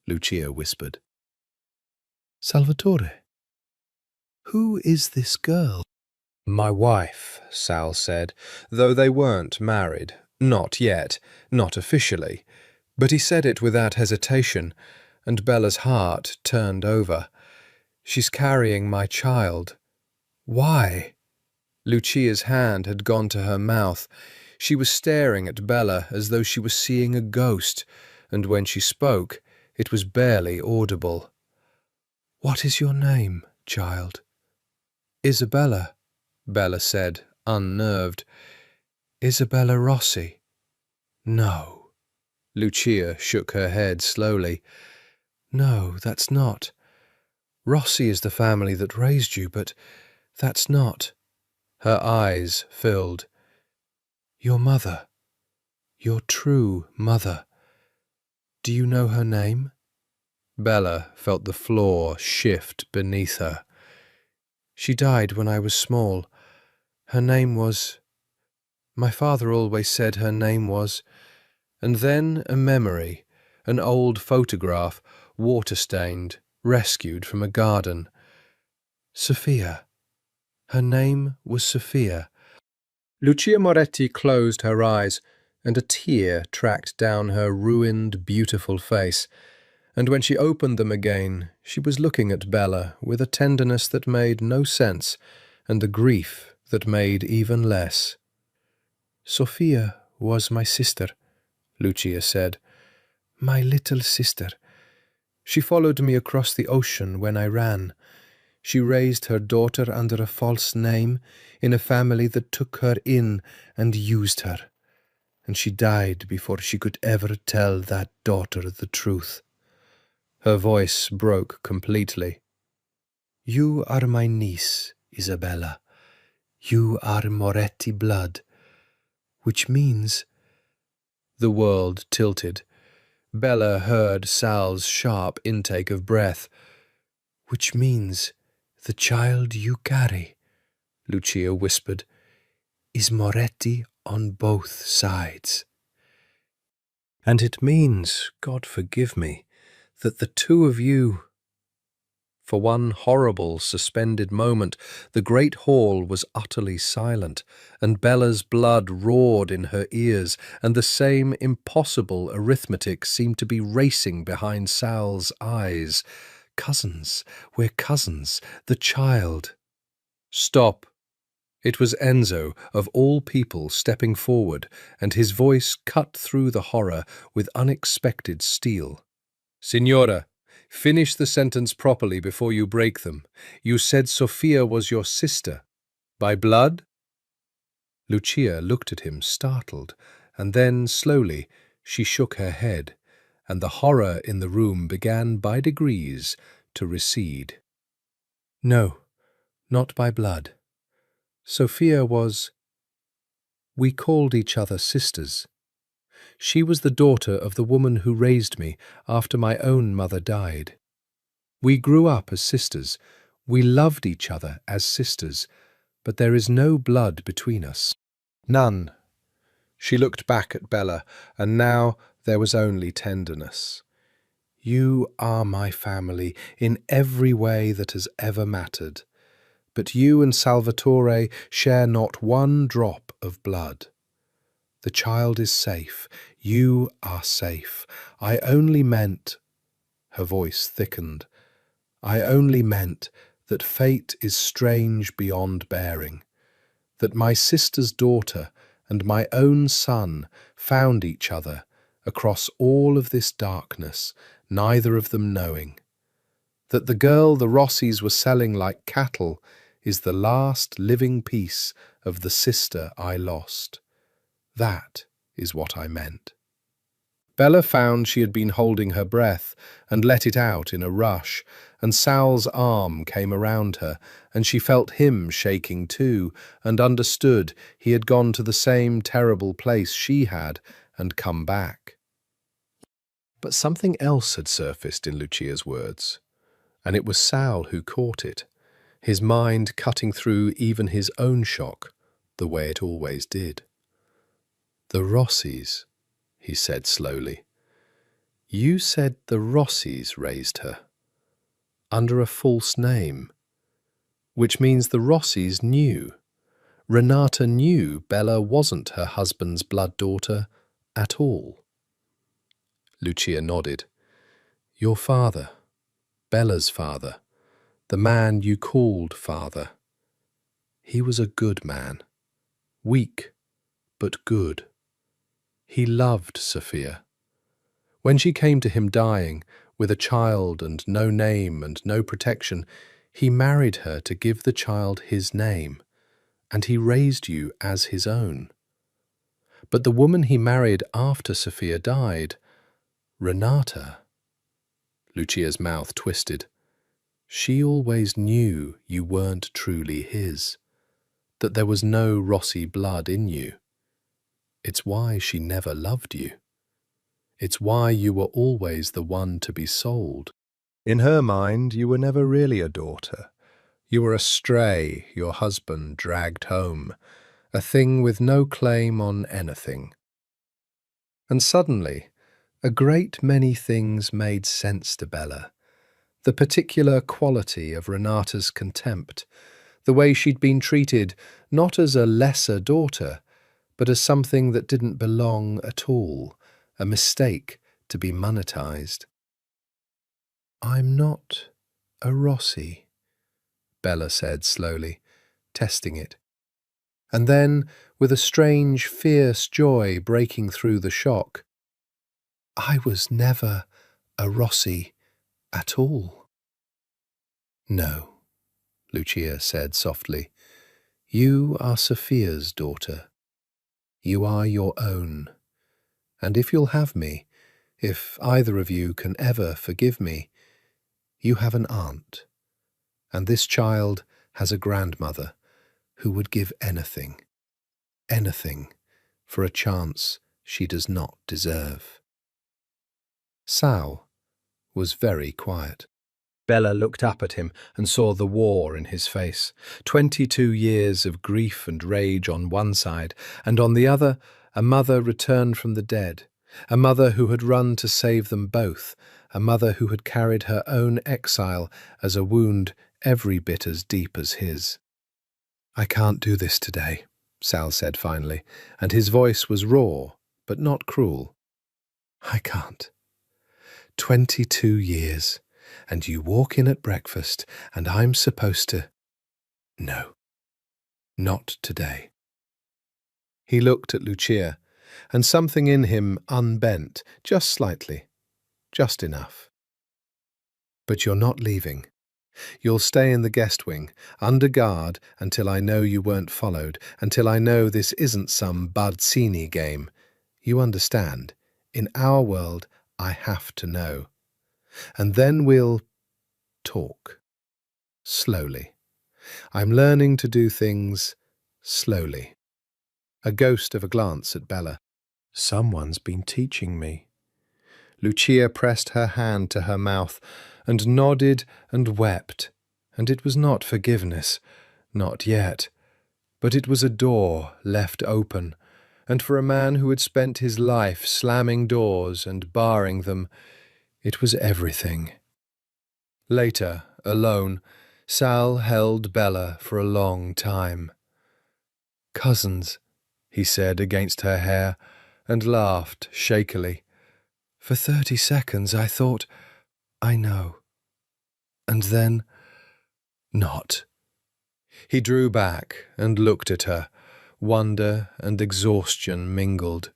Lucia whispered. "Salvatore, who is this girl?" "My wife," Sal said, though they weren't married. Not yet, not officially. But he said it without hesitation, and Bella's heart turned over. "She's carrying my child." "Why?" Lucia's hand had gone to her mouth. She was staring at Bella as though she was seeing a ghost, and when she spoke, it was barely audible. "What is your name, child?" "Isabella," Bella said, unnerved. "Isabella Rossi." "No." Lucia shook her head slowly. "No, that's not. Rossi is the family that raised you, but that's not." Her eyes filled. "Your mother. Your true mother. Do you know her name?" Bella felt the floor shift beneath her. "She died when I was small. Her name was... My father always said her name was..." And then a memory, an old photograph, water-stained, rescued from a garden. "Sophia. Her name was Sophia." Lucia Moretti closed her eyes, and a tear tracked down her ruined, beautiful face. And when she opened them again, she was looking at Bella with a tenderness that made no sense, and a grief that made even less. "Sophia was my sister," Lucia said. "My little sister. She followed me across the ocean when I ran. She raised her daughter under a false name in a family that took her in and used her. And she died before she could ever tell that daughter the truth." Her voice broke completely. "You are my niece, Isabella, You are Moretti blood, which means—" The world tilted. Bella heard Sal's sharp intake of breath. "Which means the child you carry," Lucia whispered, "is Moretti on both sides. And it means, God forgive me, that the two of you—" For one horrible, suspended moment, the great hall was utterly silent, and Bella's blood roared in her ears, and the same impossible arithmetic seemed to be racing behind Sal's eyes. "Cousins, we're cousins, the child—" "Stop!" It was Enzo, of all people, stepping forward, and his voice cut through the horror with unexpected steel. "Signora, finish the sentence properly before you break them. You said Sofia was your sister. By blood?" Lucia looked at him, startled, and then, slowly, she shook her head, and the horror in the room began by degrees to recede. "No, not by blood. Sofia was— We called each other sisters. She was the daughter of the woman who raised me after my own mother died. We grew up as sisters. We loved each other as sisters, but there is no blood between us. None." She looked back at Bella, and now there was only tenderness. "You are my family in every way that has ever mattered. But you and Salvatore share not one drop of blood. The child is safe. You are safe. I only meant—" Her voice thickened. "I only meant that fate is strange beyond bearing, that my sister's daughter and my own son found each other across all of this darkness, neither of them knowing, that the girl the Rossis were selling like cattle is the last living piece of the sister I lost. That is what I meant." Bella found she had been holding her breath and let it out in a rush, and Sal's arm came around her, and she felt him shaking too, and understood he had gone to the same terrible place she had and come back. But something else had surfaced in Lucia's words, and it was Sal who caught it, his mind cutting through even his own shock, the way it always did. "The Rossis," he said slowly. "You said the Rossis raised her. Under a false name. Which means the Rossis knew. Renata knew Bella wasn't her husband's blood daughter at all." Lucia nodded. "Your father, Bella's father, the man you called father. He was a good man. Weak, but good. He loved Sofia. When she came to him dying, with a child and no name and no protection, he married her to give the child his name, and he raised you as his own. But the woman he married after Sofia died, Renata—" Lucia's mouth twisted. "She always knew you weren't truly his, that there was no Rossi blood in you. It's why she never loved you. It's why you were always the one to be sold. In her mind, you were never really a daughter. You were a stray your husband dragged home, a thing with no claim on anything." And suddenly, a great many things made sense to Bella. The particular quality of Renata's contempt, the way she'd been treated not as a lesser daughter, but as something that didn't belong at all, a mistake to be monetized. "I'm not a Rossi," Bella said slowly, testing it. And then, with a strange, fierce joy breaking through the shock, "I was never a Rossi at all." "No," Lucia said softly. "You are Sofia's daughter. You are your own. And if you'll have me, if either of you can ever forgive me, you have an aunt. And this child has a grandmother, who would give anything, anything, for a chance she does not deserve. Sal was very quiet. Bella looked up at him and saw the war in his face. 22 years of grief and rage on one side, and on the other, a mother returned from the dead, a mother who had run to save them both, a mother who had carried her own exile as a wound every bit as deep as his. "I can't do this today," Sal said finally, and his voice was raw, but not cruel. "I can't. 22 years. And you walk in at breakfast, and I'm supposed to— No, not today." He looked at Lucia, and something in him unbent, just slightly, just enough. "But you're not leaving. You'll stay in the guest wing, under guard, until I know you weren't followed, until I know this isn't some Bardzini game. You understand, in our world, I have to know. And then we'll talk. Slowly. I'm learning to do things slowly." A ghost of a glance at Bella. "Someone's been teaching me." Lucia pressed her hand to her mouth and nodded and wept, and it was not forgiveness, not yet, but it was a door left open, and for a man who had spent his life slamming doors and barring them, it was everything. Later, alone, Sal held Bella for a long time. "Cousins," he said against her hair, and laughed shakily. "For 30 seconds I thought, I know. And then, not." He drew back and looked at her. Wonder and exhaustion mingled.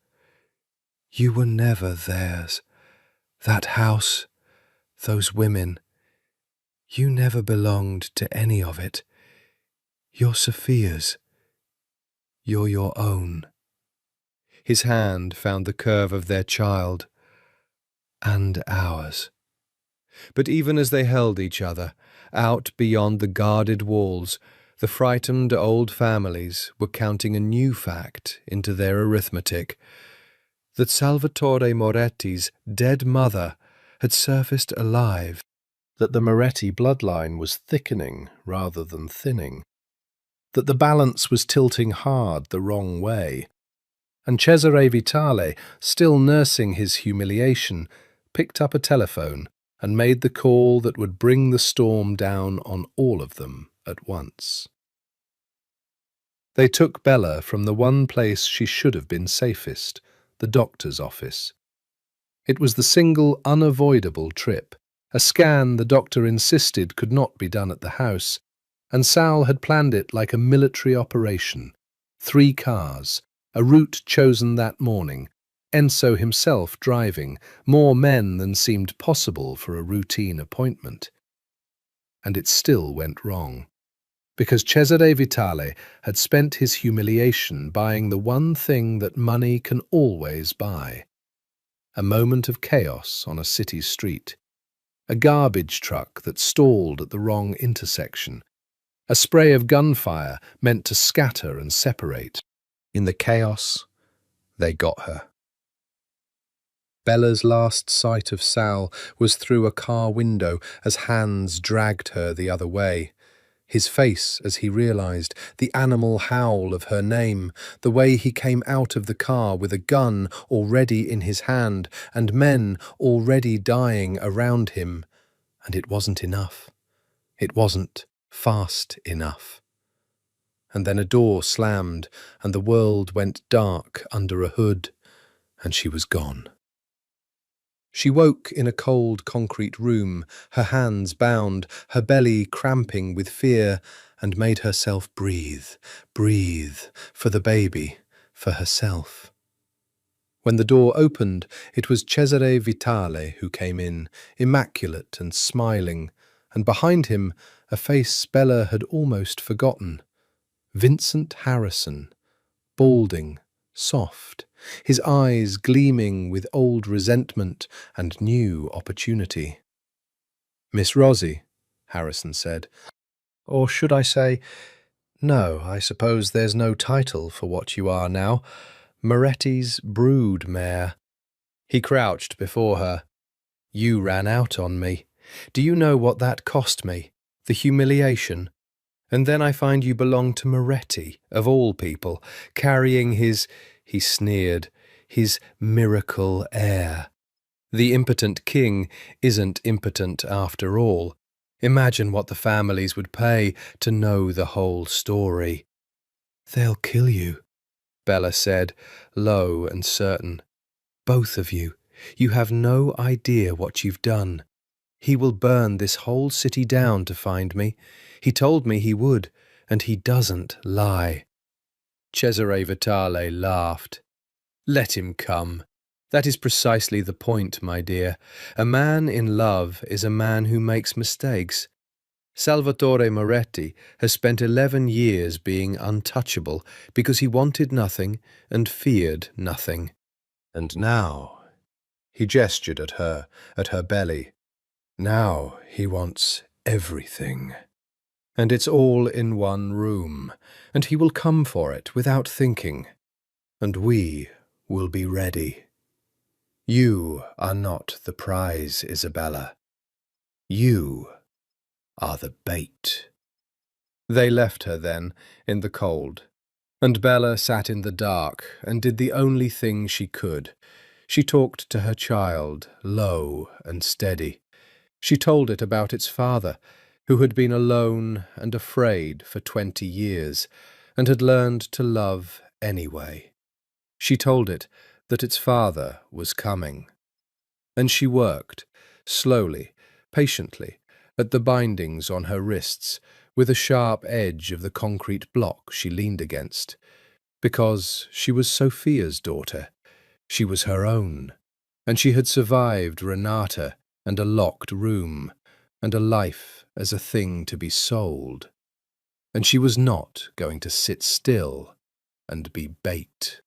"You were never theirs. That house, those women. You never belonged to any of it. You're Sophia's. You're your own." His hand found the curve of their child. "And ours." But even as they held each other, out beyond the guarded walls, the frightened old families were counting a new fact into their arithmetic, that Salvatore Moretti's dead mother had surfaced alive, that the Moretti bloodline was thickening rather than thinning, that the balance was tilting hard the wrong way, and Cesare Vitale, still nursing his humiliation, picked up a telephone and made the call that would bring the storm down on all of them at once. They took Bella from the one place she should have been safest, the doctor's office. It was the single unavoidable trip, a scan the doctor insisted could not be done at the house, and Sal had planned it like a military operation. 3 cars, a route chosen that morning, Enzo himself driving, more men than seemed possible for a routine appointment. And it still went wrong, because Cesare Vitale had spent his humiliation buying the one thing that money can always buy: a moment of chaos on a city street, a garbage truck that stalled at the wrong intersection, a spray of gunfire meant to scatter and separate. In the chaos, they got her. Bella's last sight of Sal was through a car window as hands dragged her the other way. His face as he realized, the animal howl of her name, the way he came out of the car with a gun already in his hand and men already dying around him. And it wasn't enough. It wasn't fast enough. And then a door slammed and the world went dark under a hood, and she was gone. She woke in a cold concrete room, her hands bound, her belly cramping with fear, and made herself breathe, breathe, for the baby, for herself. When the door opened, it was Cesare Vitale who came in, immaculate and smiling, and behind him a face Bella had almost forgotten. Vincent Harrison, balding, soft, his eyes gleaming with old resentment and new opportunity. "Miss Rosie," Harrison said, "or should I say, No, I suppose there's no title for what you are now. Moretti's brood mare. He crouched before her. You ran out on me. Do you know what that cost me? The humiliation. And then I find you belong to Moretti, of all people, carrying he sneered, his miracle heir. The impotent king isn't impotent after all. Imagine what the families would pay to know the whole story. They'll kill you, Bella said, low and certain. Both of you. You have no idea what you've done. He will burn this whole city down to find me. He told me he would, and he doesn't lie. Cesare Vitale laughed. Let him come. That is precisely the point, my dear. A man in love is a man who makes mistakes. Salvatore Moretti has spent 11 years being untouchable because he wanted nothing and feared nothing. And now, he gestured at her belly. Now he wants everything. And it's all in one room, and he will come for it without thinking. And we will be ready. You are not the prize, Isabella. You are the bait. They left her then, in the cold, and Bella sat in the dark and did the only thing she could. She talked to her child, low and steady. She told it about its father, who had been alone and afraid for 20 years, and had learned to love anyway. She told it that its father was coming. And she worked, slowly, patiently, at the bindings on her wrists, with a sharp edge of the concrete block she leaned against, because she was Sophia's daughter. She was her own, and she had survived Renata and a locked room, and a life as a thing to be sold. And she was not going to sit still and be bait.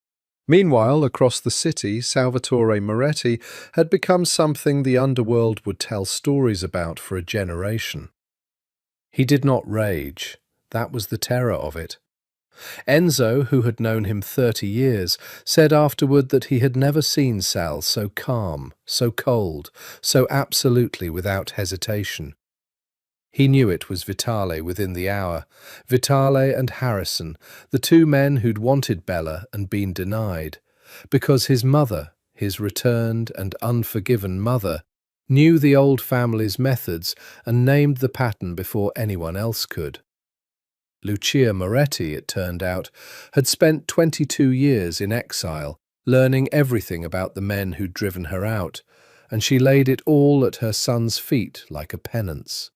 Meanwhile, across the city, Salvatore Moretti had become something the underworld would tell stories about for a generation. He did not rage. That was the terror of it. Enzo, who had known him 30 years, said afterward that he had never seen Sal so calm, so cold, so absolutely without hesitation. He knew it was Vitale within the hour. Vitale and Harrison, the two men who'd wanted Bella and been denied. Because his mother, his returned and unforgiven mother, knew the old family's methods and named the pattern before anyone else could. Lucia Moretti, it turned out, had spent 22 years in exile, learning everything about the men who'd driven her out, and she laid it all at her son's feet like a penance.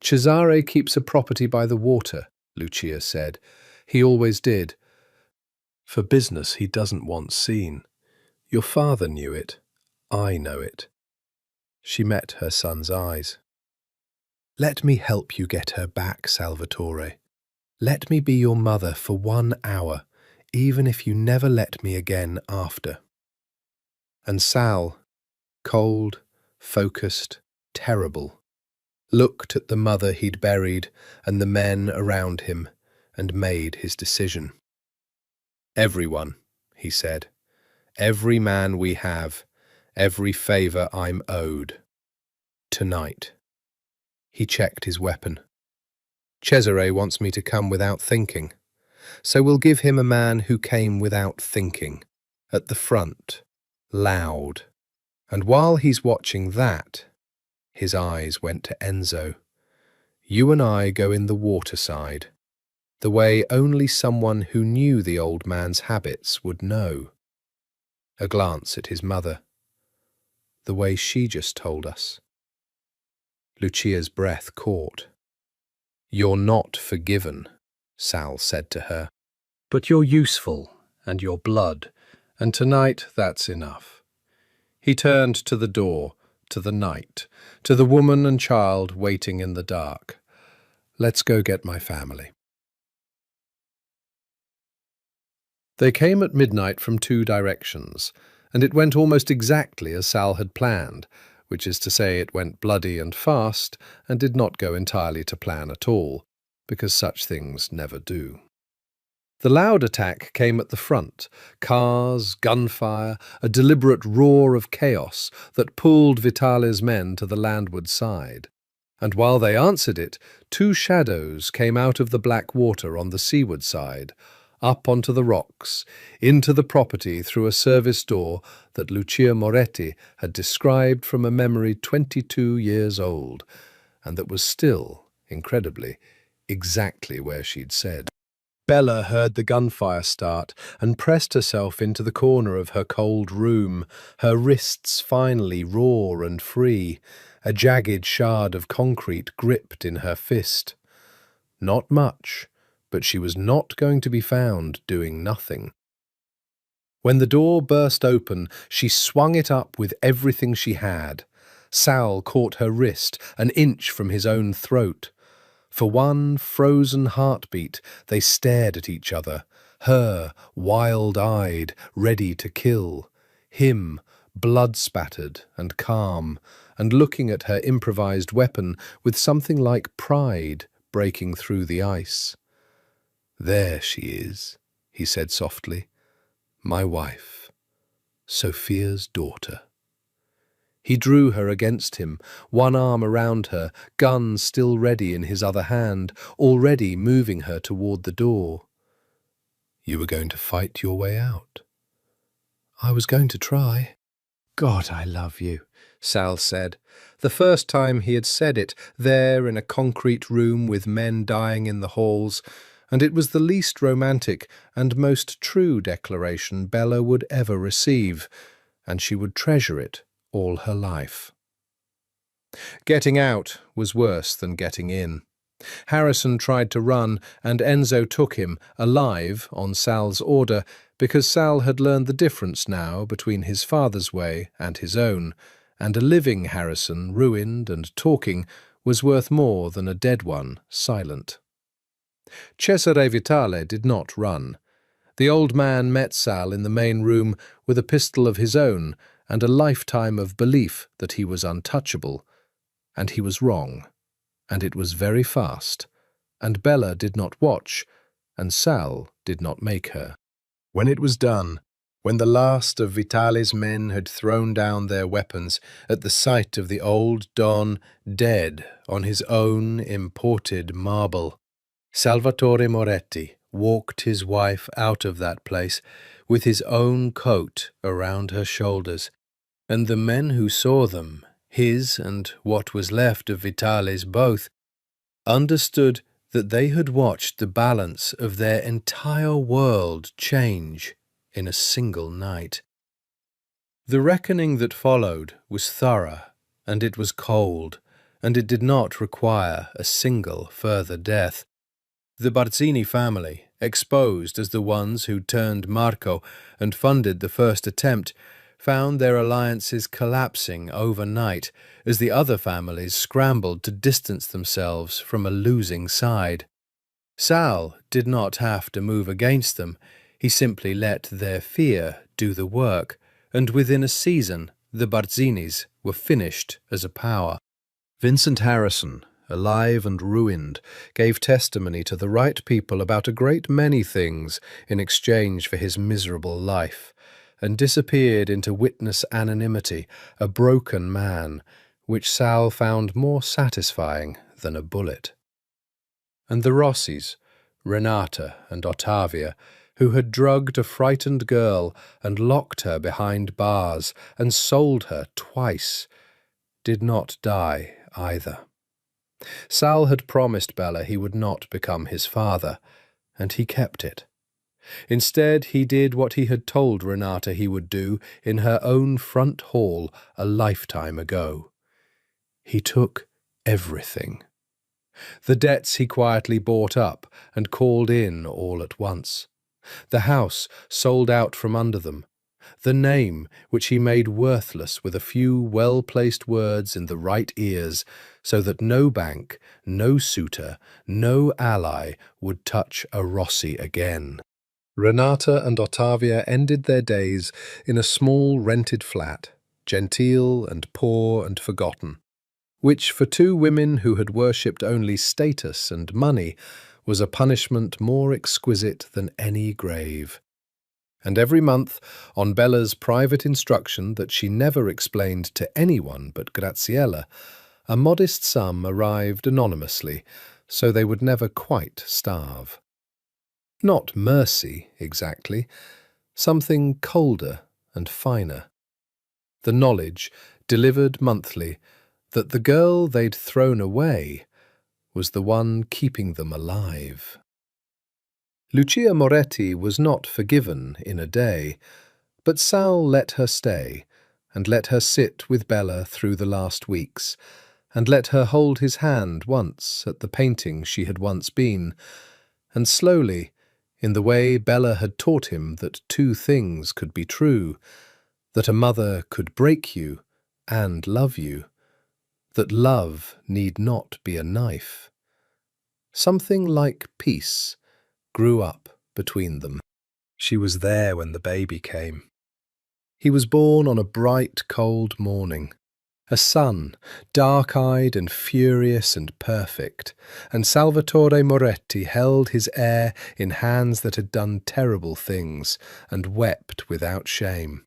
Cesare keeps a property by the water, Lucia said. He always did. For business he doesn't want seen. Your father knew it. I know it. She met her son's eyes. Let me help you get her back, Salvatore. Let me be your mother for 1 hour, even if you never let me again after. And Sal, cold, focused, terrible, looked at the mother he'd buried and the men around him and made his decision. Everyone, he said, every man we have, every favour I'm owed. Tonight. He checked his weapon. Cesare wants me to come without thinking, so we'll give him a man who came without thinking, at the front, loud. And while he's watching that, his eyes went to Enzo. You and I go in the waterside, the way only someone who knew the old man's habits would know. A glance at his mother, the way she just told us. Lucia's breath caught. You're not forgiven, Sal said to her, but you're useful, and you're blood, and tonight that's enough. He turned to the door, to the night, to the woman and child waiting in the dark. Let's go get my family. They came at midnight from 2 directions, and it went almost exactly as Sal had planned, which is to say it went bloody and fast, and did not go entirely to plan at all. because such things never do. The loud attack came at the front, cars, gunfire, a deliberate roar of chaos that pulled Vitale's men to the landward side. And while they answered it, two shadows came out of the black water on the seaward side, up onto the rocks, into the property through a service door that Lucia Moretti had described from a memory 22 years old, and that was still, incredibly, exactly where she'd said. Bella heard the gunfire start and pressed herself into the corner of her cold room, her wrists finally raw and free, a jagged shard of concrete gripped in her fist. Not much, but she was not going to be found doing nothing. When the door burst open, she swung it up with everything she had. Sal caught her wrist, an inch from his own throat. For one frozen heartbeat, they stared at each other, her wild-eyed, ready to kill, him blood-spattered and calm, and looking at her improvised weapon with something like pride breaking through the ice. "There she is," he said softly, "my wife, Sophia's daughter." He drew her against him, one arm around her, gun still ready in his other hand, already moving her toward the door. "You were going to fight your way out?" "I was going to try." "God, I love you," Sal said. The first time he had said it, there in a concrete room with men dying in the halls, and it was the least romantic and most true declaration Bella would ever receive, and she would treasure it all her life. Getting out was worse than getting in. Harrison tried to run, and Enzo took him, alive, on Sal's order, because Sal had learned the difference now between his father's way and his own, and a living Harrison, ruined and talking, was worth more than a dead one, silent. Cesare Vitale did not run. The old man met Sal in the main room with a pistol of his own and a lifetime of belief that he was untouchable. And he was wrong. And it was very fast. And Bella did not watch, and Sal did not make her. When it was done, when the last of Vitale's men had thrown down their weapons at the sight of the old Don dead on his own imported marble, Salvatore Moretti walked his wife out of that place with his own coat around her shoulders, and the men who saw them, his and what was left of Vitale's both, understood that they had watched the balance of their entire world change in a single night. The reckoning that followed was thorough, and it was cold, and it did not require a single further death. The Barzini family, exposed as the ones who turned Marco and funded the first attempt, found their alliances collapsing overnight as the other families scrambled to distance themselves from a losing side. Sal did not have to move against them. He simply let their fear do the work, and within a season the Barzinis were finished as a power. Vincent Harrison, alive and ruined, gave testimony to the right people about a great many things in exchange for his miserable life, and disappeared into witness anonymity, a broken man, which Sal found more satisfying than a bullet. And the Rossis, Renata and Ottavia, who had drugged a frightened girl and locked her behind bars and sold her twice, did not die either. Sal had promised Bella he would not become his father, and he kept it. Instead, he did what he had told Renata he would do in her own front hall a lifetime ago. He took everything. The debts he quietly bought up and called in all at once. The house sold out from under them. The name which he made worthless with a few well-placed words in the right ears, so that no bank, no suitor, no ally would touch a Rossi again. Renata and Ottavia ended their days in a small rented flat, genteel and poor and forgotten. which for two women who had worshipped only status and money was a punishment more exquisite than any grave. And every month, on Bella's private instruction that she never explained to anyone but Graziella, a modest sum arrived anonymously, so they would never quite starve. Not mercy, exactly, something colder and finer. The knowledge, delivered monthly, that the girl they'd thrown away was the one keeping them alive. Lucia Moretti was not forgiven in a day, but Sal let her stay, and let her sit with Bella through the last weeks, and let her hold his hand once at the painting she had once been, and slowly, in the way Bella had taught him that two things could be true, that a mother could break you and love you, that love need not be a knife. Something like peace grew up between them. She was there when the baby came. He was born on a bright, cold morning. A son, dark-eyed and furious and perfect, and Salvatore Moretti held his heir in hands that had done terrible things, and wept without shame.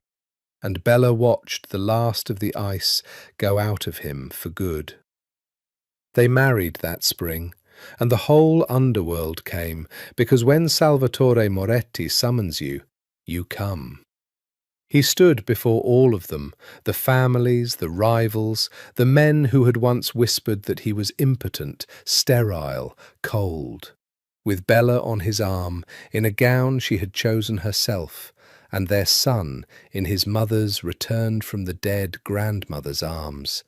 And Bella watched the last of the ice go out of him for good. They married that spring, and the whole underworld came, because when Salvatore Moretti summons you, you come. He stood before all of them, the families, the rivals, the men who had once whispered that he was impotent, sterile, cold, with Bella on his arm, in a gown she had chosen herself, and their son in his mother's returned from the dead grandmother's arms.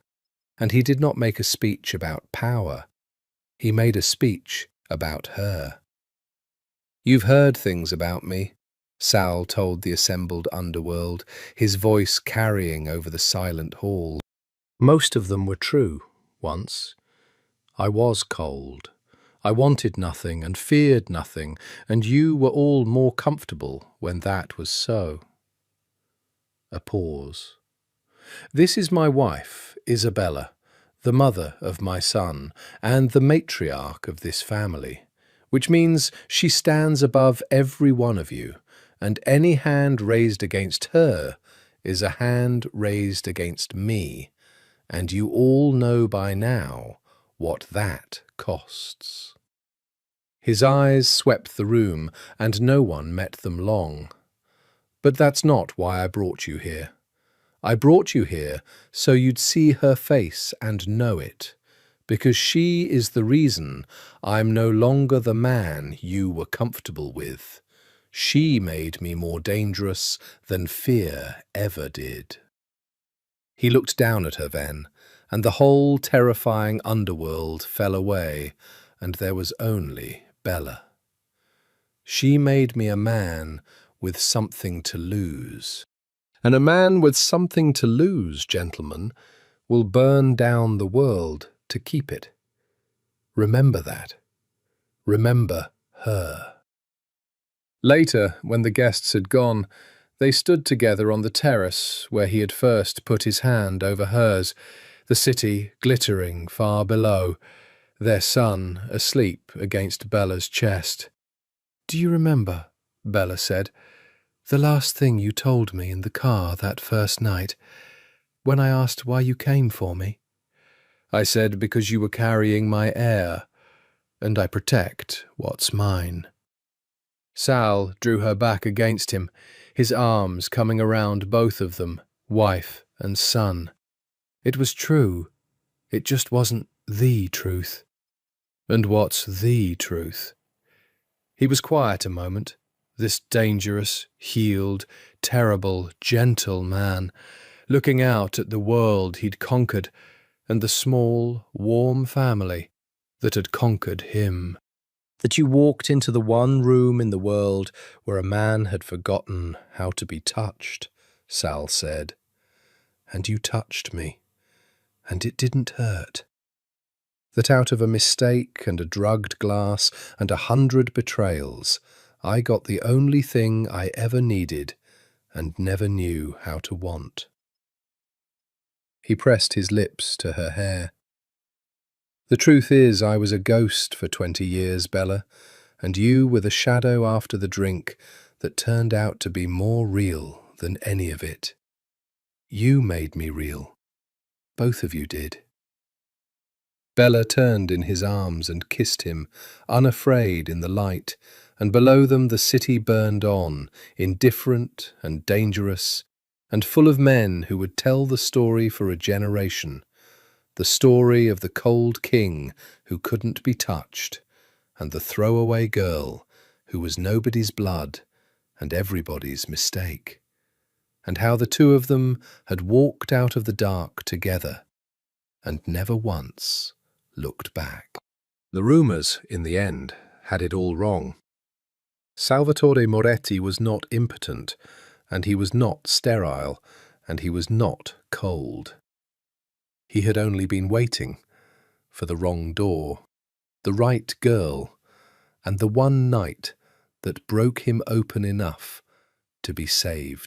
And he did not make a speech about power. He made a speech about her. "You've heard things about me," Sal told the assembled underworld, his voice carrying over the silent hall. "Most of them were true, once. I was cold. I wanted nothing and feared nothing, and you were all more comfortable when that was so." A pause. "This is my wife, Isabella, the mother of my son, and the matriarch of this family, which means she stands above every one of you, and any hand raised against her is a hand raised against me, and you all know by now what that costs." His eyes swept the room, and no one met them long. "But that's not why I brought you here. I brought you here so you'd see her face and know it, because she is the reason I'm no longer the man you were comfortable with. She made me more dangerous than fear ever did." He looked down at her then, and the whole terrifying underworld fell away, and there was only Bella. "She made me a man with something to lose. And a man with something to lose, gentlemen, will burn down the world to keep it. Remember that. Remember her." Later, when the guests had gone, they stood together on the terrace where he had first put his hand over hers, the city glittering far below, their son asleep against Bella's chest. "Do you remember," Bella said, "the last thing you told me in the car that first night, when I asked why you came for me? I said because you were carrying my heir, and I protect what's mine." Sal drew her back against him, his arms coming around both of them, wife and son. "It was true. It just wasn't the truth." "And what's the truth?" He was quiet a moment, this dangerous, healed, terrible, gentle man, looking out at the world he'd conquered and the small, warm family that had conquered him. "That you walked into the one room in the world where a man had forgotten how to be touched," Sal said. "And you touched me, and it didn't hurt. That out of a mistake and a drugged glass and 100 betrayals, I got the only thing I ever needed and never knew how to want." He pressed his lips to her hair. The truth is, I was a ghost for 20 years, Bella, and you were the shadow after the drink that turned out to be more real than any of it. You made me real. Both of you did. Bella turned in his arms and kissed him, unafraid in the light, and below them the city burned on, indifferent and dangerous, and full of men who would tell the story for a generation, the story of the cold king who couldn't be touched, and the throwaway girl who was nobody's blood and everybody's mistake, and how the two of them had walked out of the dark together and never once looked back. The rumours, in the end, had it all wrong. Salvatore Moretti was not impotent, and he was not sterile, and he was not cold. He had only been waiting for the wrong door, the right girl, and the one night that broke him open enough to be saved.